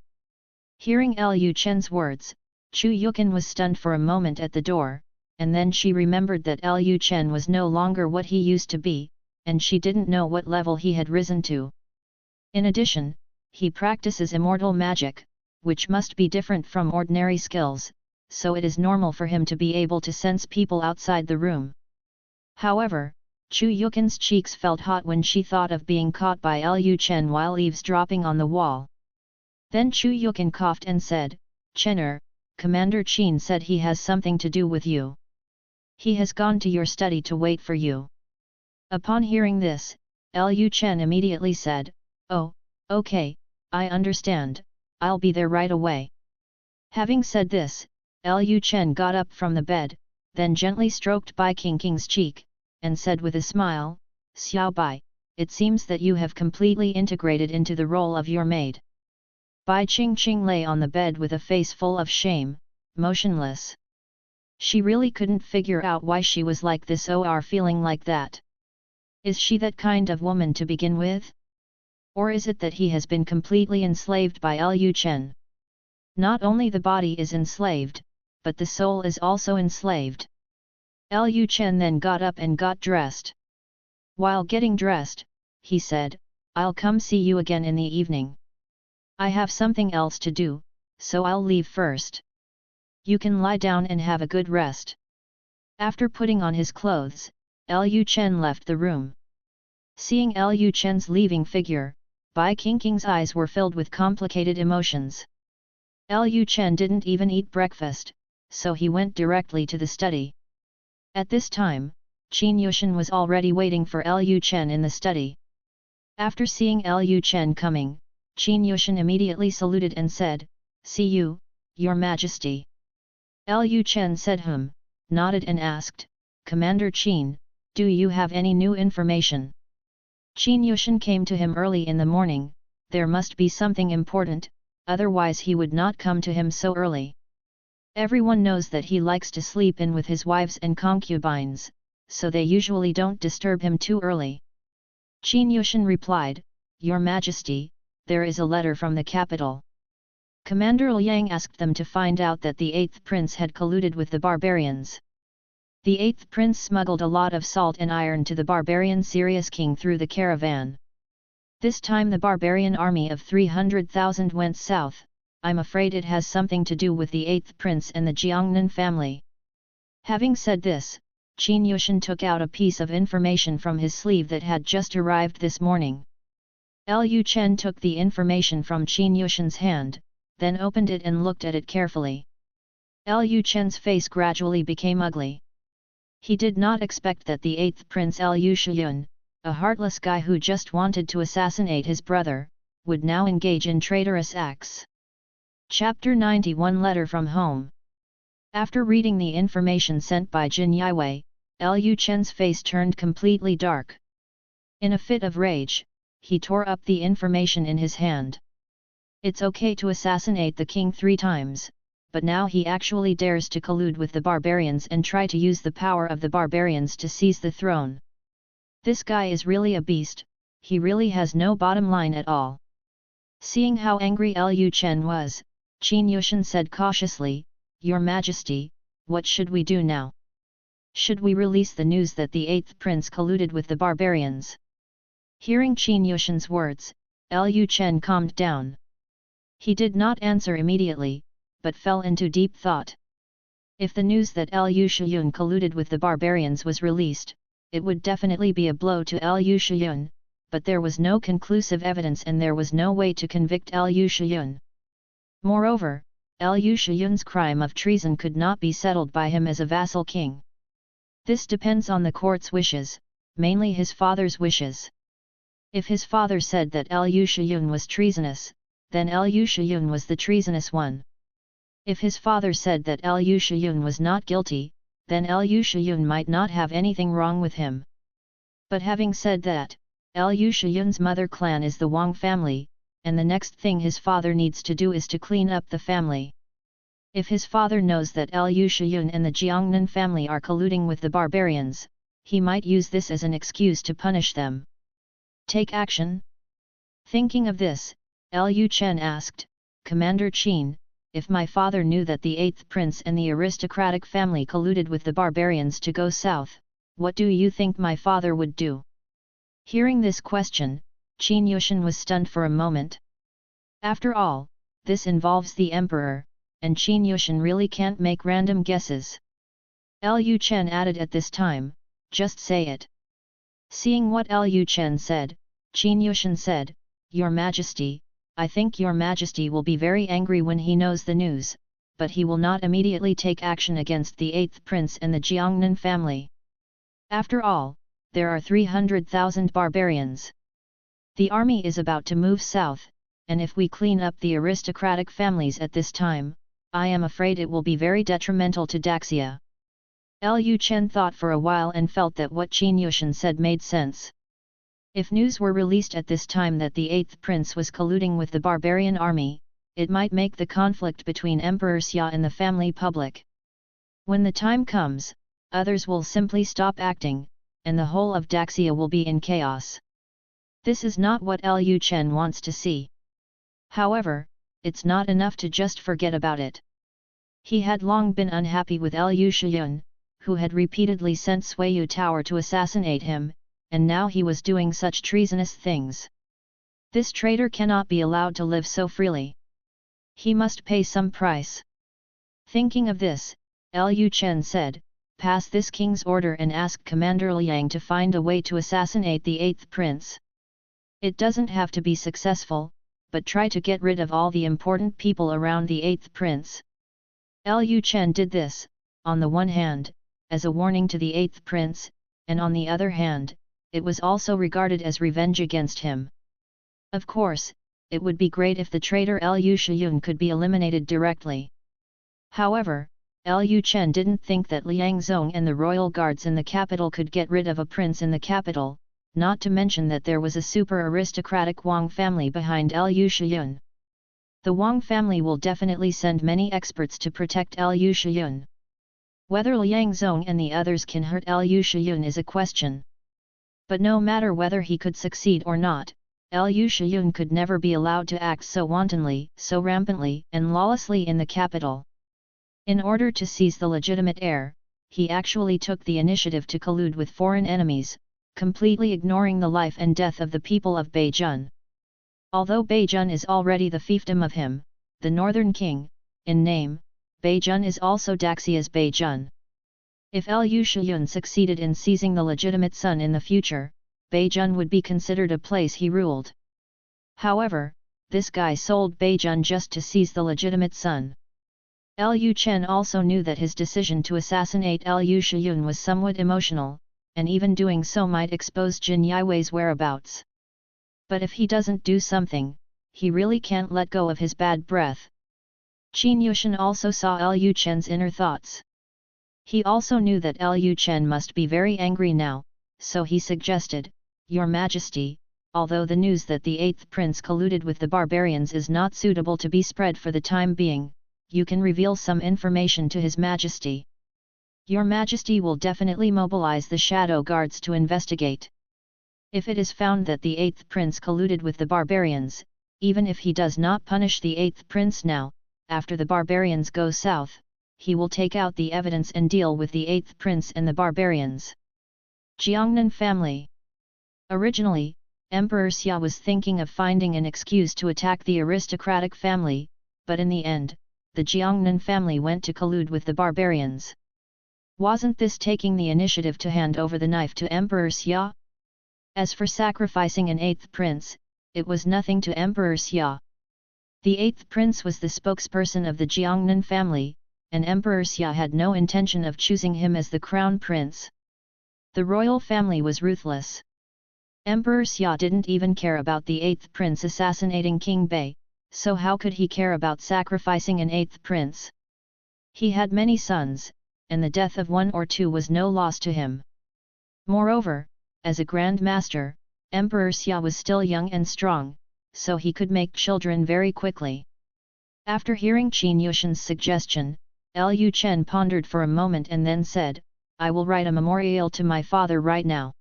Hearing Lu Chen's words, Chu Yukin was stunned for a moment at the door, and then she remembered that Lu Chen was no longer what he used to be, and she didn't know what level he had risen to. In addition, he practices immortal magic, which must be different from ordinary skills, so it is normal for him to be able to sense people outside the room. However, Chu Yukin's cheeks felt hot when she thought of being caught by Lu Chen while eavesdropping on the wall. Then Chu Yukin coughed and said, "Chener, Commander Qin said he has something to do with you. He has gone to your study to wait for you." Upon hearing this, Lu Chen immediately said, "Oh, okay, I understand, I'll be there right away." Having said this, Lu Chen got up from the bed, then gently stroked Bai Qingqing's cheek, and said with a smile, "Xiao Bai, it seems that you have completely integrated into the role of your maid." Bai Qingqing lay on the bed with a face full of shame, motionless. She really couldn't figure out why she was like this or feeling like that. Is she that kind of woman to begin with? Or is it that he has been completely enslaved by Lu Chen? Not only the body is enslaved, but the soul is also enslaved. Lu Chen then got up and got dressed. While getting dressed, he said, "I'll come see you again in the evening. I have something else to do, so I'll leave first. You can lie down and have a good rest." After putting on his clothes, Lu Chen left the room. Seeing Lu Chen's leaving figure, Bai Qingqing's eyes were filled with complicated emotions. Lu Chen didn't even eat breakfast, so he went directly to the study. At this time, Qin Yushan was already waiting for Lu Chen in the study. After seeing Lu Chen coming, Qin Yushan immediately saluted and said, "See you, Your Majesty." Lu Chen said nodded and asked, "Commander Qin, do you have any new information?" Qin Yushan came to him early in the morning. There must be something important, otherwise he would not come to him so early. Everyone knows that he likes to sleep in with his wives and concubines, so they usually don't disturb him too early. Qin Yushan replied, "Your Majesty, there is a letter from the capital." Commander Liang asked them to find out that the 8th prince had colluded with the barbarians. The 8th prince smuggled a lot of salt and iron to the barbarian Sirius king through the caravan. This time the barbarian army of 300,000 went south. I'm afraid it has something to do with the 8th prince and the Jiangnan family. Having said this, Qin Yushan took out a piece of information from his sleeve that had just arrived this morning. Lu Chen took the information from Qin Yushan's hand, then opened it and looked at it carefully. Lu Chen's face gradually became ugly. He did not expect that the 8th prince Lu Shiyun, a heartless guy who just wanted to assassinate his brother, would now engage in traitorous acts. Chapter 91 Letter from Home. After reading the information sent by Jin Yiwei, Lu Chen's face turned completely dark. In a fit of rage, he tore up the information in his hand. It's okay to assassinate the king 3 times, but now he actually dares to collude with the barbarians and try to use the power of the barbarians to seize the throne. This guy is really a beast, he really has no bottom line at all. Seeing how angry Lu Chen was, Qin Yushan said cautiously, "Your Majesty, what should we do now? Should we release the news that the 8th prince colluded with the barbarians?" Hearing Qin Yushan's words, Lu Chen calmed down. He did not answer immediately, but fell into deep thought. If the news that Lu Shiyun colluded with the barbarians was released, it would definitely be a blow to Lu Shiyun, but there was no conclusive evidence and there was no way to convict Lu Shiyun. Moreover, Lu Shiyun's crime of treason could not be settled by him as a vassal king. This depends on the court's wishes, mainly his father's wishes. If his father said that Lu Shiyun was treasonous, then Lu Shiyun was the treasonous one. If his father said that Lu Shiyun was not guilty, then Lu Shiyun might not have anything wrong with him. But having said that, Lu Shiyun's mother clan is the Wang family, and the next thing his father needs to do is to clean up the family. If his father knows that Lu Shiyun and the Jiangnan family are colluding with the barbarians, he might use this as an excuse to punish them. Take action? Thinking of this, Lu Chen asked, "Commander Qin, if my father knew that the 8th prince and the aristocratic family colluded with the barbarians to go south, what do you think my father would do?" Hearing this question, Qin Yushan was stunned for a moment. After all, this involves the emperor, and Qin Yushan really can't make random guesses. Lu Chen added at this time, just say it. Seeing what Lu Chen said, Qin Yushan said, Your Majesty, I think Your Majesty will be very angry when he knows the news, but he will not immediately take action against the 8th prince and the Jiangnan family. After all, there are 300,000 barbarians. The army is about to move south, and if we clean up the aristocratic families at this time, I am afraid it will be very detrimental to Daxia. Lu Chen thought for a while and felt that what Qin Yushan said made sense. If news were released at this time that the 8th prince was colluding with the barbarian army, it might make the conflict between Emperor Xia and the family public. When the time comes, others will simply stop acting, and the whole of Daxia will be in chaos. This is not what Lu Chen wants to see. However, it's not enough to just forget about it. He had long been unhappy with Lu Shiyun, who had repeatedly sent Suiyu Tower to assassinate him, and now he was doing such treasonous things. This traitor cannot be allowed to live so freely. He must pay some price. Thinking of this, Lu Chen said, Pass this king's order and ask Commander Liang to find a way to assassinate the 8th prince. It doesn't have to be successful, but try to get rid of all the important people around the 8th prince. Lu Chen did this, on the one hand, as a warning to the 8th prince, and on the other hand, it was also regarded as revenge against him. Of course, it would be great if the traitor Lu Shiyun could be eliminated directly. However, Lu Chen didn't think that Liang Zong and the royal guards in the capital could get rid of a prince in the capital, not to mention that there was a super aristocratic Wang family behind Lu Shiyun. The Wang family will definitely send many experts to protect Lu Shiyun. Whether Liang Zong and the others can hurt Lu Shiyun is a question. But no matter whether he could succeed or not, Lu Shiyun could never be allowed to act so wantonly, so rampantly and lawlessly in the capital. In order to seize the legitimate heir, he actually took the initiative to collude with foreign enemies, completely ignoring the life and death of the people of Beijun. Although Beijun is already the fiefdom of him, the northern king, in name, Beijun is also Daxia's Beijun. If Lu Shiyun succeeded in seizing the legitimate son in the future, Beijun would be considered a place he ruled. However, this guy sold Beijun just to seize the legitimate son. Lu Chen also knew that his decision to assassinate Lu Shiyun was somewhat emotional, and even doing so might expose Jin Yiwei's whereabouts. But if he doesn't do something, he really can't let go of his bad breath. Qin Yushan also saw Lu Chen's inner thoughts. He also knew that Lu Chen must be very angry now, so he suggested, Your Majesty, although the news that the 8th prince colluded with the barbarians is not suitable to be spread for the time being, you can reveal some information to His Majesty. Your Majesty will definitely mobilize the shadow guards to investigate. If it is found that the 8th prince colluded with the barbarians, even if he does not punish the 8th prince now, after the barbarians go south, he will take out the evidence and deal with the 8th prince and the barbarians. Jiangnan family. Originally, Emperor Xia was thinking of finding an excuse to attack the aristocratic family, but in the end, the Jiangnan family went to collude with the barbarians. Wasn't this taking the initiative to hand over the knife to Emperor Xia? As for sacrificing an 8th prince, it was nothing to Emperor Xia. The 8th prince was the spokesperson of the Jiangnan family, and Emperor Xia had no intention of choosing him as the crown prince. The royal family was ruthless. Emperor Xia didn't even care about the 8th prince assassinating King Bei, so how could he care about sacrificing an 8th prince? He had many sons, and the death of one or two was no loss to him. Moreover, as a Grand Master, Emperor Xia was still young and strong, so he could make children very quickly. After hearing Qin Yushan's suggestion, Lu Chen pondered for a moment and then said, I will write a memorial to my father right now.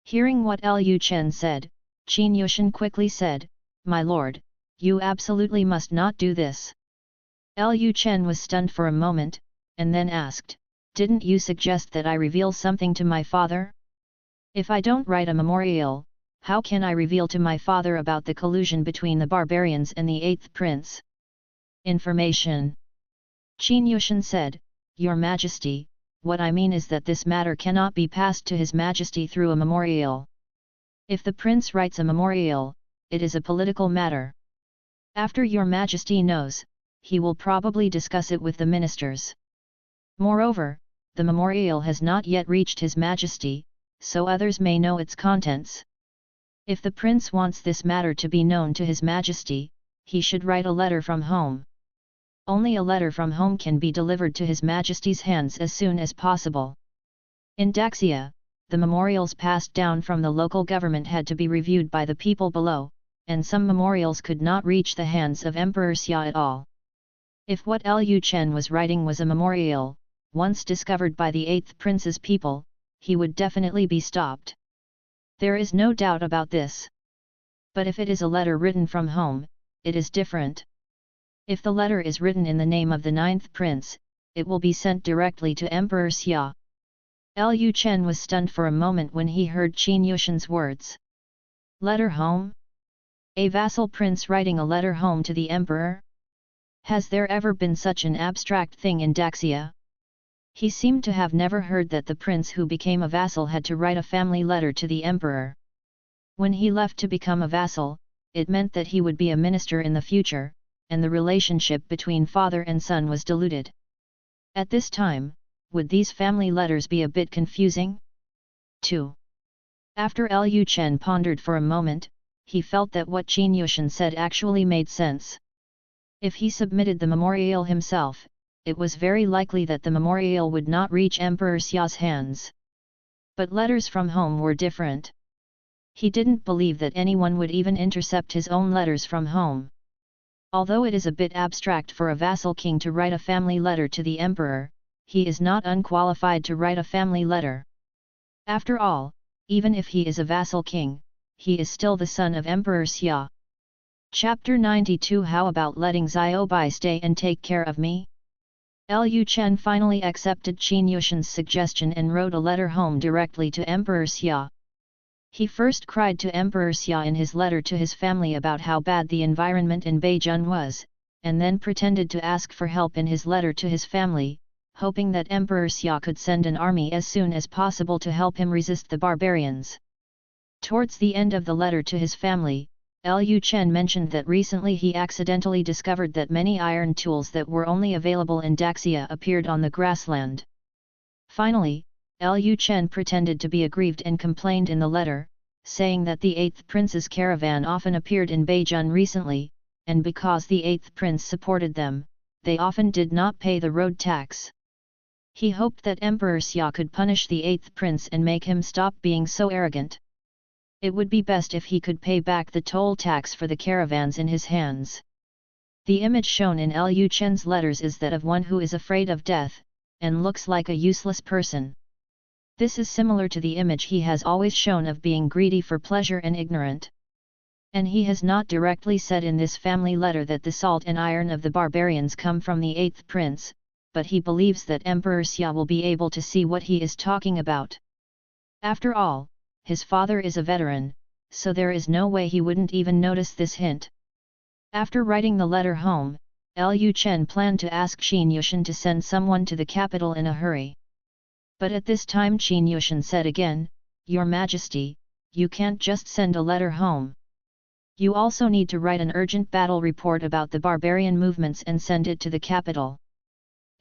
Hearing what Lu Chen said, Qin Yushan quickly said, My lord, you absolutely must not do this. Lu Chen was stunned for a moment, and then asked, Didn't you suggest that I reveal something to my father? If I don't write a memorial, how can I reveal to my father about the collusion between the barbarians and the 8th prince? Information. Qin Yushan said, Your Majesty, what I mean is that this matter cannot be passed to His Majesty through a memorial. If the prince writes a memorial, it is a political matter. After Your Majesty knows, he will probably discuss it with the ministers. Moreover, the memorial has not yet reached His Majesty, so others may know its contents. If the prince wants this matter to be known to His Majesty, he should write a letter from home. Only a letter from home can be delivered to His Majesty's hands as soon as possible. In Daxia, the memorials passed down from the local government had to be reviewed by the people below, and some memorials could not reach the hands of Emperor Xia at all. If what Lu Chen was writing was a memorial, once discovered by the 8th prince's people, he would definitely be stopped. There is no doubt about this. But if it is a letter written from home, it is different. If the letter is written in the name of the 9th prince, it will be sent directly to Emperor Xia. Lu Chen was stunned for a moment when he heard Qin Yushan's words. Letter home? A vassal prince writing a letter home to the emperor? Has there ever been such an abstract thing in Daxia? He seemed to have never heard that the prince who became a vassal had to write a family letter to the emperor. When he left to become a vassal, it meant that he would be a minister in the future, and the relationship between father and son was diluted. At this time, would these family letters be a bit confusing? 2. After Lu Chen pondered for a moment, he felt that what Qin Yushan said actually made sense. If he submitted the memorial himself, it was very likely that the memorial would not reach Emperor Xia's hands. But letters from home were different. He didn't believe that anyone would even intercept his own letters from home. Although it is a bit abstract for a vassal king to write a family letter to the emperor, he is not unqualified to write a family letter. After all, even if he is a vassal king, he is still the son of Emperor Xia. Chapter 92 How about letting Xiaobai stay and take care of me? Lu Chen finally accepted Qin Yushan's suggestion and wrote a letter home directly to Emperor Xia. He first cried to Emperor Xia in his letter to his family about how bad the environment in Beijing was, and then pretended to ask for help in his letter to his family, hoping that Emperor Xia could send an army as soon as possible to help him resist the barbarians. Towards the end of the letter to his family, Lu Chen mentioned that recently he accidentally discovered that many iron tools that were only available in Daxia appeared on the grassland. Finally, Lu Chen pretended to be aggrieved and complained in the letter, saying that the 8th prince's caravan often appeared in Beijing recently, and because the 8th prince supported them, they often did not pay the road tax. He hoped that Emperor Xia could punish the 8th prince and make him stop being so arrogant. It would be best if he could pay back the toll tax for the caravans in his hands. The image shown in Lu Chen's letters is that of one who is afraid of death, and looks like a useless person. This is similar to the image he has always shown of being greedy for pleasure and ignorant. And he has not directly said in this family letter that the salt and iron of the barbarians come from the 8th prince, but he believes that Emperor Xia will be able to see what he is talking about. After all, his father is a veteran, so there is no way he wouldn't even notice this hint. After writing the letter home, Lu Chen planned to ask Qin Yushan to send someone to the capital in a hurry. But at this time Qin Yushan said again, Your Majesty, you can't just send a letter home. You also need to write an urgent battle report about the barbarian movements and send it to the capital.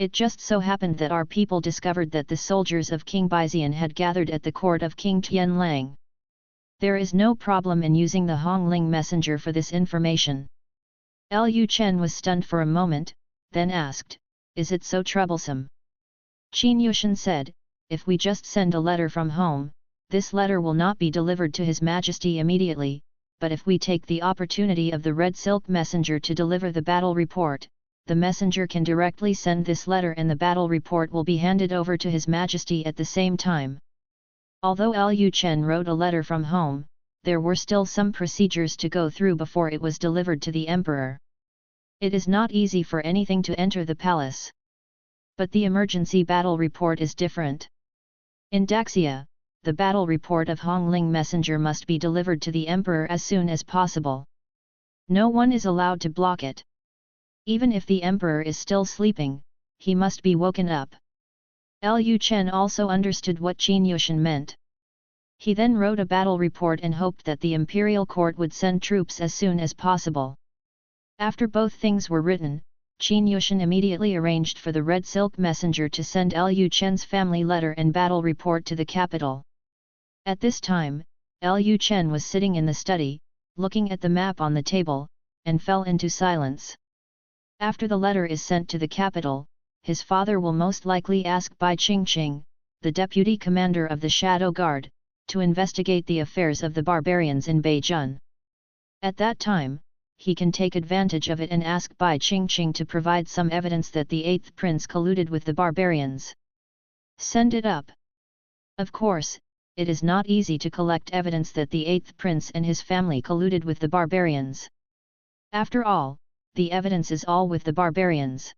It just so happened that our people discovered that the soldiers of King Baixian had gathered at the court of King Tianlang. There is no problem in using the Hongling messenger for this information. Lu Chen was stunned for a moment, then asked, Is it so troublesome? Qin Yushan said, If we just send a letter from home, this letter will not be delivered to His Majesty immediately, but if we take the opportunity of the red silk messenger to deliver the battle report, the messenger can directly send this letter and the battle report will be handed over to His Majesty at the same time. Although Lu Chen wrote a letter from home, there were still some procedures to go through before it was delivered to the emperor. It is not easy for anything to enter the palace. But the emergency battle report is different. In Daxia, the battle report of Hongling messenger must be delivered to the emperor as soon as possible. No one is allowed to block it. Even if the emperor is still sleeping, he must be woken up. Lu Chen also understood what Qin Yushan meant. He then wrote a battle report and hoped that the imperial court would send troops as soon as possible. After both things were written, Qin Yushan immediately arranged for the red silk messenger to send Lu Chen's family letter and battle report to the capital. At this time, Lu Chen was sitting in the study, looking at the map on the table, and fell into silence. After the letter is sent to the capital, his father will most likely ask Bai Qingqing, the deputy commander of the Shadow Guard, to investigate the affairs of the barbarians in Beijun. At that time, he can take advantage of it and ask Bai Qingqing to provide some evidence that the 8th prince colluded with the barbarians. Send it up. Of course, it is not easy to collect evidence that the 8th prince and his family colluded with the barbarians. After all, the evidence is all with the barbarians.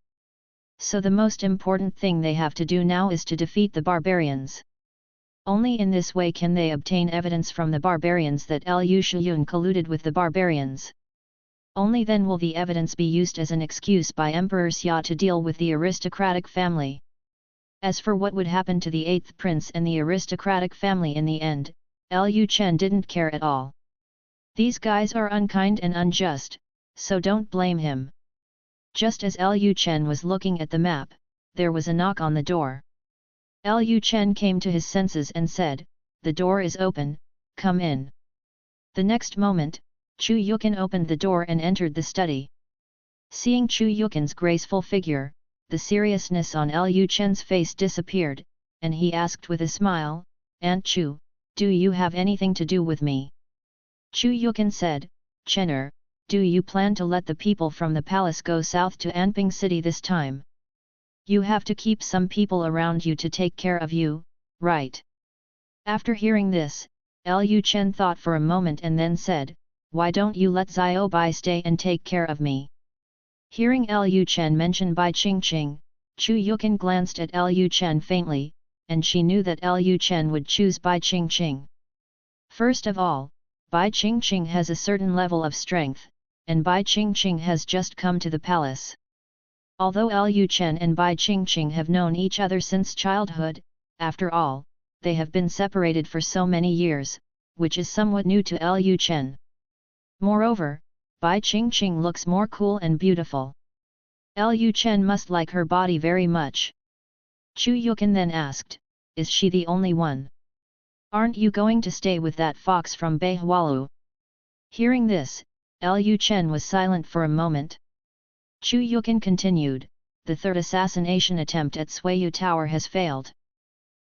So the most important thing they have to do now is to defeat the barbarians. Only in this way can they obtain evidence from the barbarians that Lu Shiyun colluded with the barbarians. Only then will the evidence be used as an excuse by Emperor Xia to deal with the aristocratic family. As for what would happen to the 8th prince and the aristocratic family in the end, Lu Chen didn't care at all. These guys are unkind and unjust, so don't blame him. Just as Lu Chen was looking at the map, there was a knock on the door. Lu Chen came to his senses and said, "The door is open, come in." The next moment, Chu Yukin opened the door and entered the study. Seeing Chu Yukin's graceful figure, the seriousness on Lu Chen's face disappeared, and he asked with a smile, "Aunt Chu, do you have anything to do with me?" Chu Yukin said, "Chener, do you plan to let the people from the palace go south to Anping City this time? You have to keep some people around you to take care of you, right?" After hearing this, Lu Chen thought for a moment and then said, "Why don't you let Xiao Bai stay and take care of me?" Hearing Lu Chen mention Bai Qingqing, Chu Yukin glanced at Lu Chen faintly, and she knew that Lu Chen would choose Bai Qingqing. First of all, Bai Qingqing has a certain level of strength, and Bai Qingqing has just come to the palace. Although Lu Chen and Bai Qingqing have known each other since childhood, after all, they have been separated for so many years, which is somewhat new to Lu Chen. Moreover, Bai Qingqing looks more cool and beautiful. Lu Chen must like her body very much. Chu Yukin then asked, "Is she the only one? Aren't you going to stay with that fox from Beihualu?" Hearing this, Lu Chen was silent for a moment. Chu Yukin continued, "The third assassination attempt at Suiyu Tower has failed.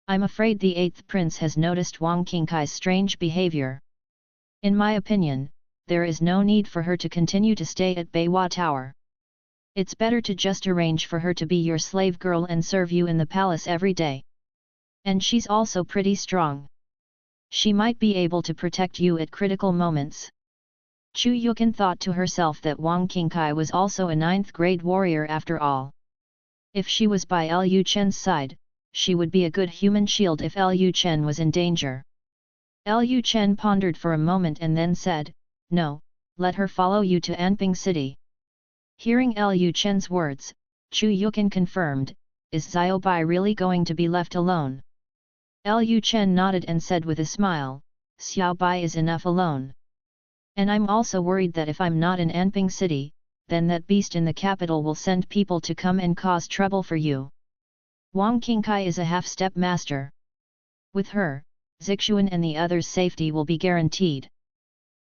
I'm afraid the 8th prince has noticed Wang Qingkai's strange behavior. In my opinion, there is no need for her to continue to stay at Beihua Tower. It's better to just arrange for her to be your slave girl and serve you in the palace every day. And she's also pretty strong. She might be able to protect you at critical moments." Chu Yukin thought to herself that Wang Qingkai was also a 9th grade warrior after all. If she was by Lu Chen's side, she would be a good human shield if Lu Chen was in danger. Lu Chen pondered for a moment and then said, "No, let her follow you to Anping City." Hearing Lu Chen's words, Chu Yukin confirmed, "Is Xiao Bai really going to be left alone?" Lu Chen nodded and said with a smile, "Xiao Bai is enough alone. And I'm also worried that if I'm not in Anping City, then that beast in the capital will send people to come and cause trouble for you. Wang Qingkai is a half-step master. With her, Zixuan and the others' safety will be guaranteed."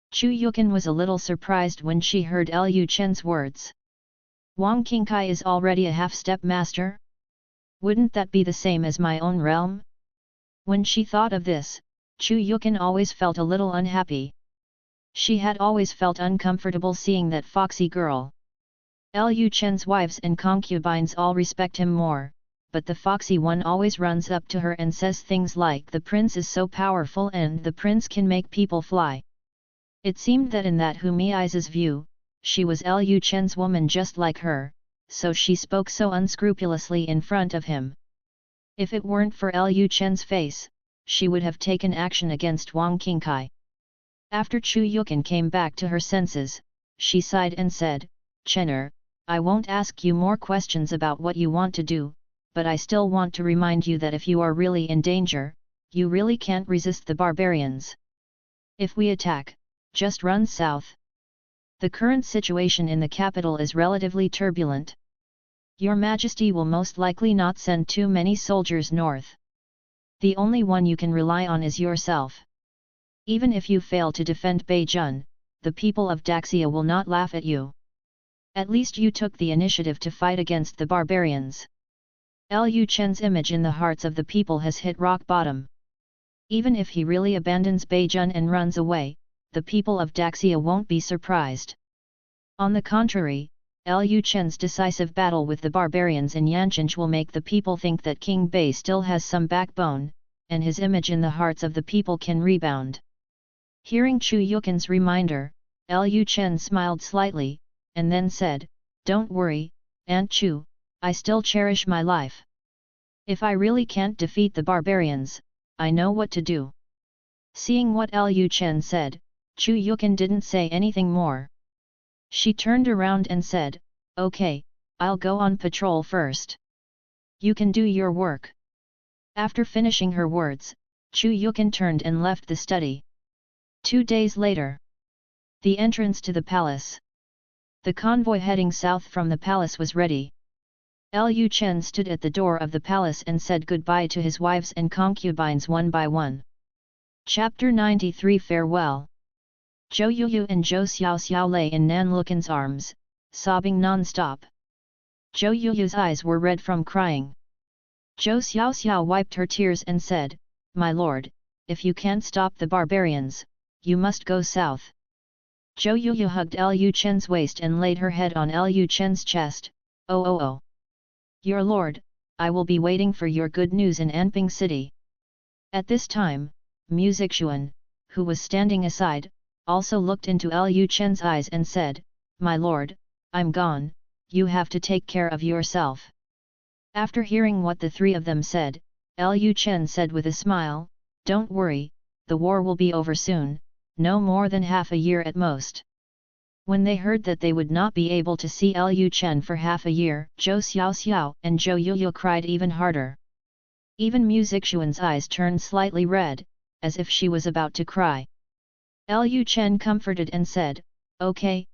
Chu Yukin was a little surprised when she heard Lu Chen's words. Wang Qingkai is already a half-step master? Wouldn't that be the same as my own realm? When she thought of this, Chu Yukin always felt a little unhappy. She had always felt uncomfortable seeing that foxy girl. Lu Chen's wives and concubines all respect him more, but the foxy one always runs up to her and says things like the prince is so powerful and the prince can make people fly. It seemed that in that Humii's view, she was Lu Chen's woman just like her, so she spoke so unscrupulously in front of him. If it weren't for Lu Chen's face, she would have taken action against Wang Qingkai. After Chu Yukin came back to her senses, she sighed and said, "Chener, I won't ask you more questions about what you want to do, but I still want to remind you that if you are really in danger, you really can't resist the barbarians. If we attack, just run south. The current situation in the capital is relatively turbulent. Your Majesty will most likely not send too many soldiers north. The only one you can rely on is yourself. Even if you fail to defend Beijun, the people of Daxia will not laugh at you. At least you took the initiative to fight against the barbarians. Lu Chen's image in the hearts of the people has hit rock bottom. Even if he really abandons Beijun and runs away, the people of Daxia won't be surprised. On the contrary, Lu Chen's decisive battle with the barbarians in Yanchinch will make the people think that King Bei still has some backbone, and his image in the hearts of the people can rebound. Hearing Chu Yukin's reminder, Lu Chen smiled slightly, and then said, "Don't worry, Aunt Chu, I still cherish my life. If I really can't defeat the barbarians, I know what to do." Seeing what Lu Chen said, Chu Yukin didn't say anything more. She turned around and said, "Okay, I'll go on patrol first. You can do your work." After finishing her words, Chu Yukin turned and left the study. 2 days later. The entrance to the palace. The convoy heading south from the palace was ready. Lu Chen stood at the door of the palace and said goodbye to his wives and concubines one by one. Chapter 93 Farewell. Zhou Yuyu and Zhou Xiaoxiao lay in Nan Lucan's arms, sobbing non-stop. Zhou Yuyu's eyes were red from crying. Zhou Xiaoxiao wiped her tears and said, "My lord, if you can't stop the barbarians, you must go south." Zhou Yuyu hugged Lu Chen's waist and laid her head on Lu Chen's chest. "Oh. Your lord, I will be waiting for your good news in Anping City." At this time, Mu Zixuan, who was standing aside, also looked into Lu Chen's eyes and said, "My lord, I'm gone, you have to take care of yourself." After hearing what the three of them said, Lu Chen said with a smile, "Don't worry, the war will be over soon, no more than half a year at most." When they heard that they would not be able to see Lu Chen for half a year, Zhou Xiaoxiao and Zhou Yuyu cried even harder. Even Mu Zixuan's eyes turned slightly red, as if she was about to cry. Lu Chen comforted and said, Okay,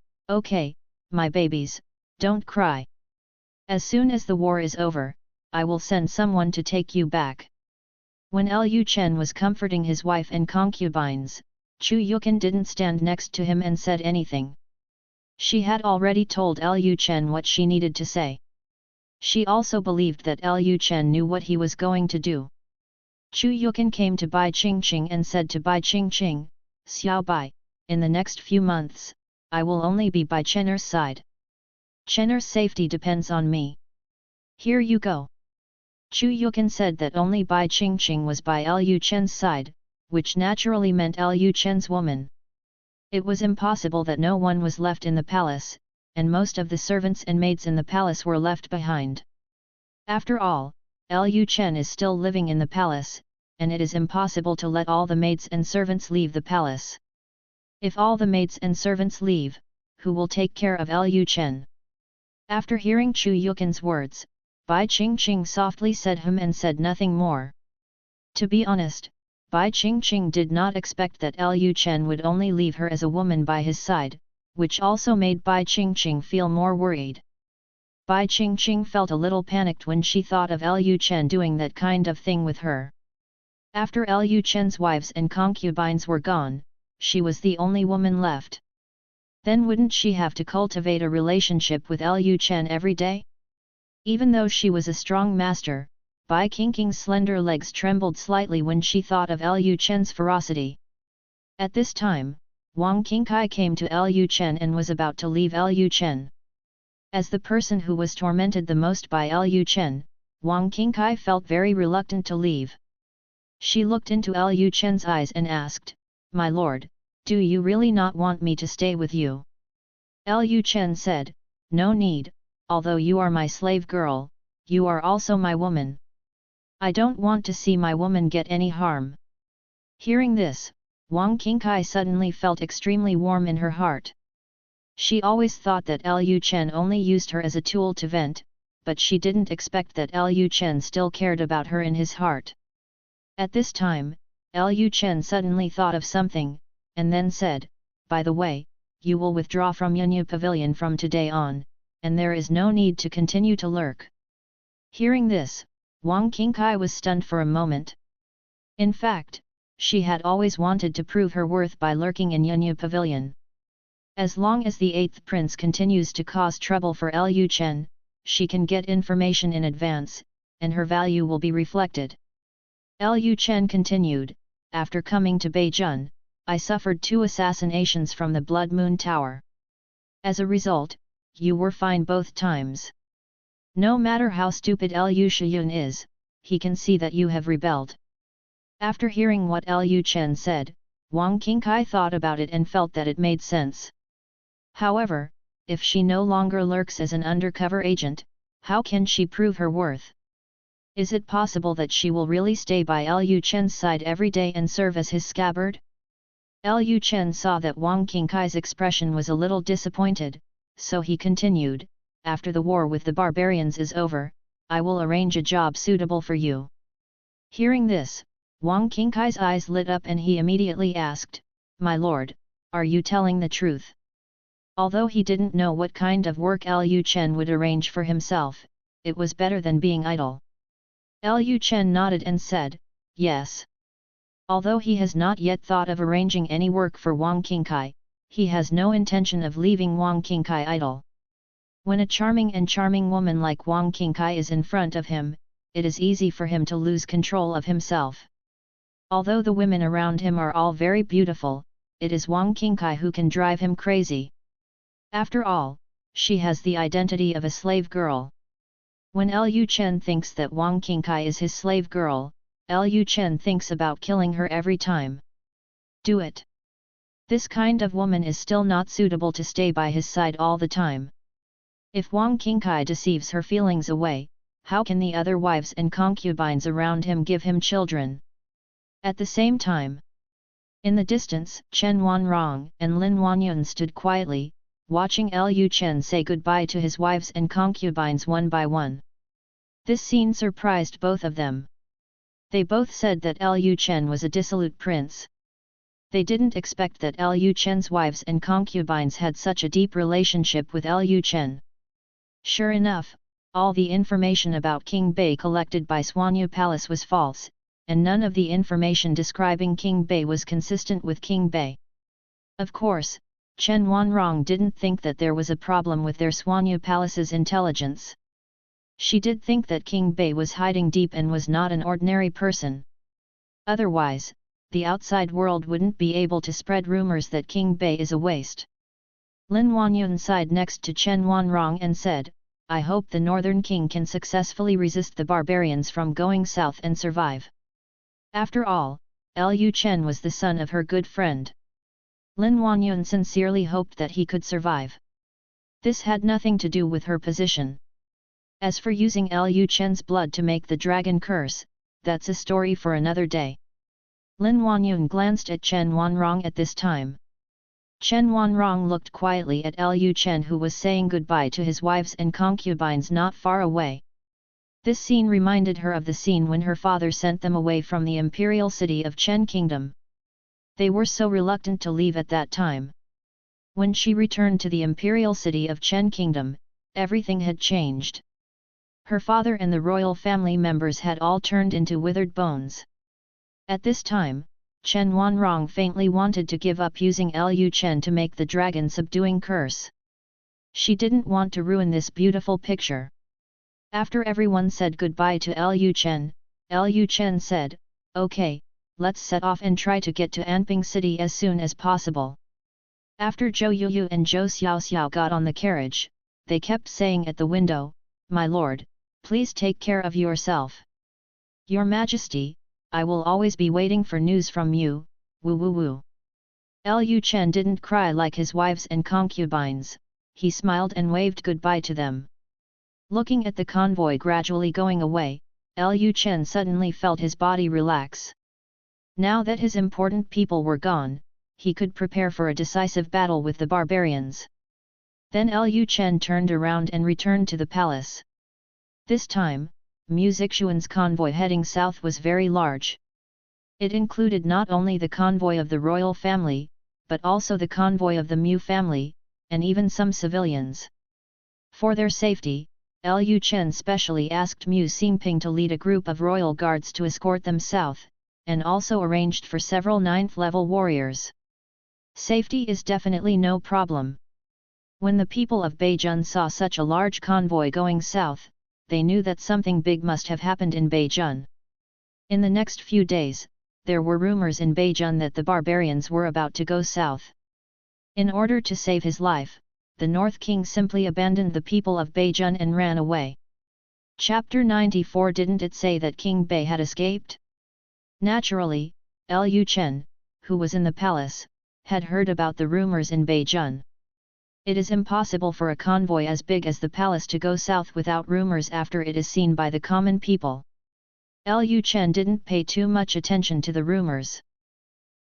my babies, don't cry. As soon as the war is over, I will send someone to take you back." When Lu Chen was comforting his wife and concubines, Chu Yukin didn't stand next to him and said anything. She had already told Lu Chen what she needed to say. She also believed that Lu Chen knew what he was going to do. Chu Yukin came to Bai Qingqing and said to Bai Qingqing, "Xiao Bai, in the next few months, I will only be by Chener's side. Chener's safety depends on me. Here you go." Chu Yukin said that only Bai Qingqing was by Lu Chen's side, which naturally meant Lu Chen's woman. It was impossible that no one was left in the palace, and most of the servants and maids in the palace were left behind. After all, Lu Chen is still living in the palace, and it is impossible to let all the maids and servants leave the palace. If all the maids and servants leave, who will take care of Lu Chen? After hearing Chu Yukin's words, Bai Qingqing softly said hum and said nothing more. To be honest, Bai Qingqing did not expect that Lu Chen would only leave her as a woman by his side, which also made Bai Qingqing feel more worried. Bai Qingqing felt a little panicked when she thought of Lu Chen doing that kind of thing with her. After Lu Chen's wives and concubines were gone, she was the only woman left. Then wouldn't she have to cultivate a relationship with Lu Chen every day? Even though she was a strong master, Bai Qingqing's slender legs trembled slightly when she thought of Lu Chen's ferocity. At this time, Wang Qingkai came to Lu Chen and was about to leave Lu Chen. As the person who was tormented the most by Lu Chen, Wang Qingkai felt very reluctant to leave. She looked into Lu Chen's eyes and asked, "My lord, do you really not want me to stay with you?" Lu Chen said, "No need, although you are my slave girl, you are also my woman. I don't want to see my woman get any harm." Hearing this, Wang Qingkai suddenly felt extremely warm in her heart. She always thought that Lu Chen only used her as a tool to vent, but she didn't expect that Lu Chen still cared about her in his heart. At this time, Lu Chen suddenly thought of something, and then said, "By the way, you will withdraw from Yunyu Pavilion from today on, and there is no need to continue to lurk." Hearing this, Wang Qingkai was stunned for a moment. In fact, she had always wanted to prove her worth by lurking in Yunyu Pavilion. As long as the 8th prince continues to cause trouble for Lu Chen, she can get information in advance, and her value will be reflected. Lu Chen continued, "After coming to Beijun, I suffered 2 assassinations from the Blood Moon Tower. As a result, you were fine both times. No matter how stupid Lu Shiyun is, he can see that you have rebelled." After hearing what Lu Chen said, Wang Qingkai thought about it and felt that it made sense. However, if she no longer lurks as an undercover agent, how can she prove her worth? Is it possible that she will really stay by Lu Chen's side every day and serve as his scabbard? Lu Chen saw that Wang Qingkai's expression was a little disappointed, so he continued, "After the war with the barbarians is over, I will arrange a job suitable for you." Hearing this, Wang Qingkai's eyes lit up and he immediately asked, "My lord, are you telling the truth?" Although he didn't know what kind of work Lu Chen would arrange for himself, it was better than being idle. Lu Chen nodded and said, "Yes." Although he has not yet thought of arranging any work for Wang Qingkai, he has no intention of leaving Wang Qingkai idle. When a charming woman like Wang Qingkai is in front of him, it is easy for him to lose control of himself. Although the women around him are all very beautiful, it is Wang Qingkai who can drive him crazy. After all, she has the identity of a slave girl. When Lu Chen thinks that Wang Qingkai is his slave girl, Lu Chen thinks about killing her every time. Do it. This kind of woman is still not suitable to stay by his side all the time. If Wang Qingkai deceives her feelings away, how can the other wives and concubines around him give him children? At the same time, in the distance, Chen Wanrong and Lin Wanyun stood quietly, watching Lu Chen say goodbye to his wives and concubines one by one. This scene surprised both of them. They both said that Lu Chen was a dissolute prince. They didn't expect that Lu Chen's wives and concubines had such a deep relationship with Lu Chen. Sure enough, all the information about King Bei collected by Swanyu Palace was false, and none of the information describing King Bei was consistent with King Bei. Of course, Chen Wanrong didn't think that there was a problem with their Swanyu Palace's intelligence. She did think that King Bei was hiding deep and was not an ordinary person. Otherwise, the outside world wouldn't be able to spread rumors that King Bei is a waste. Lin Wanyun sighed next to Chen Wanrong and said, "I hope the Northern King can successfully resist the barbarians from going south and survive." After all, Lu Chen was the son of her good friend. Lin Wanyun sincerely hoped that he could survive. This had nothing to do with her position. As for using Lu Chen's blood to make the dragon curse, that's a story for another day. Lin Wanyun glanced at Chen Wanrong at this time. Chen Wanrong looked quietly at Lu Chen, who was saying goodbye to his wives and concubines not far away. This scene reminded her of the scene when her father sent them away from the imperial city of Chen Kingdom. They were so reluctant to leave at that time. When she returned to the imperial city of Chen Kingdom, everything had changed. Her father and the royal family members had all turned into withered bones. At this time, Chen Wanrong faintly wanted to give up using Lu Chen to make the dragon subduing curse. She didn't want to ruin this beautiful picture. After everyone said goodbye to Lu Chen said, "Okay, let's set off and try to get to Anping City as soon as possible." After Zhou Yuyu and Zhou Xiaoxiao got on the carriage, they kept saying at the window, "My lord, please take care of yourself. Your Majesty, I will always be waiting for news from you, woo woo woo." Lu Chen didn't cry like his wives and concubines, he smiled and waved goodbye to them. Looking at the convoy gradually going away, Lu Chen suddenly felt his body relax. Now that his important people were gone, he could prepare for a decisive battle with the barbarians. Then Lu Chen turned around and returned to the palace. This time, Mu Zixuan's convoy heading south was very large. It included not only the convoy of the royal family, but also the convoy of the Mu family, and even some civilians. For their safety, Lu Chen specially asked Mu Xingping to lead a group of royal guards to escort them south, and also arranged for several 9th-level warriors. Safety is definitely no problem. When the people of Beijun saw such a large convoy going south, they knew that something big must have happened in Beijun. In the next few days, there were rumors in Beijun that the barbarians were about to go south. In order to save his life, the North King simply abandoned the people of Beijun and ran away. Chapter 94. Didn't it say that King Bei had escaped? Naturally, Lu Chen, who was in the palace, had heard about the rumors in Beijun. It is impossible for a convoy as big as the palace to go south without rumors after it is seen by the common people. Lu Chen didn't pay too much attention to the rumors.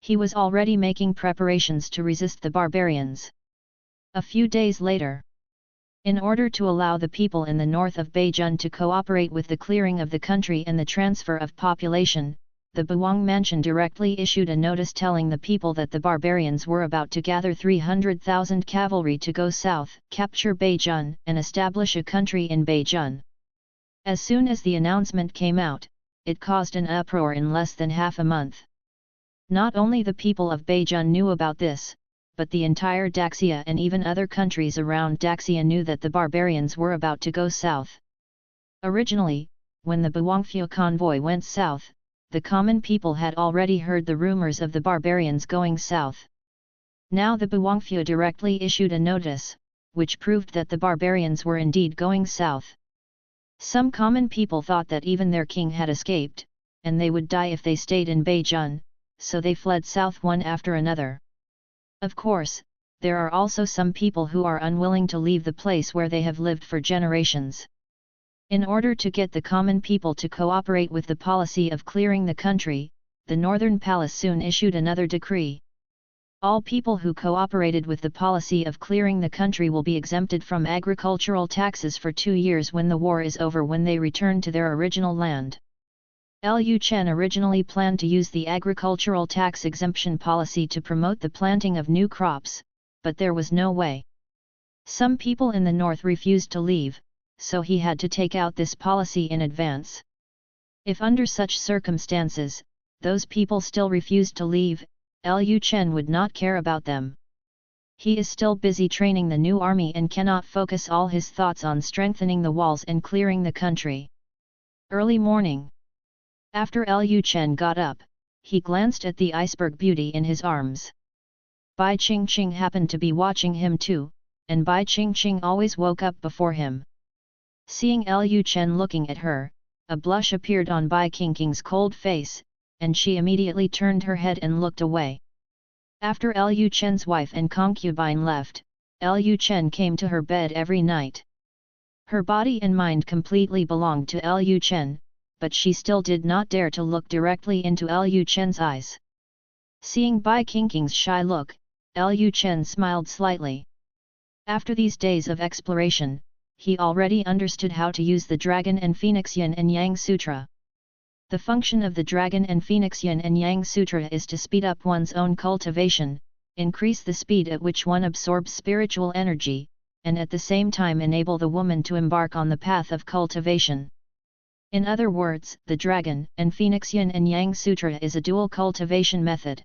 He was already making preparations to resist the barbarians. A few days later, in order to allow the people in the north of Beijun to cooperate with the clearing of the country and the transfer of population, the Buwang Mansion directly issued a notice telling the people that the barbarians were about to gather 300,000 cavalry to go south, capture Beijun, and establish a country in Beijun. As soon as the announcement came out, it caused an uproar in less than half a month. Not only the people of Beijun knew about this, but the entire Daxia and even other countries around Daxia knew that the barbarians were about to go south. Originally, when the Buwangfu convoy went south, the common people had already heard the rumors of the barbarians going south. Now the Buwangfu directly issued a notice, which proved that the barbarians were indeed going south. Some common people thought that even their king had escaped, and they would die if they stayed in Beijun, so they fled south one after another. Of course, there are also some people who are unwilling to leave the place where they have lived for generations. In order to get the common people to cooperate with the policy of clearing the country, the Northern Palace soon issued another decree. All people who cooperated with the policy of clearing the country will be exempted from agricultural taxes for 2 years when the war is over, when they return to their original land. Lu Chen originally planned to use the agricultural tax exemption policy to promote the planting of new crops, but there was no way. Some people in the north refused to leave, so he had to take out this policy in advance. If under such circumstances, those people still refused to leave, Lu Chen would not care about them. He is still busy training the new army and cannot focus all his thoughts on strengthening the walls and clearing the country. Early morning. After Lu Chen got up, he glanced at the iceberg beauty in his arms. Bai Qingqing happened to be watching him too, and Bai Qingqing always woke up before him. Seeing Lu Chen looking at her, a blush appeared on Bai Qingqing's cold face, and she immediately turned her head and looked away. After Lu Chen's wife and concubine left, Lu Chen came to her bed every night. Her body and mind completely belonged to Lu Chen, but she still did not dare to look directly into Lu Chen's eyes. Seeing Bai Qingqing's shy look, Lu Chen smiled slightly. After these days of exploration, he already understood how to use the Dragon and Phoenix Yin and Yang Sutra. The function of the Dragon and Phoenix Yin and Yang Sutra is to speed up one's own cultivation, increase the speed at which one absorbs spiritual energy, and at the same time enable the woman to embark on the path of cultivation. In other words, the Dragon and Phoenix Yin and Yang Sutra is a dual cultivation method.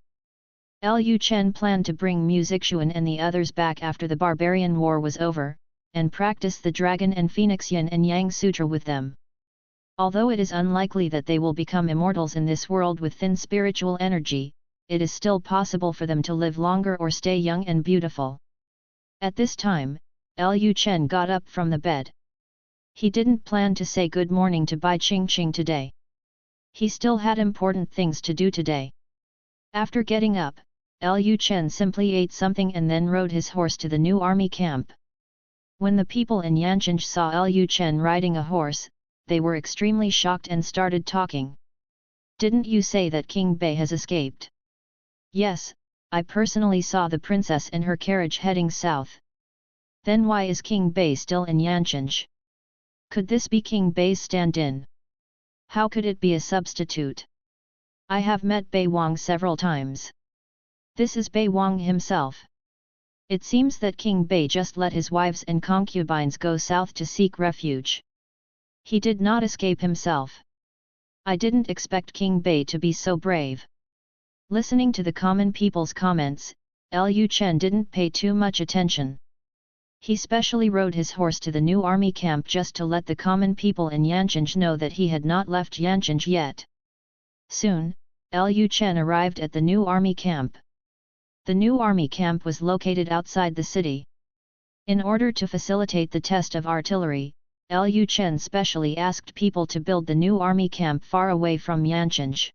Lu Chen planned to bring Mu Zixuan and the others back after the barbarian war was over, and practice the Dragon and Phoenix Yin and Yang Sutra with them. Although it is unlikely that they will become immortals in this world with thin spiritual energy, it is still possible for them to live longer or stay young and beautiful. At this time, Lu Chen got up from the bed. He didn't plan to say good morning to Bai Qingqing today. He still had important things to do today. After getting up, Lu Chen simply ate something and then rode his horse to the new army camp. When the people in Yancheng saw Lu Chen riding a horse, they were extremely shocked and started talking. "Didn't you say that King Bei has escaped?" "Yes, I personally saw the princess in her carriage heading south." Then why is King Bei still in Yancheng? Could this be King Bei's stand-in? How could it be a substitute? I have met Bei Wang several times. This is Bei Wang himself. It seems that King Bei just let his wives and concubines go south to seek refuge. He did not escape himself. I didn't expect King Bei to be so brave. Listening to the common people's comments, Lu Chen didn't pay too much attention. He specially rode his horse to the new army camp just to let the common people in Yancheng know that he had not left Yancheng yet. Soon, Lu Chen arrived at the new army camp. The new army camp was located outside the city. In order to facilitate the test of artillery, Lu Chen specially asked people to build the new army camp far away from Yancheng.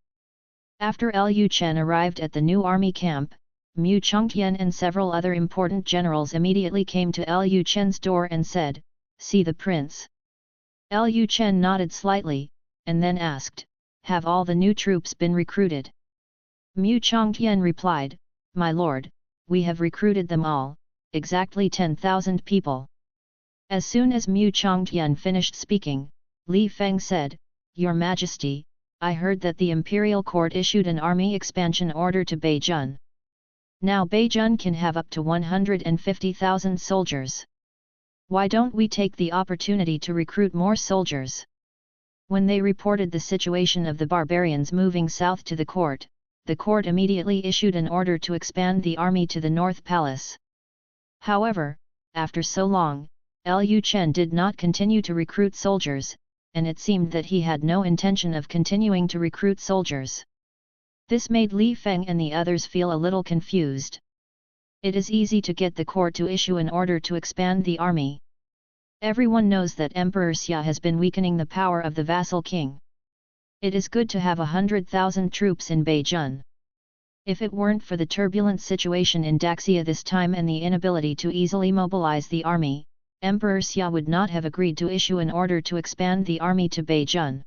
After Lu Chen arrived at the new army camp, Mu Chongtian and several other important generals immediately came to Lu Chen's door and said, "See the prince." Lu Chen nodded slightly, and then asked, "Have all the new troops been recruited?" Mu Chongtian replied, "My lord, we have recruited them all, exactly 10,000 people." As soon as Mu Chongtian finished speaking, Li Feng said, "Your Majesty, I heard that the imperial court issued an army expansion order to Beijun. Now Beijun can have up to 150,000 soldiers. Why don't we take the opportunity to recruit more soldiers?" When they reported the situation of the barbarians moving south to the court immediately issued an order to expand the army to the North Palace. However, after so long, Lu Chen did not continue to recruit soldiers, and it seemed that he had no intention of continuing to recruit soldiers. This made Li Feng and the others feel a little confused. It is easy to get the court to issue an order to expand the army. Everyone knows that Emperor Xia has been weakening the power of the vassal king. It is good to have 100,000 troops in Beijun. If it weren't for the turbulent situation in Daxia this time and the inability to easily mobilize the army, Emperor Xia would not have agreed to issue an order to expand the army to Beijun.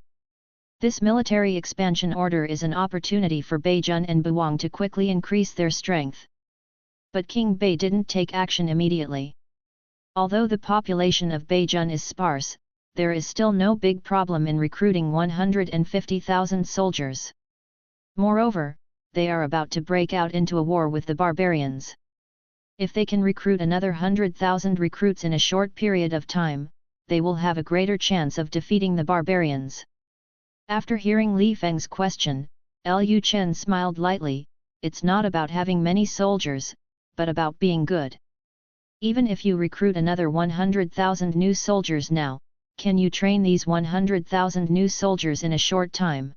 This military expansion order is an opportunity for Beijun and Buwang to quickly increase their strength. But King Bei didn't take action immediately. Although the population of Beijun is sparse, there is still no big problem in recruiting 150,000 soldiers. Moreover, they are about to break out into a war with the barbarians. If they can recruit another 100,000 recruits in a short period of time, they will have a greater chance of defeating the barbarians. After hearing Li Feng's question, Lu Chen smiled lightly. It's not about having many soldiers, but about being good. Even if you recruit another 100,000 new soldiers now, can you train these 100,000 new soldiers in a short time?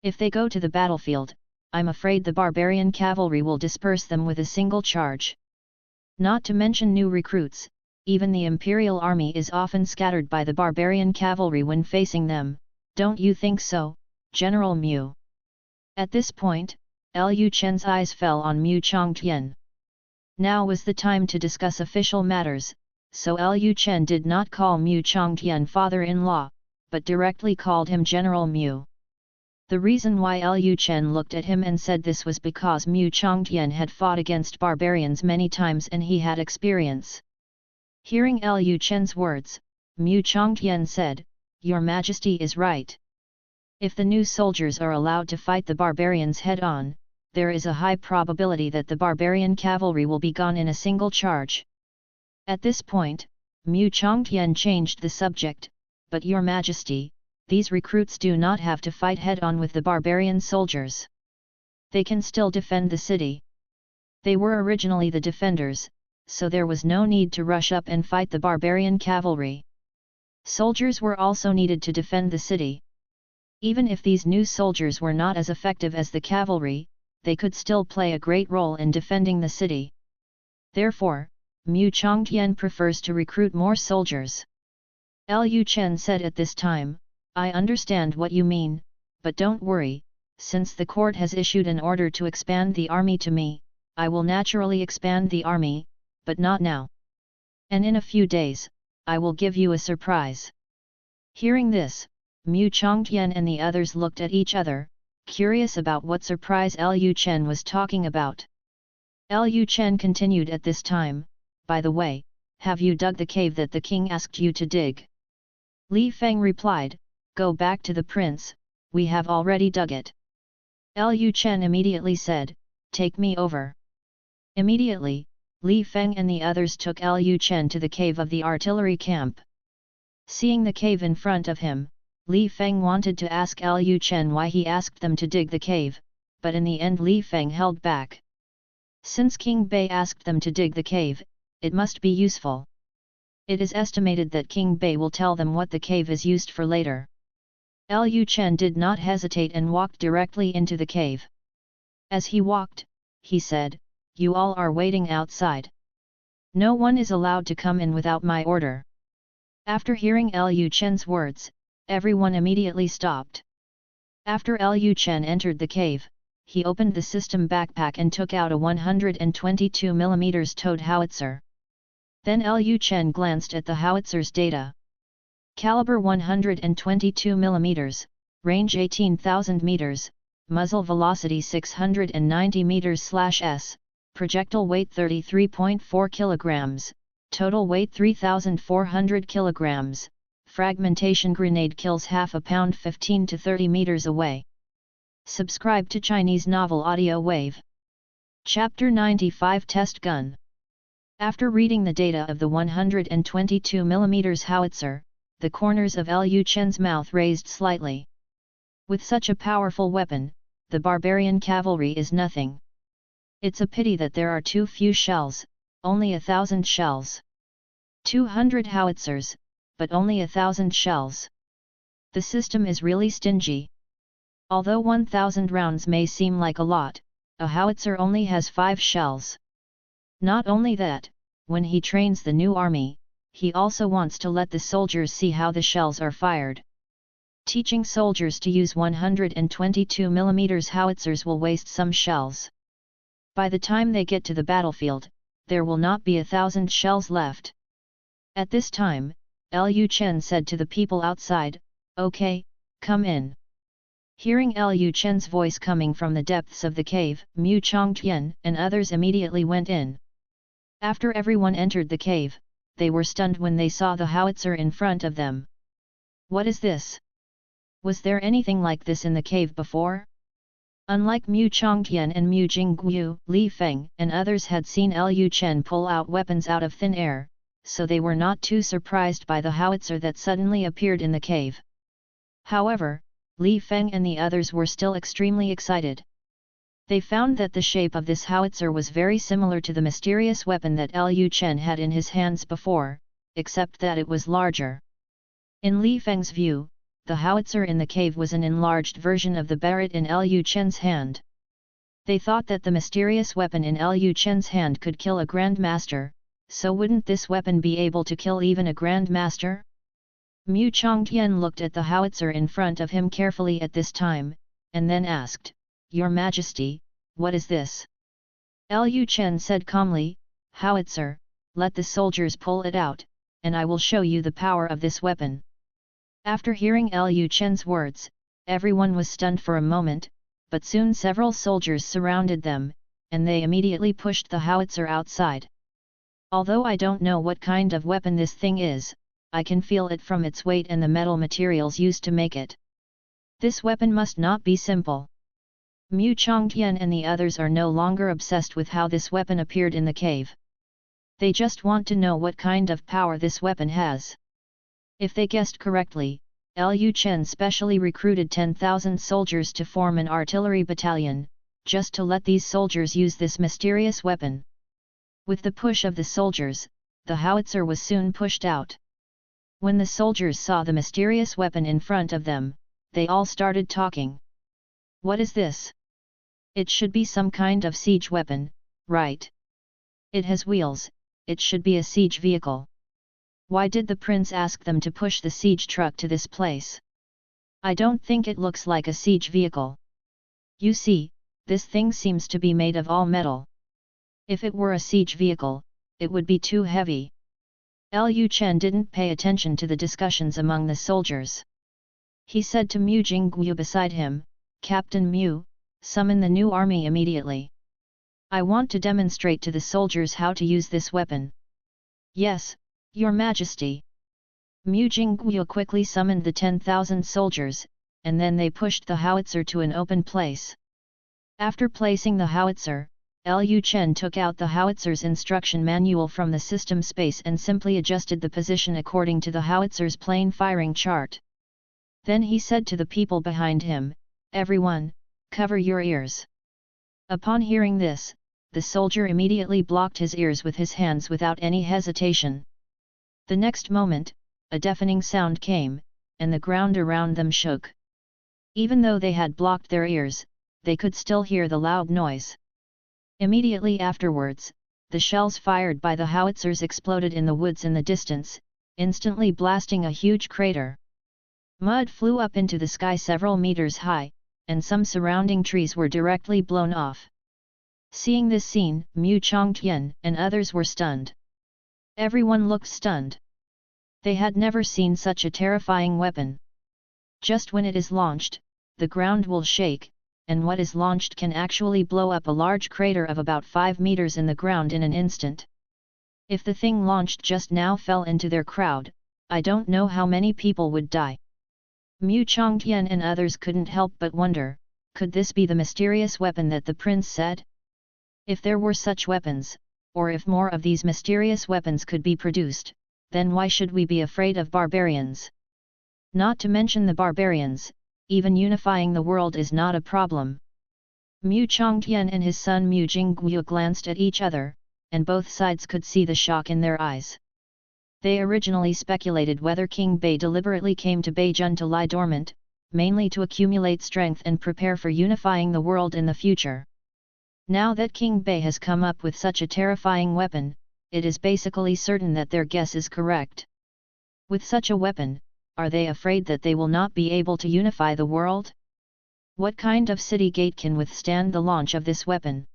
If they go to the battlefield, I'm afraid the barbarian cavalry will disperse them with a single charge. Not to mention new recruits, even the imperial army is often scattered by the barbarian cavalry when facing them. Don't you think so, General Mu? At this point, Lu Chen's eyes fell on Mu Chongtian. Now was the time to discuss official matters, so Lu Chen did not call Mu Chongtian father-in-law, but directly called him General Mu. The reason why Lu Chen looked at him and said this was because Mu Chongtian had fought against barbarians many times and he had experience. Hearing Lu Chen's words, Mu Chongtian said, "Your Majesty is right. If the new soldiers are allowed to fight the barbarians head-on, there is a high probability that the barbarian cavalry will be gone in a single charge." At this point, Mu Chongtian changed the subject, "But Your Majesty, these recruits do not have to fight head-on with the barbarian soldiers. They can still defend the city. They were originally the defenders, so there was no need to rush up and fight the barbarian cavalry. Soldiers were also needed to defend the city. Even if these new soldiers were not as effective as the cavalry, they could still play a great role in defending the city. Therefore, Mu Chongtian prefers to recruit more soldiers." Lu Chen said at this time, "I understand what you mean, but don't worry, since the court has issued an order to expand the army to me, I will naturally expand the army, but not now. And in a few days, I will give you a surprise." Hearing this, Mu Chongtian and the others looked at each other, curious about what surprise Lu Chen was talking about. Lu Chen continued at this time, "By the way, have you dug the cave that the king asked you to dig? Li Feng replied, go back to the prince, we have already dug it. Lu Chen immediately said, take me over. Immediately, Li Feng and the others took Lu Chen to the cave of the artillery camp. Seeing the cave in front of him, Li Feng wanted to ask Lu Chen why he asked them to dig the cave, but in the end Li Feng held back. Since King Bei asked them to dig the cave, it must be useful. It is estimated that King Bei will tell them what the cave is used for later. Lu Chen did not hesitate and walked directly into the cave. As he walked, he said, you all are waiting outside. No one is allowed to come in without my order. After hearing Lu Chen's words, everyone immediately stopped. After Lu Chen entered the cave, he opened the system backpack and took out a 122 mm towed howitzer. Then Lu Chen glanced at the howitzer's data. Caliber 122 mm, range 18,000 meters, muzzle velocity 690 meters/s, projectile weight 33.4 kilograms, total weight 3,400 kilograms, fragmentation grenade kills half a pound 15 to 30 meters away. Subscribe to Chinese Novel Audio Wave. Chapter 95 Test Gun. After reading the data of the 122 mm howitzer, the corners of Lu Chen's mouth raised slightly. With such a powerful weapon, the barbarian cavalry is nothing. It's a pity that there are too few shells, only 1,000 shells. 200 howitzers, but only 1,000 shells. The system is really stingy. Although 1,000 rounds may seem like a lot, a howitzer only has 5 shells. Not only that, when he trains the new army, he also wants to let the soldiers see how the shells are fired. Teaching soldiers to use 122 mm howitzers will waste some shells. By the time they get to the battlefield, there will not be 1,000 shells left. At this time, Lu Chen said to the people outside, okay, come in. Hearing Lu Chen's voice coming from the depths of the cave, Mu Chongtian and others immediately went in. After everyone entered the cave, they were stunned when they saw the howitzer in front of them. What is this? Was there anything like this in the cave before? Unlike Mu Chongtian and Mu Jingguo, Li Feng and others had seen Lu Chen pull out weapons out of thin air, so they were not too surprised by the howitzer that suddenly appeared in the cave. However, Li Feng and the others were still extremely excited. They found that the shape of this howitzer was very similar to the mysterious weapon that Lu Chen had in his hands before, except that it was larger. In Li Feng's view, the howitzer in the cave was an enlarged version of the barret in Lu Chen's hand. They thought that the mysterious weapon in Lu Chen's hand could kill a Grand Master, so wouldn't this weapon be able to kill even a Grand Master? Mu Chongtian looked at the howitzer in front of him carefully at this time, and then asked, Your Majesty, what is this? Lu Chen said calmly, Howitzer, let the soldiers pull it out, and I will show you the power of this weapon. After hearing Lu Chen's words, everyone was stunned for a moment, but soon several soldiers surrounded them, and they immediately pushed the howitzer outside. Although I don't know what kind of weapon this thing is, I can feel it from its weight and the metal materials used to make it. This weapon must not be simple. Mu Chongtian and the others are no longer obsessed with how this weapon appeared in the cave. They just want to know what kind of power this weapon has. If they guessed correctly, Lu Chen specially recruited 10,000 soldiers to form an artillery battalion, just to let these soldiers use this mysterious weapon. With the push of the soldiers, the howitzer was soon pushed out. When the soldiers saw the mysterious weapon in front of them, they all started talking. What is this? It should be some kind of siege weapon, right? It has wheels, it should be a siege vehicle. Why did the prince ask them to push the siege truck to this place? I don't think it looks like a siege vehicle. You see, this thing seems to be made of all metal. If it were a siege vehicle, it would be too heavy. Lu Chen didn't pay attention to the discussions among the soldiers. He said to Mu Jingguo beside him, Captain Mu, summon the new army immediately. I want to demonstrate to the soldiers how to use this weapon. Yes, Your Majesty. Mu Jingguo quickly summoned the 10,000 soldiers, and then they pushed the howitzer to an open place. After placing the howitzer, Lu Chen took out the howitzer's instruction manual from the system space and simply adjusted the position according to the howitzer's plain firing chart. Then he said to the people behind him, "Everyone, cover your ears." Upon hearing this, the soldier immediately blocked his ears with his hands without any hesitation. The next moment, a deafening sound came, and the ground around them shook. Even though they had blocked their ears, they could still hear the loud noise. Immediately afterwards, the shells fired by the howitzers exploded in the woods in the distance, instantly blasting a huge crater. Mud flew up into the sky several meters high, and some surrounding trees were directly blown off. Seeing this scene, Mu Chongtian and others were stunned. Everyone looked stunned. They had never seen such a terrifying weapon. Just when it is launched, the ground will shake, and what is launched can actually blow up a large crater of about 5 meters in the ground in an instant. If the thing launched just now fell into their crowd, I don't know how many people would die. Mu Chongtian and others couldn't help but wonder, could this be the mysterious weapon that the prince said? If there were such weapons, or if more of these mysterious weapons could be produced, then why should we be afraid of barbarians? Not to mention the barbarians, even unifying the world is not a problem. Mu Chongtian and his son Mu Jingguo glanced at each other, and both sides could see the shock in their eyes. They originally speculated whether King Bei deliberately came to Beijun to lie dormant, mainly to accumulate strength and prepare for unifying the world in the future. Now that King Bei has come up with such a terrifying weapon, it is basically certain that their guess is correct. With such a weapon, are they afraid that they will not be able to unify the world? What kind of city gate can withstand the launch of this weapon?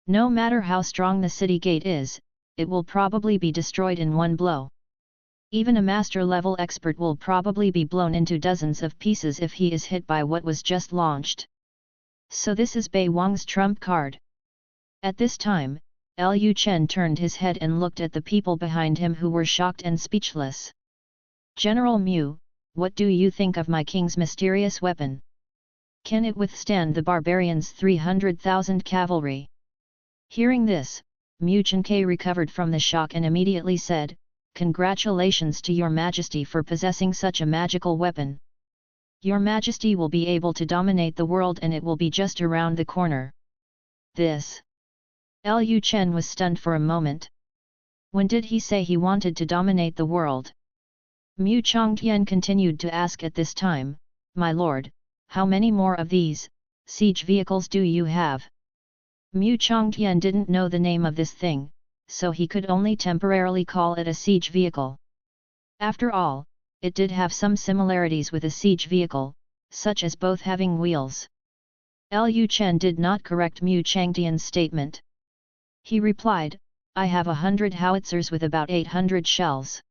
No matter how strong the city gate is, it will probably be destroyed in one blow. Even a master-level expert will probably be blown into dozens of pieces if he is hit by what was just launched. So this is Bei Wang's trump card. At this time, Lu Chen turned his head and looked at the people behind him who were shocked and speechless. "General Mu, what do you think of my king's mysterious weapon? Can it withstand the barbarians' 300,000 cavalry?" Hearing this, Mu Chenke recovered from the shock and immediately said, "Congratulations to Your Majesty for possessing such a magical weapon. Your Majesty will be able to dominate the world and it will be just around the corner." This. Lu Chen was stunned for a moment. When did he say he wanted to dominate the world? Mu Chongtian continued to ask at this time, "My lord, how many more of these siege vehicles do you have?" Mu Chongtian didn't know the name of this thing, so he could only temporarily call it a siege vehicle. After all, it did have some similarities with a siege vehicle, such as both having wheels. Lu Chen did not correct Mu Chongtian's statement. He replied, "I have 100 howitzers with about 800 shells."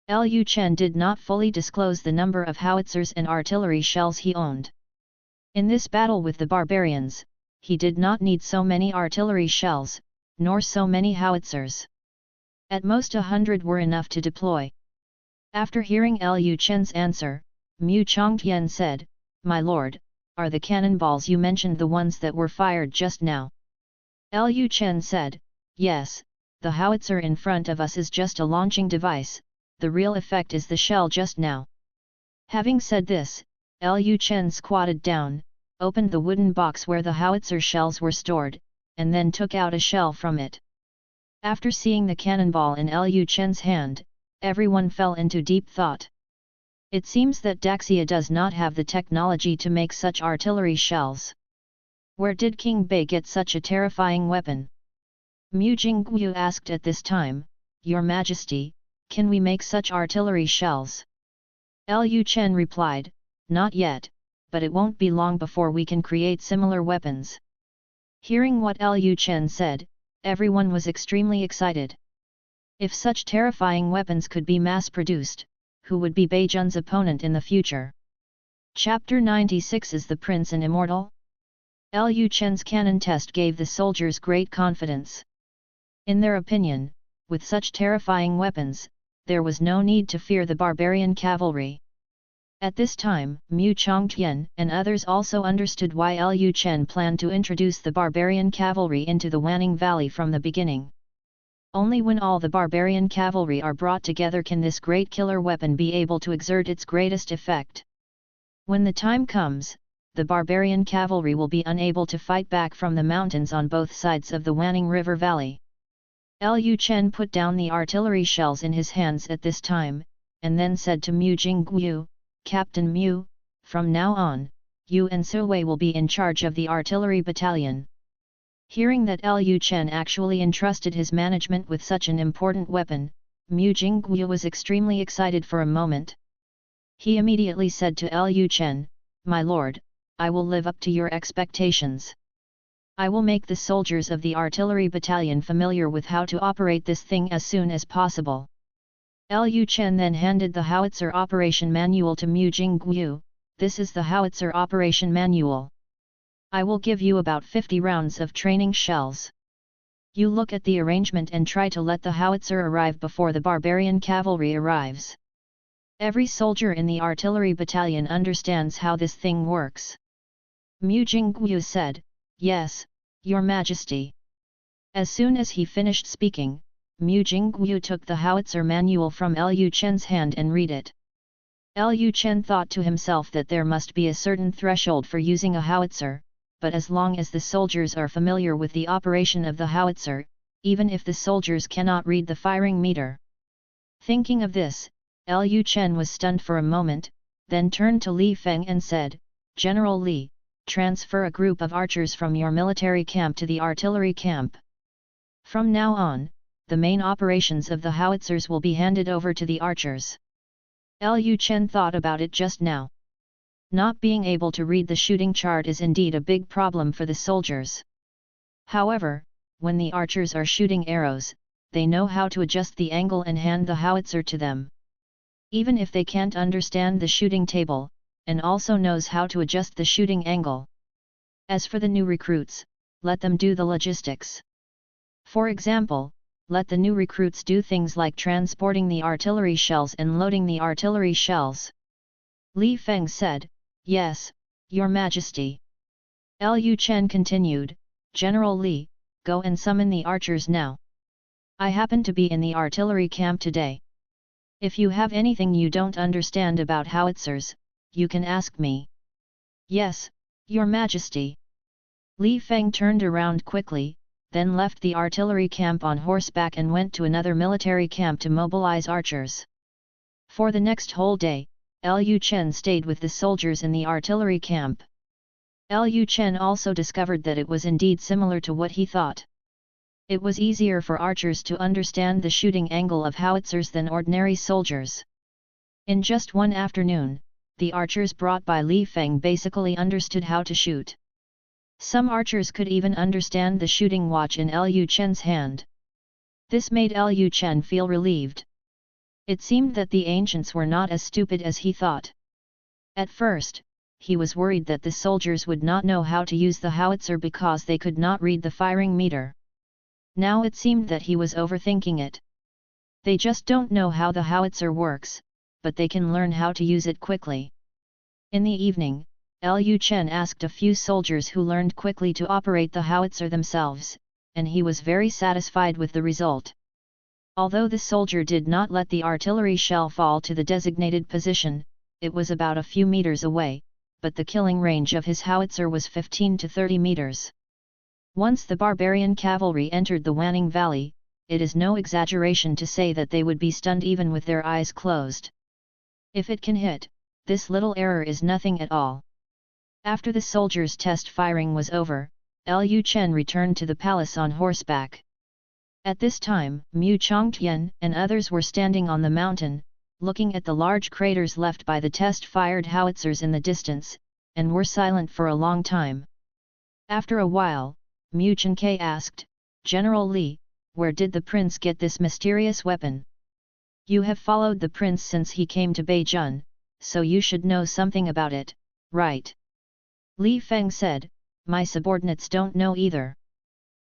Lu Chen did not fully disclose the number of howitzers and artillery shells he owned. In this battle with the barbarians, he did not need so many artillery shells, nor so many howitzers. At most 100 were enough to deploy. After hearing Lu Chen's answer, Mu Chongtian said, "My lord, are the cannonballs you mentioned the ones that were fired just now?" Lu Chen said, "Yes, the howitzer in front of us is just a launching device, the real effect is the shell just now." Having said this, Lu Chen squatted down, opened the wooden box where the howitzer shells were stored, and then took out a shell from it. After seeing the cannonball in Lu Chen's hand, everyone fell into deep thought. It seems that Daxia does not have the technology to make such artillery shells. Where did King Bei get such a terrifying weapon? Mu Jingguo asked at this time, "Your Majesty, can we make such artillery shells?" Lu Chen replied, "Not yet, but it won't be long before we can create similar weapons." Hearing what Lu Chen said, everyone was extremely excited. If such terrifying weapons could be mass-produced, who would be Beijun's opponent in the future? Chapter 96 Is the Prince an Immortal? Lu Chen's cannon test gave the soldiers great confidence. In their opinion, with such terrifying weapons, there was no need to fear the barbarian cavalry. At this time, Mu Chongtian and others also understood why Lu Chen planned to introduce the barbarian cavalry into the Wanning Valley from the beginning. Only when all the barbarian cavalry are brought together can this great killer weapon be able to exert its greatest effect. When the time comes, the barbarian cavalry will be unable to fight back from the mountains on both sides of the Wanning River Valley. Lu Chen put down the artillery shells in his hands at this time, and then said to Mu Jingguo, "Captain Mu, from now on, you and Siwei will be in charge of the artillery battalion." Hearing that Lu Chen actually entrusted his management with such an important weapon, Mu Jingguo was extremely excited for a moment. He immediately said to Lu Chen, "My lord, I will live up to your expectations. I will make the soldiers of the artillery battalion familiar with how to operate this thing as soon as possible." Lu Chen then handed the howitzer operation manual to Mu Jingguo. "This is the howitzer operation manual. I will give you about 50 rounds of training shells. You look at the arrangement and try to let the howitzer arrive before the barbarian cavalry arrives. Every soldier in the artillery battalion understands how this thing works." Mu Jingguo said, "Yes, Your Majesty." As soon as he finished speaking, Mu Jingguo took the howitzer manual from Lu Chen's hand and read it. Lu Chen thought to himself that there must be a certain threshold for using a howitzer, but as long as the soldiers are familiar with the operation of the howitzer, even if the soldiers cannot read the firing meter. Thinking of this, Lu Chen was stunned for a moment, then turned to Li Feng and said, "General Li, transfer a group of archers from your military camp to the artillery camp. From now on, the main operations of the howitzers will be handed over to the archers." Lu Chen thought about it just now. Not being able to read the shooting chart is indeed a big problem for the soldiers. However, when the archers are shooting arrows, they know how to adjust the angle and hand the howitzer to them. Even if they can't understand the shooting table, and also knows how to adjust the shooting angle. As for the new recruits, let them do the logistics. For example, let the new recruits do things like transporting the artillery shells and loading the artillery shells. Li Feng said, "Yes, Your Majesty." Lu Chen continued, "General Li, go and summon the archers now. I happen to be in the artillery camp today. If you have anything you don't understand about howitzers, you can ask me." "Yes, Your Majesty." Li Feng turned around quickly, then left the artillery camp on horseback and went to another military camp to mobilize archers. For the next whole day, Lu Chen stayed with the soldiers in the artillery camp. Lu Chen also discovered that it was indeed similar to what he thought. It was easier for archers to understand the shooting angle of howitzers than ordinary soldiers. In just one afternoon, the archers brought by Li Feng basically understood how to shoot. Some archers could even understand the shooting watch in Lu Chen's hand. This made Lu Chen feel relieved. It seemed that the ancients were not as stupid as he thought. At first, he was worried that the soldiers would not know how to use the howitzer because they could not read the firing meter. Now it seemed that he was overthinking it. They just don't know how the howitzer works, but they can learn how to use it quickly. In the evening, Lu Chen asked a few soldiers who learned quickly to operate the howitzer themselves, and he was very satisfied with the result. Although the soldier did not let the artillery shell fall to the designated position, it was about a few meters away, but the killing range of his howitzer was 15 to 30 meters. Once the barbarian cavalry entered the Wanning Valley, it is no exaggeration to say that they would be stunned even with their eyes closed. If it can hit, this little error is nothing at all. After the soldiers' test firing was over, Lu Chen returned to the palace on horseback. At this time, Mu Chongtian and others were standing on the mountain, looking at the large craters left by the test-fired howitzers in the distance, and were silent for a long time. After a while, Mu Chenke asked, "General Li, where did the prince get this mysterious weapon? You have followed the prince since he came to Beijing, so you should know something about it, right?" Li Feng said, "My subordinates don't know either."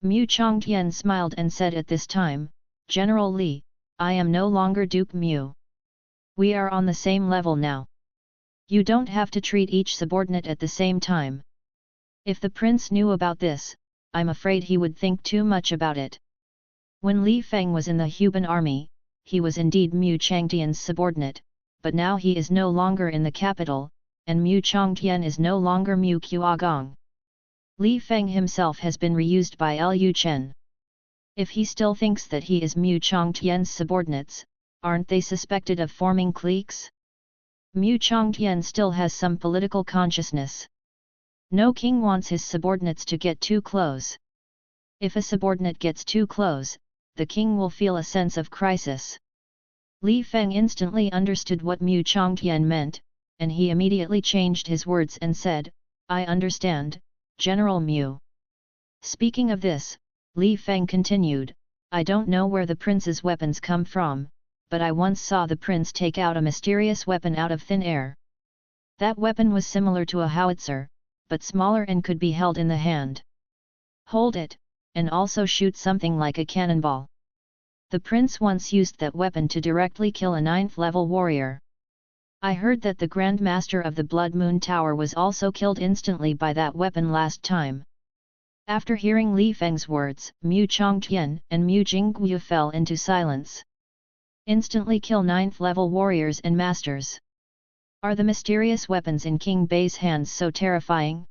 Mu Chongtian smiled and said at this time, General Li, I am no longer Duke Mu. We are on the same level now. You don't have to treat each subordinate at the same time. If the prince knew about this, I'm afraid he would think too much about it. When Li Feng was in the Huban army, he was indeed Mu Changtian's subordinate, but now he is no longer in the capital, and Mu Changtian is no longer Mu Kuagong. Li Feng himself has been reused by Lu Chen. If he still thinks that he is Mu Changtian's subordinates, aren't they suspected of forming cliques? Mu Changtian still has some political consciousness. No king wants his subordinates to get too close. If a subordinate gets too close, the king will feel a sense of crisis. Li Feng instantly understood what Mu Changtian meant, and he immediately changed his words and said, I understand, General Mu. Speaking of this, Li Feng continued, I don't know where the prince's weapons come from, but I once saw the prince take out a mysterious weapon out of thin air. That weapon was similar to a howitzer, but smaller and could be held in the hand. Hold it, and also shoot something like a cannonball. The prince once used that weapon to directly kill a 9th-level warrior. I heard that the Grand Master of the Blood Moon Tower was also killed instantly by that weapon last time. After hearing Li Feng's words, Mu Changtian and Mu Jingguo fell into silence. Instantly kill 9th-level warriors and masters. Are the mysterious weapons in King Bei's hands so terrifying?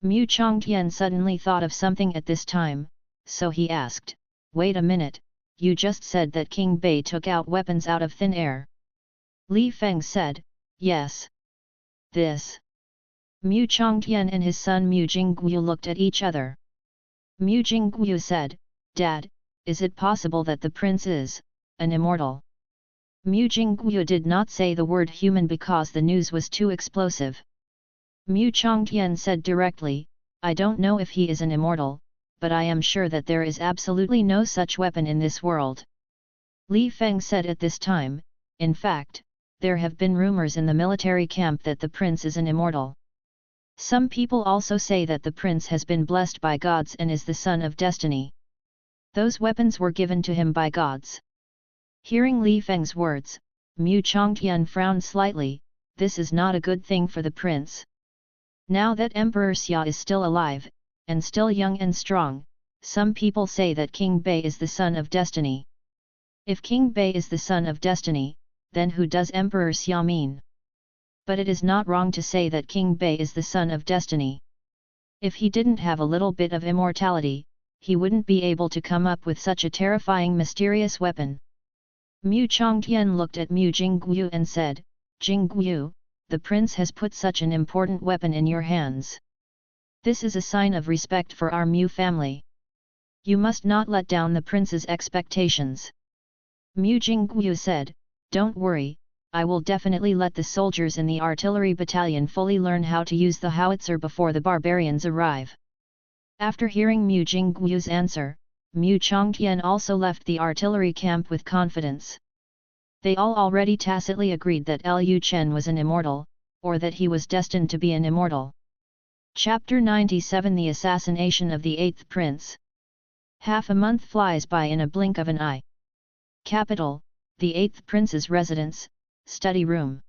Mu Changtian suddenly thought of something at this time, so he asked, wait a minute, you just said that King Bei took out weapons out of thin air. Li Feng said, yes. This. Mu Changtian and his son Mu Jingguo looked at each other. Mu Jingguo said, Dad, is it possible that the prince is an immortal? Mu Jingguo did not say the word human because the news was too explosive. Mu Changtian said directly, I don't know if he is an immortal, but I am sure that there is absolutely no such weapon in this world. Li Feng said at this time, in fact, there have been rumors in the military camp that the prince is an immortal. Some people also say that the prince has been blessed by gods and is the son of destiny. Those weapons were given to him by gods. Hearing Li Feng's words, Mu Changtian frowned slightly, this is not a good thing for the prince. Now that Emperor Xia is still alive, and still young and strong, some people say that King Bei is the son of destiny. If King Bei is the son of destiny, then who does Emperor Xia mean? But it is not wrong to say that King Bei is the son of destiny. If he didn't have a little bit of immortality, he wouldn't be able to come up with such a terrifying mysterious weapon. Mu Changtian looked at Mu Jingguo and said, Jingguo, the prince has put such an important weapon in your hands. This is a sign of respect for our Mu family. You must not let down the prince's expectations. Mu Jingguo said, don't worry, I will definitely let the soldiers in the artillery battalion fully learn how to use the howitzer before the barbarians arrive. After hearing Mu Jingguo's answer, Mu Changtian also left the artillery camp with confidence. They all already tacitly agreed that Lu Chen was an immortal, or that he was destined to be an immortal. Chapter 97 The Assassination of the Eighth Prince. Half a month flies by in a blink of an eye. Capital, the Eighth Prince's residence, study room.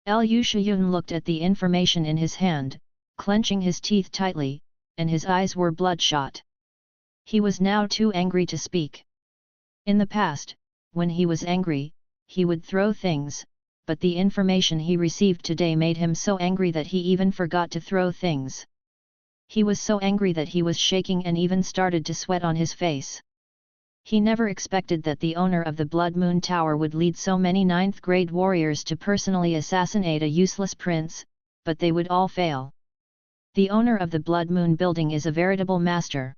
Lu Shiyun looked at the information in his hand, clenching his teeth tightly, and his eyes were bloodshot. He was now too angry to speak. In the past, when he was angry, he would throw things, but the information he received today made him so angry that he even forgot to throw things. He was so angry that he was shaking and even started to sweat on his face. He never expected that the owner of the Blood Moon Tower would lead so many 9th-grade warriors to personally assassinate a useless prince, but they would all fail. The owner of the Blood Moon building is a veritable master.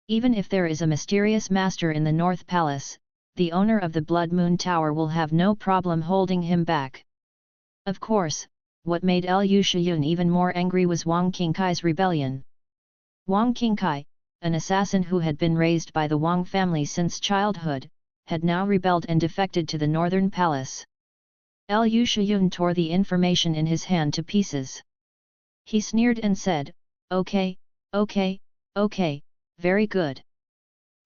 Even if there is a mysterious master in the North Palace, the owner of the Blood Moon Tower will have no problem holding him back. Of course, what made Lu Shiyun even more angry was Wang Qingkai's rebellion. Wang Qingkai, an assassin who had been raised by the Wang family since childhood, had now rebelled and defected to the Northern Palace. Lu Shiyun tore the information in his hand to pieces. He sneered and said, okay, very good.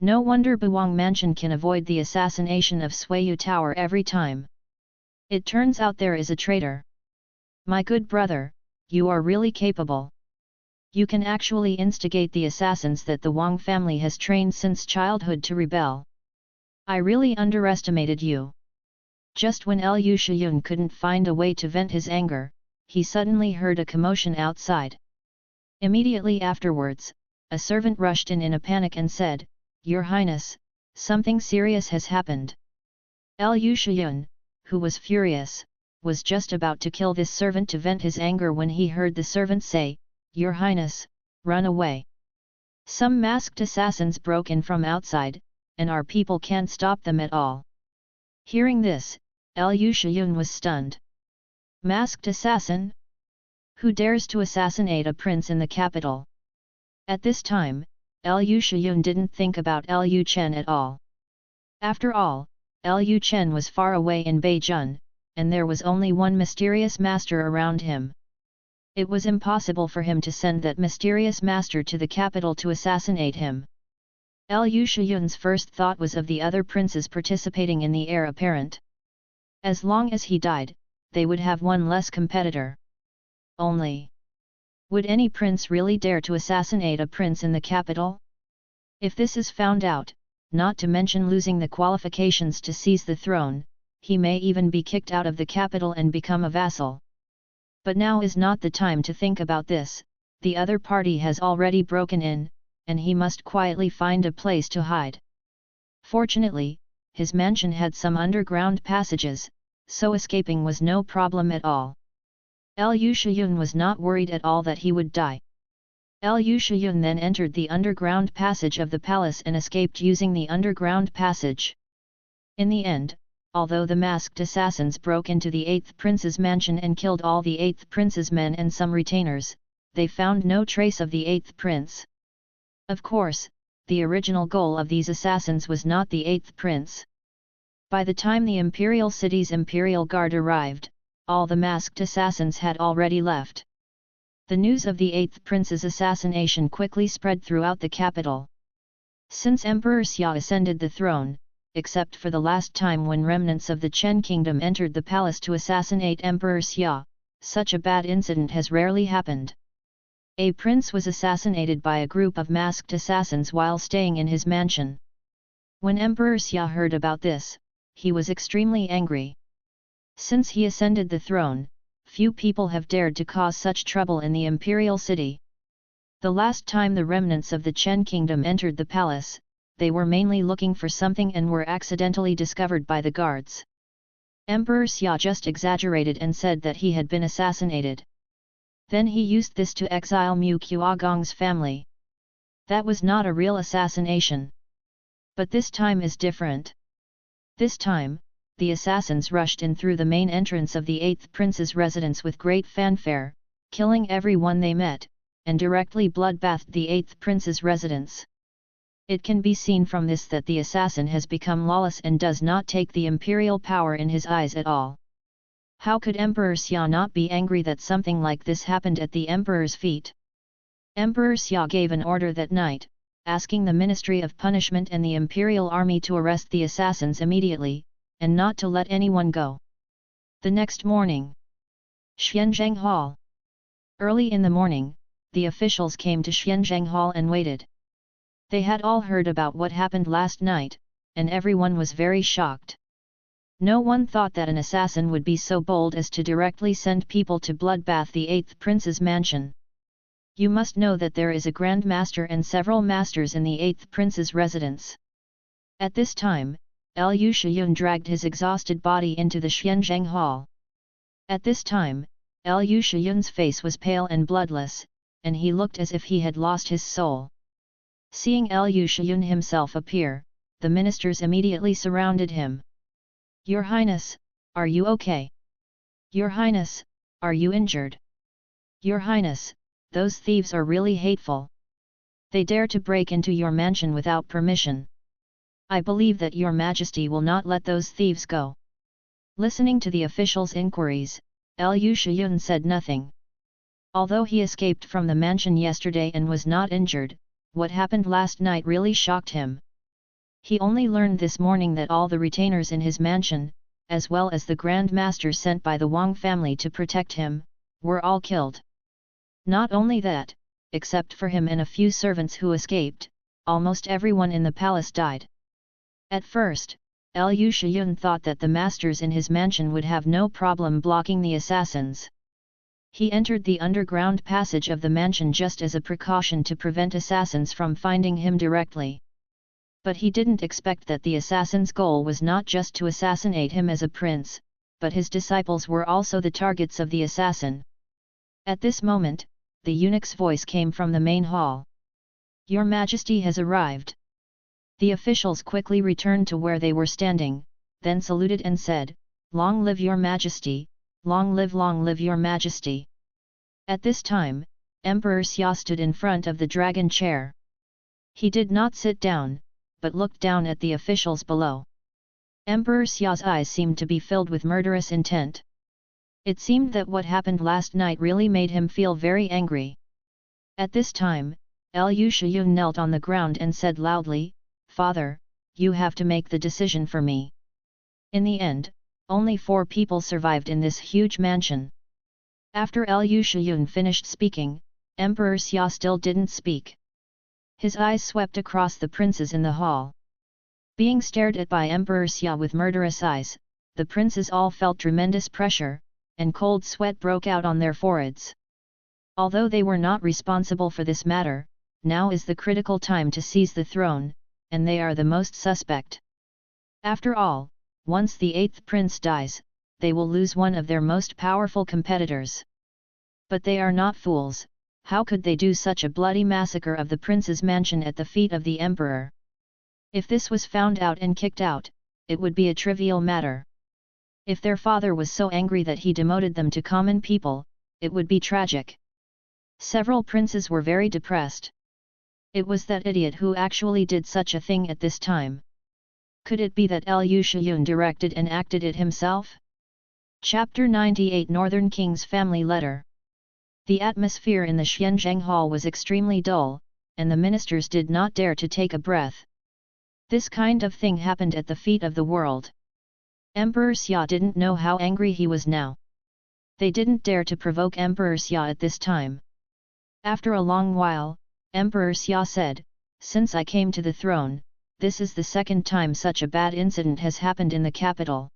No wonder Buwang Mansion can avoid the assassination of Suiyu Tower every time. It turns out there is a traitor. My good brother, you are really capable. You can actually instigate the assassins that the Wang family has trained since childhood to rebel. I really underestimated you. Just when Lu Shiyun couldn't find a way to vent his anger, he suddenly heard a commotion outside. Immediately afterwards, a servant rushed in a panic and said, "Your Highness, something serious has happened." Lu Shiyun, who was furious, was just about to kill this servant to vent his anger when he heard the servant say, "Your Highness, run away. Some masked assassins broke in from outside, and our people can't stop them at all." Hearing this, Lu Shiyun was stunned. Masked assassin? Who dares to assassinate a prince in the capital? At this time, Lu Shiyun didn't think about Lu Chen at all. After all, Lu Chen was far away in Beijun, and there was only one mysterious master around him. It was impossible for him to send that mysterious master to the capital to assassinate him. Lu Shiyun's first thought was of the other princes participating in the heir apparent. As long as he died, they would have one less competitor. Only, would any prince really dare to assassinate a prince in the capital? If this is found out, not to mention losing the qualifications to seize the throne, he may even be kicked out of the capital and become a vassal. But now is not the time to think about this. The other party has already broken in, and he must quietly find a place to hide. Fortunately, his mansion had some underground passages, so escaping was no problem at all. Lu Shiyun was not worried at all that he would die. Lu Shiyun then entered the underground passage of the palace and escaped using the underground passage. In the end, although the masked assassins broke into the 8th prince's mansion and killed all the 8th prince's men and some retainers, they found no trace of the 8th prince. Of course, the original goal of these assassins was not the 8th prince. By the time the imperial city's imperial guard arrived, all the masked assassins had already left. The news of the 8th prince's assassination quickly spread throughout the capital. Since Emperor Xia ascended the throne, except for the last time when remnants of the Chen kingdom entered the palace to assassinate Emperor Xia, such a bad incident has rarely happened. A prince was assassinated by a group of masked assassins while staying in his mansion. When Emperor Xia heard about this, he was extremely angry. Since he ascended the throne, few people have dared to cause such trouble in the imperial city. The last time the remnants of the Chen kingdom entered the palace, they were mainly looking for something and were accidentally discovered by the guards. Emperor Xia just exaggerated and said that he had been assassinated. Then he used this to exile Mu Qiagong's family. That was not a real assassination. But this time is different. This time, the assassins rushed in through the main entrance of the 8th prince's residence with great fanfare, killing everyone they met, and directly bloodbathed the 8th prince's residence. It can be seen from this that the assassin has become lawless and does not take the imperial power in his eyes at all. How could Emperor Xia not be angry that something like this happened at the emperor's feet? Emperor Xia gave an order that night, asking the Ministry of Punishment and the imperial army to arrest the assassins immediately, and not to let anyone go. The next morning, Xianzheng Hall. Early in the morning, the officials came to Xianzheng Hall and waited. They had all heard about what happened last night, and everyone was very shocked. No one thought that an assassin would be so bold as to directly send people to bloodbath the 8th prince's mansion. You must know that there is a Grand Master and several masters in the 8th prince's residence. At this time, Lu Shiyun dragged his exhausted body into the Xianzheng Hall. At this time, Lu Shiyun's face was pale and bloodless, and he looked as if he had lost his soul. Seeing Lu Shiyun himself appear, the ministers immediately surrounded him. "Your Highness, are you okay? Your Highness, are you injured? Your Highness, those thieves are really hateful. They dare to break into your mansion without permission. I believe that your Majesty will not let those thieves go." Listening to the officials' inquiries, Lu Shiyun said nothing. Although he escaped from the mansion yesterday and was not injured, what happened last night really shocked him. He only learned this morning that all the retainers in his mansion, as well as the Grand Master sent by the Wang family to protect him, were all killed. Not only that, except for him and a few servants who escaped, almost everyone in the palace died. At first, Lu Chen thought that the masters in his mansion would have no problem blocking the assassins. He entered the underground passage of the mansion just as a precaution to prevent assassins from finding him directly. But he didn't expect that the assassin's goal was not just to assassinate him as a prince, but his disciples were also the targets of the assassin. At this moment, the eunuch's voice came from the main hall. "Your Majesty has arrived." The officials quickly returned to where they were standing, then saluted and said, "Long live your Majesty, long live your Majesty." At this time, Emperor Xia stood in front of the dragon chair. He did not sit down, but looked down at the officials below. Emperor Xia's eyes seemed to be filled with murderous intent. It seemed that what happened last night really made him feel very angry. At this time, Lu Chen knelt on the ground and said loudly, "Father, you have to make the decision for me." In the end, only 4 people survived in this huge mansion. After Lu Chen finished speaking, Emperor Xia still didn't speak. His eyes swept across the princes in the hall. Being stared at by Emperor Xia with murderous eyes, the princes all felt tremendous pressure, and cold sweat broke out on their foreheads. Although they were not responsible for this matter, now is the critical time to seize the throne, and they are the most suspect. After all, once the 8th prince dies, they will lose one of their most powerful competitors. But they are not fools. How could they do such a bloody massacre of the prince's mansion at the feet of the emperor? If this was found out and kicked out, it would be a trivial matter. If their father was so angry that he demoted them to common people, it would be tragic. Several princes were very depressed. It was that idiot who actually did such a thing at this time. Could it be that Lu Chen directed and acted it himself? Chapter 98 Northern King's Family Letter. The atmosphere in the Xianzheng Hall was extremely dull, and the ministers did not dare to take a breath. This kind of thing happened at the feet of the world. Emperor Xia didn't know how angry he was now. They didn't dare to provoke Emperor Xia at this time. After a long while, Emperor Xia said, "Since I came to the throne, this is the second time such a bad incident has happened in the capital.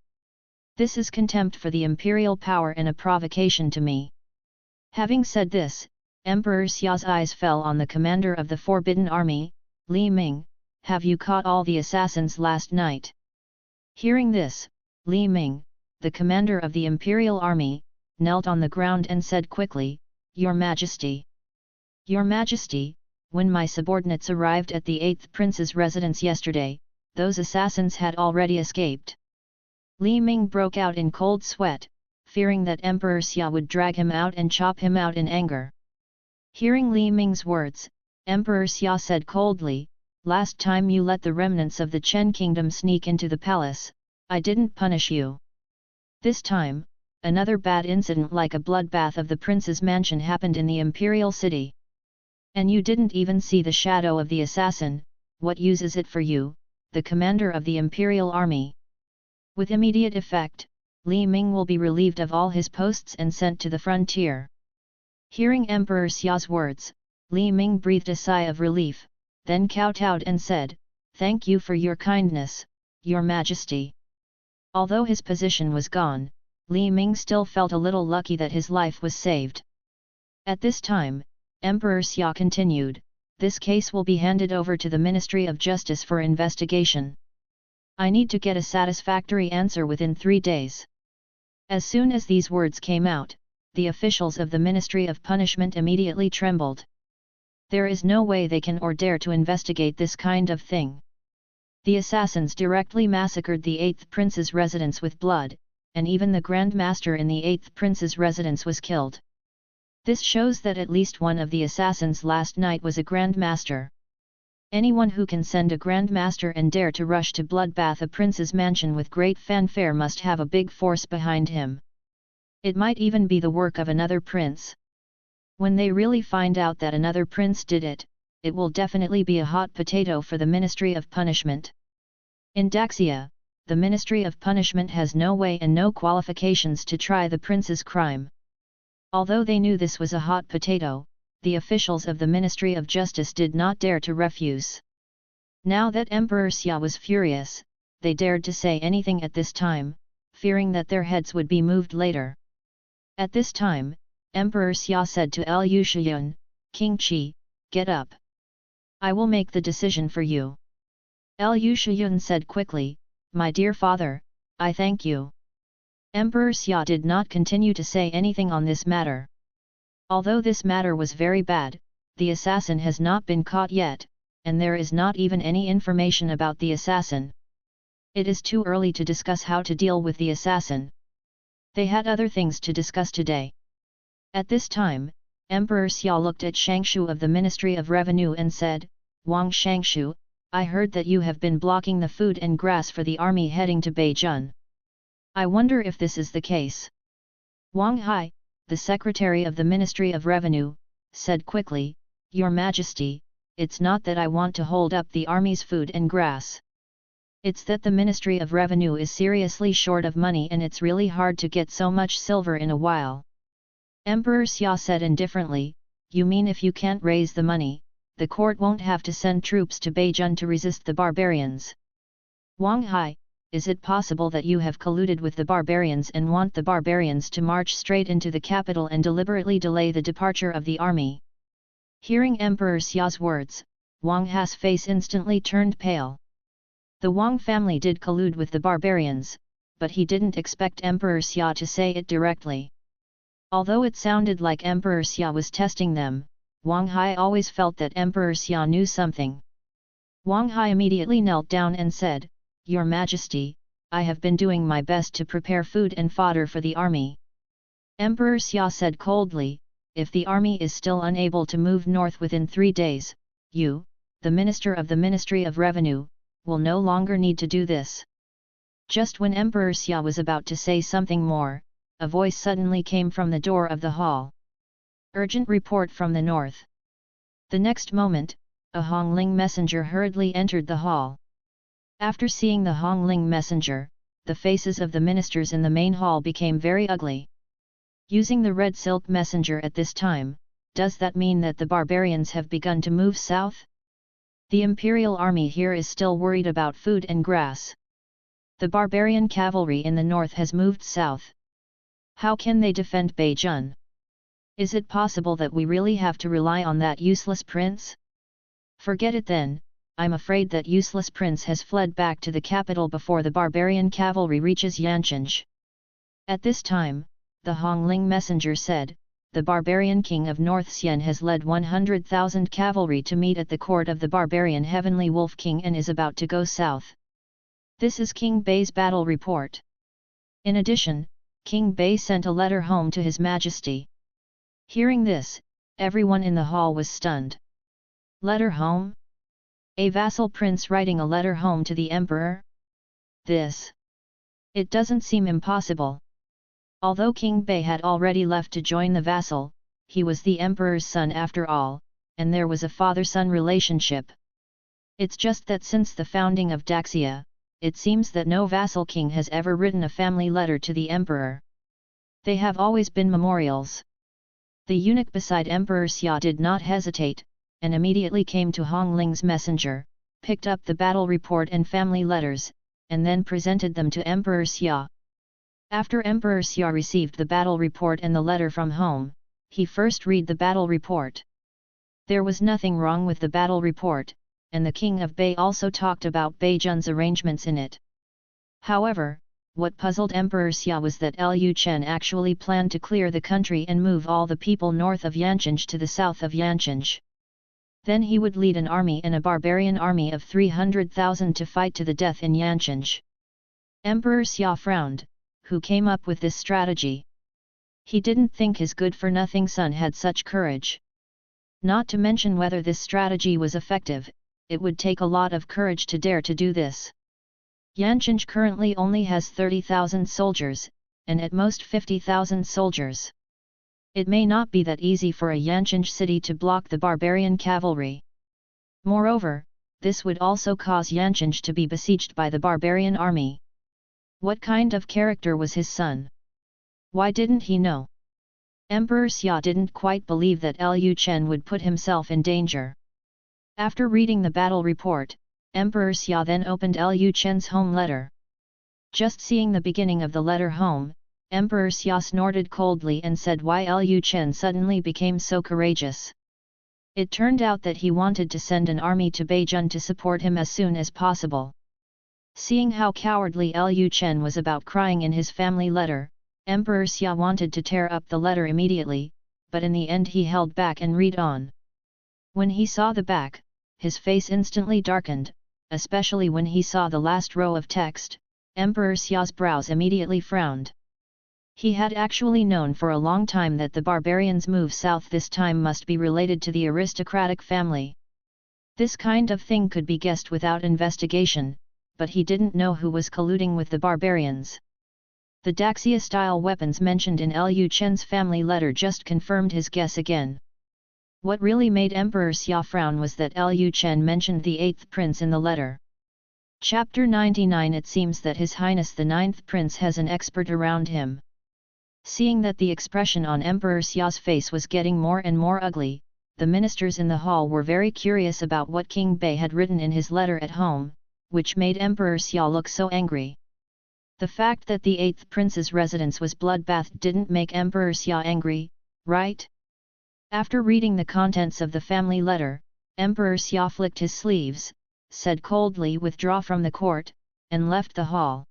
This is contempt for the imperial power and a provocation to me." Having said this, Emperor Xia's eyes fell on the commander of the Forbidden Army, Li Ming. "Have you caught all the assassins last night?" Hearing this, Li Ming, the commander of the imperial army, knelt on the ground and said quickly, "Your Majesty. Your Majesty, when my subordinates arrived at the 8th prince's residence yesterday, those assassins had already escaped." Li Ming broke out in cold sweat, fearing that Emperor Xia would drag him out and chop him out in anger. Hearing Li Ming's words, Emperor Xia said coldly, "Last time you let the remnants of the Chen kingdom sneak into the palace, I didn't punish you. This time, another bad incident like a bloodbath of the prince's mansion happened in the imperial city. And you didn't even see the shadow of the assassin. What use is it for you, the commander of the imperial army?" With immediate effect, Li Ming will be relieved of all his posts and sent to the frontier. Hearing Emperor Xia's words, Li Ming breathed a sigh of relief, then kowtowed and said, "Thank you for your kindness, Your Majesty." Although his position was gone, Li Ming still felt a little lucky that his life was saved. At this time, Emperor Xia continued, "This case will be handed over to the Ministry of Justice for investigation. I need to get a satisfactory answer within 3 days." As soon as these words came out, the officials of the Ministry of Punishment immediately trembled. There is no way they can or dare to investigate this kind of thing. The assassins directly massacred the 8th prince's residence with blood, and even the Grand Master in the 8th prince's residence was killed. This shows that at least one of the assassins last night was a Grand Master. Anyone who can send a Grand Master and dare to rush to bloodbath a prince's mansion with great fanfare must have a big force behind him. It might even be the work of another prince. When they really find out that another prince did it, it will definitely be a hot potato for the Ministry of Punishment. In Daxia, the Ministry of Punishment has no way and no qualifications to try the prince's crime. Although they knew this was a hot potato, the officials of the Ministry of Justice did not dare to refuse. Now that Emperor Xia was furious, they dared to say anything at this time, fearing that their heads would be moved later. At this time, Emperor Xia said to Lu Chen, "King Qi, get up. I will make the decision for you." Lu Chen said quickly, "My dear father, I thank you." Emperor Xia did not continue to say anything on this matter. Although this matter was very bad, the assassin has not been caught yet, and there is not even any information about the assassin. It is too early to discuss how to deal with the assassin. They had other things to discuss today. At this time, Emperor Xia looked at Shangshu of the Ministry of Revenue and said, "Wang Shangshu, I heard that you have been blocking the food and grass for the army heading to Beijing. I wonder if this is the case." Wang Hai, the Secretary of the Ministry of Revenue, said quickly, "Your Majesty, it's not that I want to hold up the army's food and grass. It's that the Ministry of Revenue is seriously short of money and it's really hard to get so much silver in a while." Emperor Xia said indifferently, "You mean if you can't raise the money, the court won't have to send troops to Beijing to resist the barbarians?" Wang Hai, is it possible that you have colluded with the barbarians and want the barbarians to march straight into the capital and deliberately delay the departure of the army? Hearing Emperor Xia's words, Wang Hai's face instantly turned pale. The Wang family did collude with the barbarians, but he didn't expect Emperor Xia to say it directly. Although it sounded like Emperor Xia was testing them, Wang Hai always felt that Emperor Xia knew something. Wang Hai immediately knelt down and said, "Your Majesty, I have been doing my best to prepare food and fodder for the army." Emperor Xia said coldly, "If the army is still unable to move north within 3 days, you, the Minister of the Ministry of Revenue, will no longer need to do this." Just when Emperor Xia was about to say something more, a voice suddenly came from the door of the hall. "Urgent report from the north." The next moment, a Hongling messenger hurriedly entered the hall. After seeing the Hongling messenger, the faces of the ministers in the main hall became very ugly. Using the red silk messenger at this time, does that mean that the barbarians have begun to move south? The imperial army here is still worried about food and grass. The barbarian cavalry in the north has moved south. How can they defend Beijing? Is it possible that we really have to rely on that useless prince? Forget it then, I'm afraid that useless prince has fled back to the capital before the barbarian cavalry reaches Yancheng. At this time, the Hongling messenger said, "The barbarian king of North Xian has led 100,000 cavalry to meet at the court of the barbarian Heavenly Wolf King and is about to go south." This is King Bei's battle report. In addition, King Bei sent a letter home to His Majesty. Hearing this, everyone in the hall was stunned. Letter home? A vassal prince writing a letter home to the emperor? This. It doesn't seem impossible. Although King Bei had already left to join the vassal, he was the emperor's son after all, and there was a father-son relationship. It's just that since the founding of Daxia, it seems that no vassal king has ever written a family letter to the emperor. They have always been memorials. The eunuch beside Emperor Xia did not hesitate, and immediately came to Hongling's messenger, picked up the battle report and family letters, and then presented them to Emperor Xia. After Emperor Xia received the battle report and the letter from home, he first read the battle report. There was nothing wrong with the battle report, and the king of Bei also talked about Beijing's arrangements in it. However, what puzzled Emperor Xia was that Lu Chen actually planned to clear the country and move all the people north of Yancheng to the south of Yancheng. Then he would lead an army and a barbarian army of 300,000 to fight to the death in Yancheng. Emperor Xia frowned. Who came up with this strategy? He didn't think his good-for-nothing son had such courage. Not to mention whether this strategy was effective, it would take a lot of courage to dare to do this. Yancheng currently only has 30,000 soldiers, and at most 50,000 soldiers. It may not be that easy for a Yancheng city to block the barbarian cavalry. Moreover, this would also cause Yancheng to be besieged by the barbarian army. What kind of character was his son? Why didn't he know? Emperor Xia didn't quite believe that Lu Chen would put himself in danger. After reading the battle report, Emperor Xia then opened Lu Chen's home letter. Just seeing the beginning of the letter home, Emperor Xia snorted coldly and said why Lu Chen suddenly became so courageous. It turned out that he wanted to send an army to Beijing to support him as soon as possible. Seeing how cowardly Lu Chen was about crying in his family letter, Emperor Xia wanted to tear up the letter immediately, but in the end he held back and read on. When he saw the back, his face instantly darkened, especially when he saw the last row of text. Emperor Xia's brows immediately frowned. He had actually known for a long time that the barbarians' move south this time must be related to the aristocratic family. This kind of thing could be guessed without investigation, but he didn't know who was colluding with the barbarians. The Daxia-style weapons mentioned in Lu Chen's family letter just confirmed his guess again. What really made Emperor Xia frown was that Lu Chen mentioned the 8th prince in the letter. Chapter 99. It seems that His Highness the 9th Prince has an expert around him. Seeing that the expression on Emperor Xia's face was getting more and more ugly, the ministers in the hall were very curious about what King Bei had written in his letter at home, which made Emperor Xia look so angry. The fact that the 8th prince's residence was bloodbath didn't make Emperor Xia angry, right? After reading the contents of the family letter, Emperor Xia flicked his sleeves, said coldly withdraw from the court, and left the hall.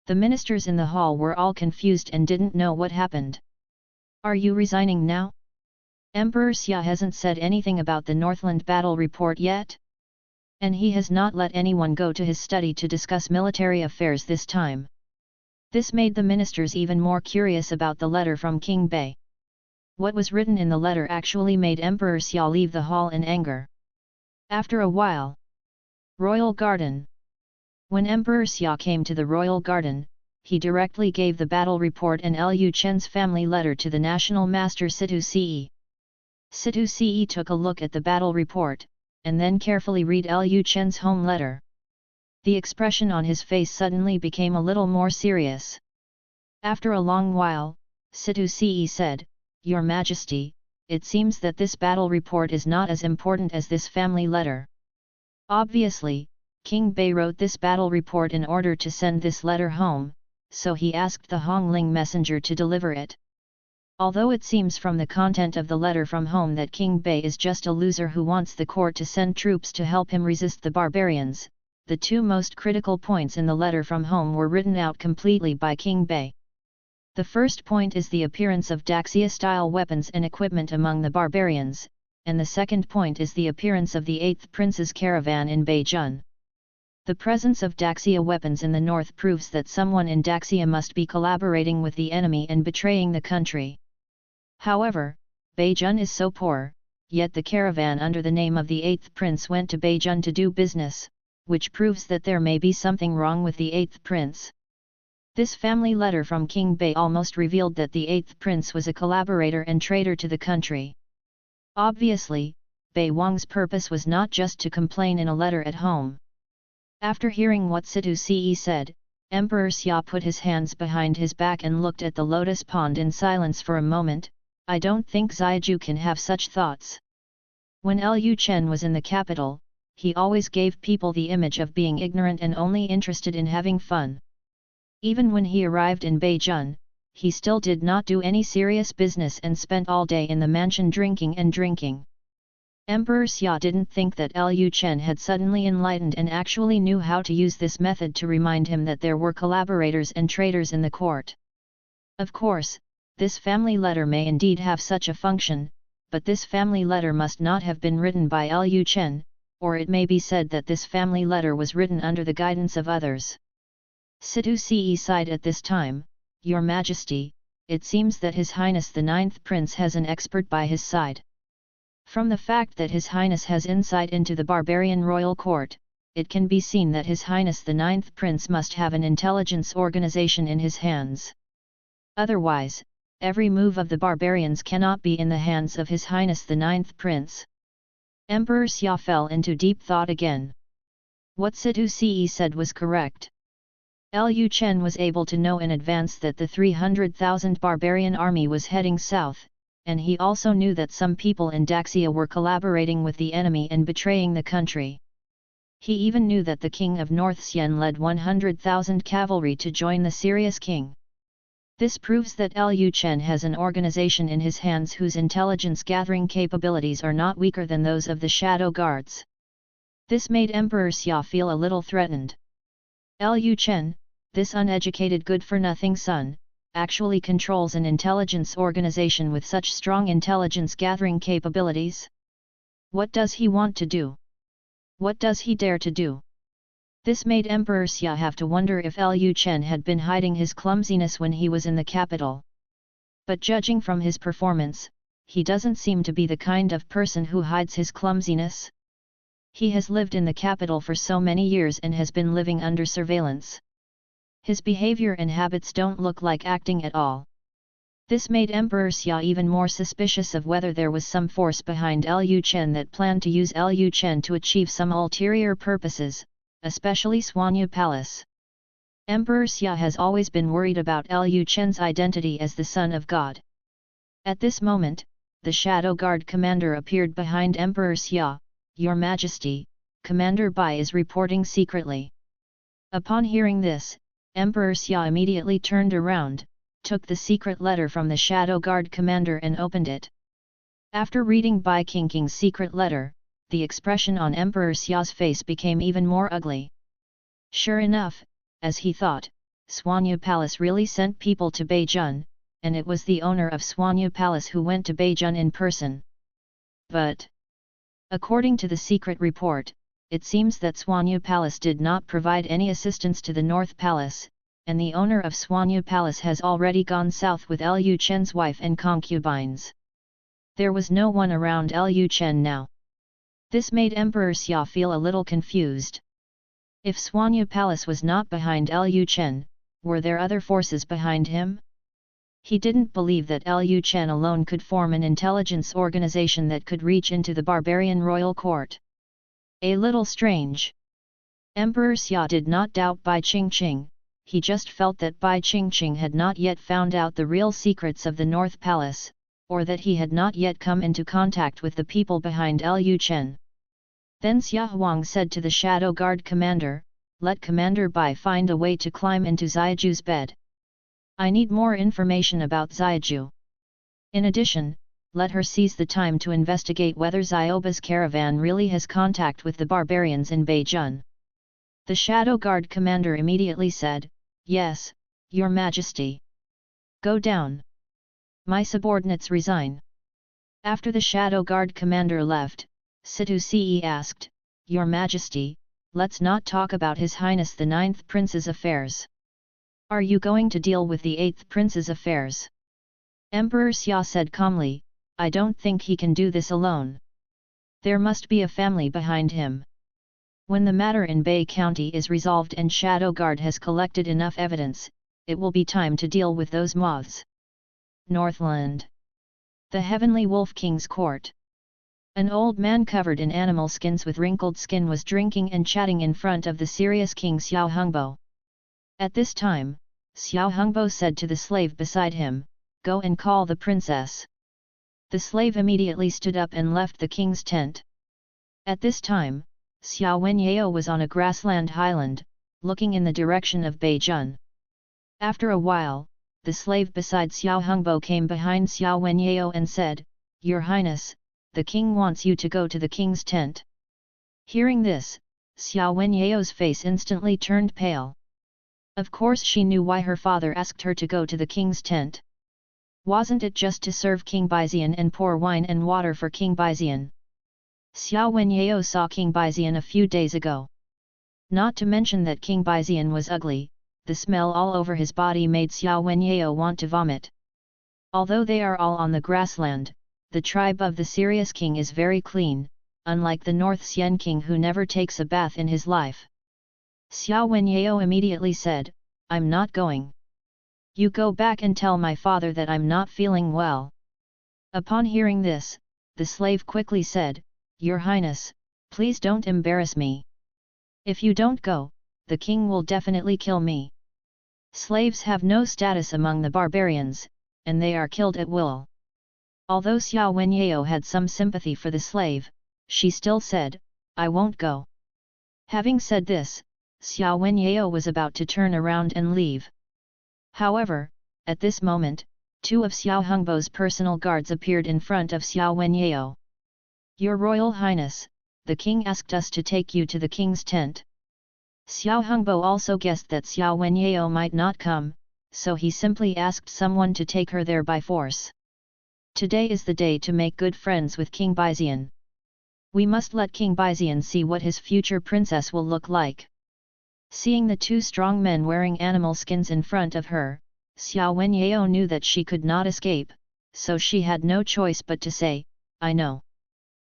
The ministers in the hall were all confused and didn't know what happened. Are you resigning now? Emperor Xia hasn't said anything about the Northland battle report yet? And he has not let anyone go to his study to discuss military affairs this time. This made the ministers even more curious about the letter from King Bei. What was written in the letter actually made Emperor Xia leave the hall in anger. After a while. Royal Garden. When Emperor Xia came to the royal garden, he directly gave the battle report and Lu Chen's family letter to the national master Situ Ce. Situ Ce took a look at the battle report, and then carefully read Lu Chen's home letter. The expression on his face suddenly became a little more serious. After a long while, Situ Ce said, Your Majesty, it seems that this battle report is not as important as this family letter. Obviously, King Bei wrote this battle report in order to send this letter home, so he asked the Hongling messenger to deliver it. Although it seems from the content of the letter from home that King Bei is just a loser who wants the court to send troops to help him resist the barbarians, the two most critical points in the letter from home were written out completely by King Bei. The first point is the appearance of Daxia-style weapons and equipment among the barbarians, and the second point is the appearance of the 8th prince's caravan in Beijing. The presence of Daxia weapons in the north proves that someone in Daxia must be collaborating with the enemy and betraying the country. However, Beijing is so poor, yet the caravan under the name of the 8th prince went to Beijing to do business, which proves that there may be something wrong with the 8th prince. This family letter from King Bei almost revealed that the 8th prince was a collaborator and traitor to the country. Obviously, Bei Wang's purpose was not just to complain in a letter at home. After hearing what Situ Ce said, Emperor Xia put his hands behind his back and looked at the lotus pond in silence for a moment. I don't think Xiaju can have such thoughts. When Lu Chen was in the capital, he always gave people the image of being ignorant and only interested in having fun. Even when he arrived in Beijing, he still did not do any serious business and spent all day in the mansion drinking and drinking. Emperor Xia didn't think that Lu Chen had suddenly enlightened and actually knew how to use this method to remind him that there were collaborators and traitors in the court. Of course, this family letter may indeed have such a function, but this family letter must not have been written by Lu Chen, or it may be said that this family letter was written under the guidance of others. Situ Ce sighed at this time, Your Majesty, it seems that His Highness the 9th Prince has an expert by his side. From the fact that His Highness has insight into the barbarian royal court, it can be seen that His Highness the 9th Prince must have an intelligence organization in his hands. Otherwise, every move of the barbarians cannot be in the hands of His Highness the 9th Prince. Emperor Xia fell into deep thought again. What Synopsis said was correct. Lu Chen was able to know in advance that the 300,000 barbarian army was heading south, and he also knew that some people in Daxia were collaborating with the enemy and betraying the country. He even knew that the king of North Xian led 100,000 cavalry to join the serious king. This proves that Lu Chen has an organization in his hands whose intelligence-gathering capabilities are not weaker than those of the Shadow Guards. This made Emperor Xia feel a little threatened. Lu Chen, this uneducated good-for-nothing son, actually controls an intelligence organization with such strong intelligence-gathering capabilities? What does he want to do? What does he dare to do? This made Emperor Xia have to wonder if Lu Chen had been hiding his clumsiness when he was in the capital. But judging from his performance, he doesn't seem to be the kind of person who hides his clumsiness. He has lived in the capital for so many years and has been living under surveillance. His behavior and habits don't look like acting at all. This made Emperor Xia even more suspicious of whether there was some force behind Lu Chen that planned to use Lu Chen to achieve some ulterior purposes, especially Suanya Palace. Emperor Xia has always been worried about Lu Chen's identity as the son of God. At this moment, the Shadow Guard commander appeared behind Emperor Xia. "Your Majesty, Commander Bai is reporting secretly." Upon hearing this, Emperor Xia immediately turned around, took the secret letter from the Shadow Guard commander and opened it. After reading Bai Qingqing's secret letter, the expression on Emperor Xia's face became even more ugly. Sure enough, as he thought, Suanya Palace really sent people to Beijun, and it was the owner of Suanya Palace who went to Beijun in person. But according to the secret report, it seems that Suanya Palace did not provide any assistance to the North Palace, and the owner of Suanya Palace has already gone south with Lu Chen's wife and concubines. There was no one around Lu Chen now. This made Emperor Xia feel a little confused. If Suanya Palace was not behind Lu Chen, were there other forces behind him? He didn't believe that Lu Chen alone could form an intelligence organization that could reach into the barbarian royal court. A little strange. Emperor Xia did not doubt Bai Qingqing, he just felt that Bai Qingqing had not yet found out the real secrets of the North Palace, or that he had not yet come into contact with the people behind Lu Chen. Then Xia Huang said to the Shadow Guard commander, "Let Commander Bai find a way to climb into Ziaju's bed. I need more information about Ziaju. In addition, let her seize the time to investigate whether Zioba's caravan really has contact with the barbarians in Beijun." The Shadow Guard commander immediately said, "Yes, Your Majesty. Go down. My subordinates resign." After the Shadow Guard commander left, Synopsis asked, "Your Majesty, let's not talk about His Highness the 9th Prince's affairs. Are you going to deal with the 8th Prince's affairs?" Emperor Xia said calmly, "I don't think he can do this alone. There must be a family behind him. When the matter in Bei County is resolved and Shadow Guard has collected enough evidence, it will be time to deal with those moths." Northland. The Heavenly Wolf King's Court. An old man covered in animal skins with wrinkled skin was drinking and chatting in front of the serious King Xiao Hungbo. At this time, Xiao Hungbo said to the slave beside him, "Go and call the princess." The slave immediately stood up and left the king's tent. At this time, Xiao Wenyao was on a grassland highland, looking in the direction of Beijun. After a while, the slave beside Xiao Hungbo came behind Xiao Wenyao and said, "Your Highness, the king wants you to go to the king's tent." Hearing this, Xiao Wenyao's face instantly turned pale. Of course she knew why her father asked her to go to the king's tent. Wasn't it just to serve King Baixian and pour wine and water for King Baixian? Xiao Wenyao saw King Baixian a few days ago. Not to mention that King Baixian was ugly, the smell all over his body made Xiao Wenyao want to vomit. Although they are all on the grassland, the tribe of the serious king is very clean, unlike the North Xian king who never takes a bath in his life. Xiao Wenyao immediately said, "I'm not going. You go back and tell my father that I'm not feeling well." Upon hearing this, the slave quickly said, Your Highness, please don't embarrass me. If you don't go, the king will definitely kill me. Slaves have no status among the barbarians, and they are killed at will. Although Xiao Wenyao had some sympathy for the slave, she still said, I won't go. Having said this, Xiao Wenyao was about to turn around and leave. However, at this moment, two of Xiao Hongbo's personal guards appeared in front of Xiao Wenyao. Your Royal Highness, the king asked us to take you to the king's tent. Xiao Hongbo also guessed that Xiao Wenyao might not come, so he simply asked someone to take her there by force. Today is the day to make good friends with King Baixian. We must let King Baixian see what his future princess will look like. Seeing the two strong men wearing animal skins in front of her, Xiao Wenyao knew that she could not escape, so she had no choice but to say, I know.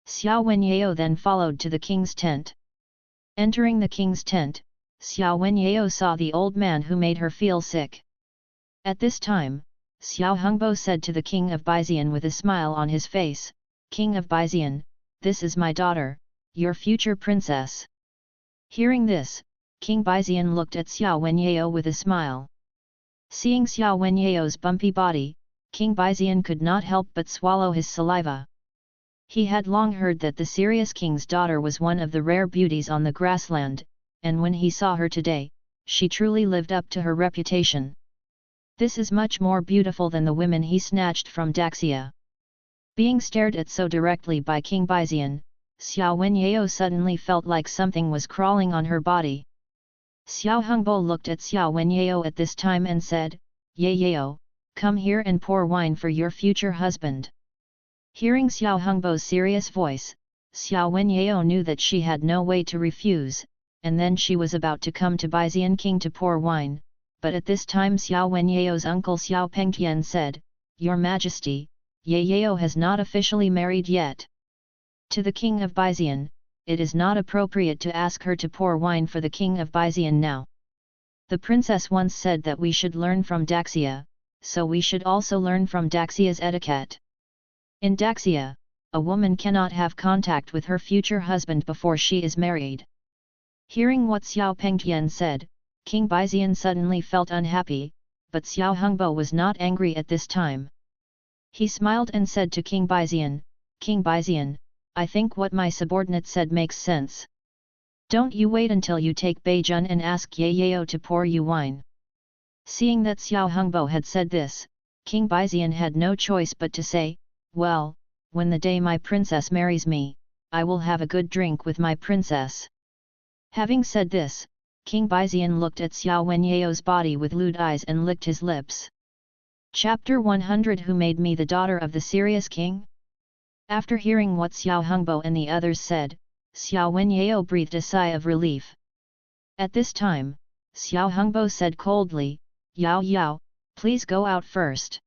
Xiao Wenyao then followed to the king's tent. Entering the king's tent, Xiao Wenyao saw the old man who made her feel sick. At this time, Xiao Hongbo said to the king of Baixian with a smile on his face, King of Baixian, this is my daughter, your future princess. Hearing this, King Baixian looked at Xiao Wenyao with a smile. Seeing Xiao Wenyao's bumpy body, King Baixian could not help but swallow his saliva. He had long heard that the serious king's daughter was one of the rare beauties on the grassland, and when he saw her today, she truly lived up to her reputation. This is much more beautiful than the women he snatched from Daxia. Being stared at so directly by King Baixian, Xiao Wenyao suddenly felt like something was crawling on her body. Xiao Hongbo looked at Xiao Wenyao at this time and said, Yao, come here and pour wine for your future husband. Hearing Xiao Hongbo's serious voice, Xiao Wenyao knew that she had no way to refuse, and then she was about to come to Baixian king to pour wine, but at this time Xiao Wenyao's uncle Xiao Pengtian said, Your Majesty, Yao has not officially married yet. To the king of Baixian, it is not appropriate to ask her to pour wine for the king of Baixian now. The princess once said that we should learn from Daxia, so we should also learn from Daxia's etiquette. In Daxia, a woman cannot have contact with her future husband before she is married. Hearing what Xiao Pengtian said, King Baixian suddenly felt unhappy, but Xiao Hongbo was not angry at this time. He smiled and said to King Baixian, King Baixian, I think what my subordinate said makes sense. Don't you wait until you take Beijun and ask Yao to pour you wine. Seeing that Xiao Hongbo had said this, King Baixian had no choice but to say, well, when the day my princess marries me, I will have a good drink with my princess. Having said this, King Baixian looked at Xiao Wenyao's body with lewd eyes and licked his lips. Chapter 100 Who Made Me the Daughter of the Serious King? After hearing what Xiao Hongbo and the others said, Xiao Wenyao breathed a sigh of relief. At this time, Xiao Hongbo said coldly, Yao, please go out first.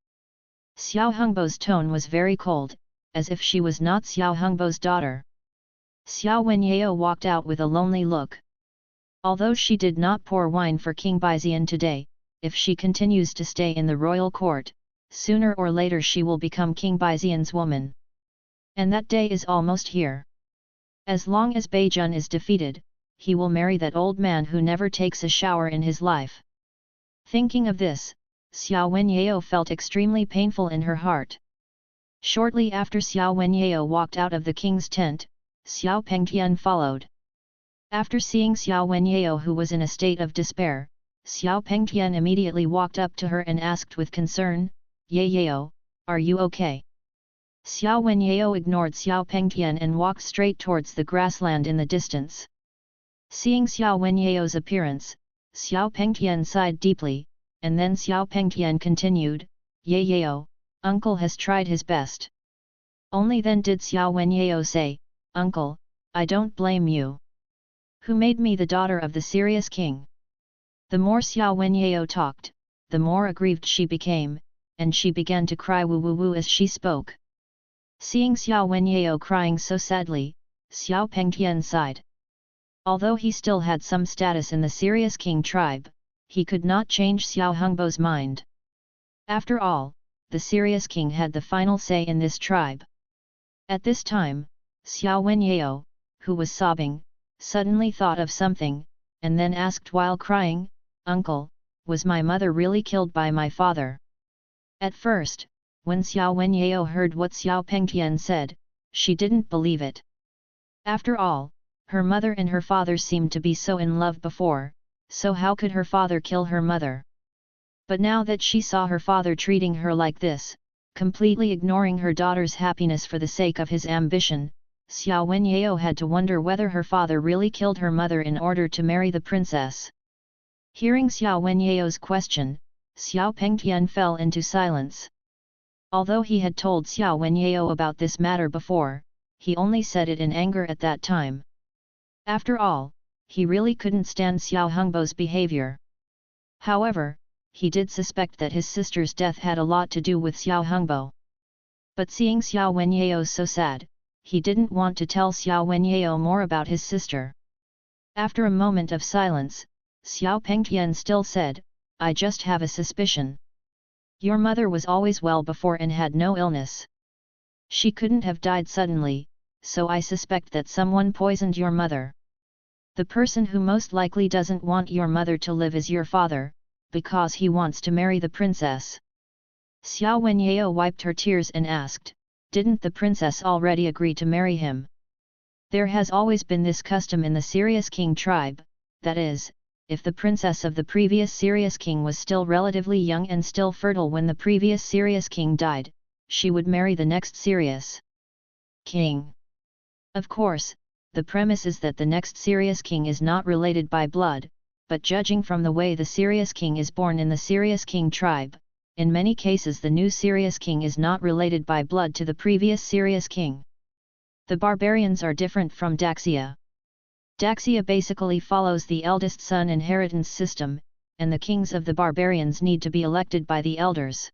Xiao Hongbo's tone was very cold, as if she was not Xiao Hongbo's daughter. Xiao Wenyao walked out with a lonely look. Although she did not pour wine for King Baixian today, if she continues to stay in the royal court, sooner or later she will become King Baixian's woman. And that day is almost here. As long as Beijun is defeated, he will marry that old man who never takes a shower in his life. Thinking of this, Xiao Wenyao felt extremely painful in her heart. Shortly after Xiao Wenyao walked out of the king's tent, Xiao Pengtian followed. After seeing Xiao Wenyao who was in a state of despair, Xiao Pengtian immediately walked up to her and asked with concern, Yao, are you okay? Xiao Wenyao ignored Xiao Pengtian and walked straight towards the grassland in the distance. Seeing Xiao Wenyao's appearance, Xiao Pengtian sighed deeply, and then Xiao Pengtian continued, Yao, uncle has tried his best. Only then did Xiao Wenyao say, Uncle, I don't blame you. Who made me the daughter of the serious king? The more Xiao Wenyao talked, the more aggrieved she became, and she began to cry woo as she spoke. Seeing Xiao Wenyao crying so sadly, Xiao Pengtian sighed. Although he still had some status in the serious king tribe, he could not change Xiao Hongbo's mind. After all, the serious king had the final say in this tribe. At this time, Xiao Wenyao, who was sobbing, suddenly thought of something, and then asked while crying, "Uncle, was my mother really killed by my father?" At first, when Xiao Wenyao heard what Xiao Pengtian said, she didn't believe it. After all, her mother and her father seemed to be so in love before, so how could her father kill her mother? But now that she saw her father treating her like this, completely ignoring her daughter's happiness for the sake of his ambition, Xiao Wenyao had to wonder whether her father really killed her mother in order to marry the princess. Hearing Xiao Wenyao's question, Xiao Pengtian fell into silence. Although he had told Xiao Wenyao about this matter before, he only said it in anger at that time. After all, he really couldn't stand Xiao Hongbo's behavior. However, he did suspect that his sister's death had a lot to do with Xiao Hongbo. But seeing Xiao Wenyao so sad, he didn't want to tell Xiao Wenyao more about his sister. After a moment of silence, Xiao Pengtian still said, "I just have a suspicion. Your mother was always well before and had no illness. She couldn't have died suddenly, so I suspect that someone poisoned your mother. The person who most likely doesn't want your mother to live is your father, because he wants to marry the princess." Xiao Wenyao wiped her tears and asked, "Didn't the princess already agree to marry him?" There has always been this custom in the Sirius King tribe, that is, if the princess of the previous Sirius King was still relatively young and still fertile when the previous Sirius King died, she would marry the next Sirius King. Of course, the premise is that the next Sirius King is not related by blood, but judging from the way the Sirius King is born in the Sirius King tribe, in many cases the new Sirius King is not related by blood to the previous Sirius King. The barbarians are different from Daxia. Daxia basically follows the eldest son inheritance system, and the kings of the barbarians need to be elected by the elders.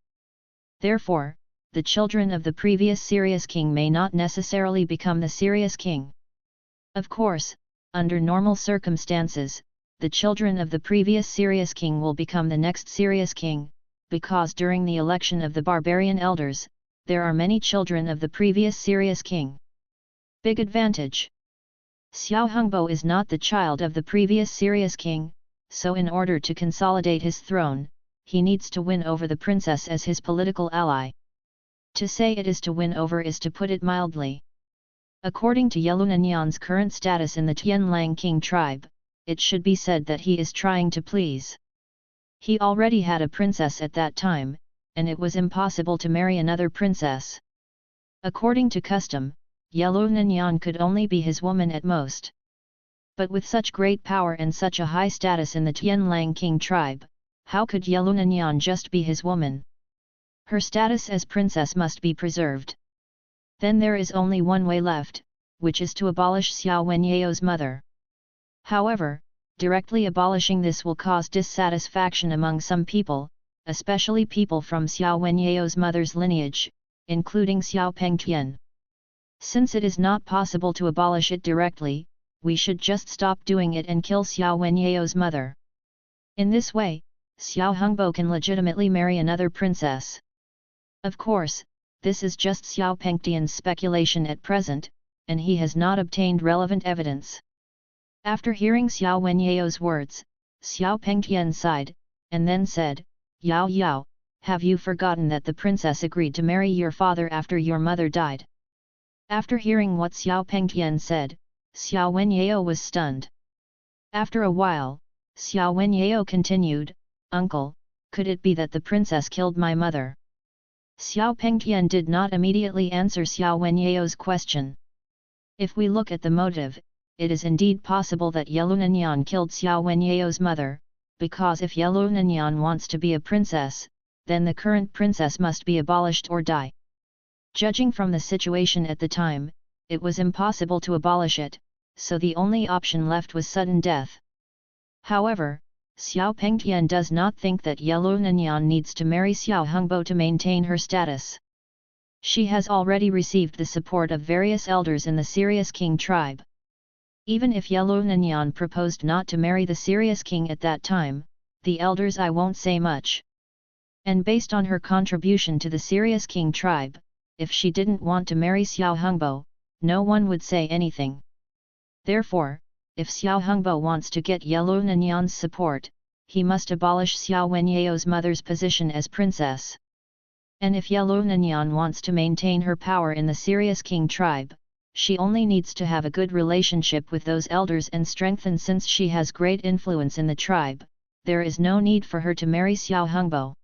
Therefore, the children of the previous Sirius King may not necessarily become the Sirius King. Of course, under normal circumstances, the children of the previous Sirius King will become the next Sirius King, because during the election of the barbarian elders, there are many children of the previous Sirius King. Big advantage. Xiao Hongbo is not the child of the previous Sirius King, so in order to consolidate his throne, he needs to win over the princess as his political ally. To say it is to win over is to put it mildly. According to Yelunanyan's current status in the Tianlang King tribe, it should be said that he is trying to please. He already had a princess at that time, and it was impossible to marry another princess. According to custom, Yelunanyan could only be his woman at most. But with such great power and such a high status in the Tianlang King tribe, how could Yelunanyan just be his woman? Her status as princess must be preserved. Then there is only one way left, which is to abolish Xiao Wenyao's mother. However, directly abolishing this will cause dissatisfaction among some people, especially people from Xiao Wenyao's mother's lineage, including Xiao Pengtian. Since it is not possible to abolish it directly, we should just stop doing it and kill Xiao Wenyao's mother. In this way, Xiao Hongbo can legitimately marry another princess. Of course, this is just Xiao Pengtian's speculation at present, and he has not obtained relevant evidence. After hearing Xiao Wenyao's words, Xiao Pengtian sighed, and then said, "Yao Yao, have you forgotten that the princess agreed to marry your father after your mother died?" After hearing what Xiao Pengtian said, Xiao Wenyao was stunned. After a while, Xiao Wenyao continued, "Uncle, could it be that the princess killed my mother?" Xiao Pengtian did not immediately answer Xiao Wenyao's question. If we look at the motive, it is indeed possible that Yelunanyan killed Xiao Wenyao's mother, because if Yelunanyan wants to be a princess, then the current princess must be abolished or die. Judging from the situation at the time, it was impossible to abolish it, so the only option left was sudden death. However, Xiao Pengtian does not think that Yelunanyan needs to marry Xiao Hongbo to maintain her status. She has already received the support of various elders in the Sirius King tribe. Even if Yelunanyan proposed not to marry the Sirius King at that time, the elders I won't say much. And based on her contribution to the Sirius King tribe, if she didn't want to marry Xiao Hongbo, no one would say anything. Therefore, if Xiao Hongbo wants to get Yellow Nanyan's support, he must abolish Xiao Wenyao's mother's position as princess. And if Yellow Nanyan wants to maintain her power in the Serious King tribe, she only needs to have a good relationship with those elders and strengthen. Since she has great influence in the tribe, there is no need for her to marry Xiao Hongbo.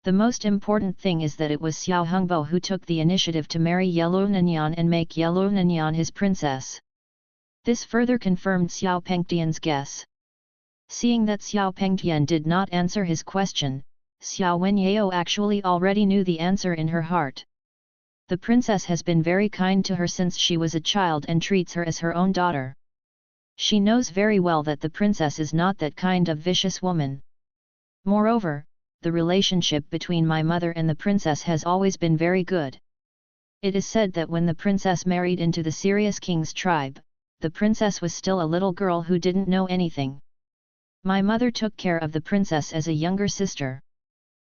The most important thing is that it was Xiao Hongbo who took the initiative to marry Yellow Nanyan and make Yellow Nanyan his princess. This further confirmed Xiao Pengtian's guess. Seeing that Xiao Pengtian did not answer his question, Xiao Wenyao actually already knew the answer in her heart. The princess has been very kind to her since she was a child and treats her as her own daughter. She knows very well that the princess is not that kind of vicious woman. Moreover, the relationship between my mother and the princess has always been very good. It is said that when the princess married into the Serious King's tribe, the princess was still a little girl who didn't know anything. My mother took care of the princess as a younger sister.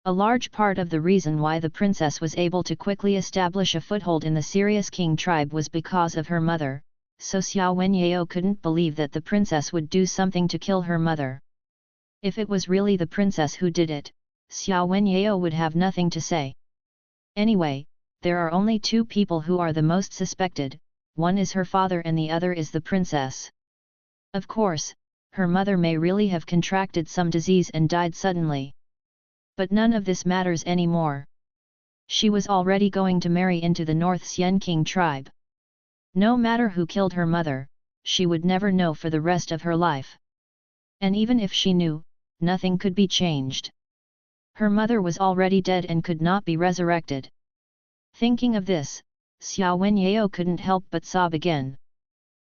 A large part of the reason why the princess was able to quickly establish a foothold in the Serious King tribe was because of her mother, so Xiao Wenyao couldn't believe that the princess would do something to kill her mother. If it was really the princess who did it, Xiao Wenyao would have nothing to say. Anyway, there are only two people who are the most suspected, one is her father and the other is the princess. Of course, her mother may really have contracted some disease and died suddenly. But none of this matters anymore. She was already going to marry into the North Xian King tribe. No matter who killed her mother, she would never know for the rest of her life. And even if she knew, nothing could be changed. Her mother was already dead and could not be resurrected. Thinking of this, Xiao Wenyao couldn't help but sob again.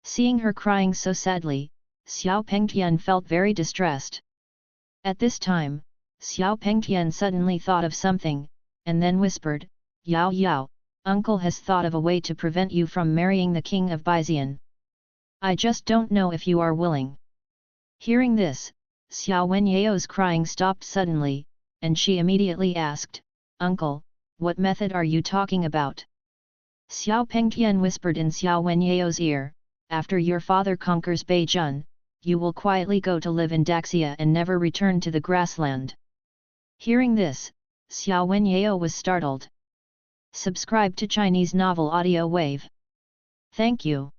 Seeing her crying so sadly, Xiao Pengtian felt very distressed. At this time, Xiao Pengtian suddenly thought of something, and then whispered, "Yao Yao, uncle has thought of a way to prevent you from marrying the king of Bizian. I just don't know if you are willing." Hearing this, Xiao Wenyao's crying stopped suddenly, and she immediately asked, "Uncle, what method are you talking about?" Xiao Pengtian whispered in Xiao Wenyao's ear, "After your father conquers Beijun, you will quietly go to live in Daxia and never return to the grassland." Hearing this, Xiao Wenyao was startled. Subscribe to Chinese Novel Audio Wave. Thank you.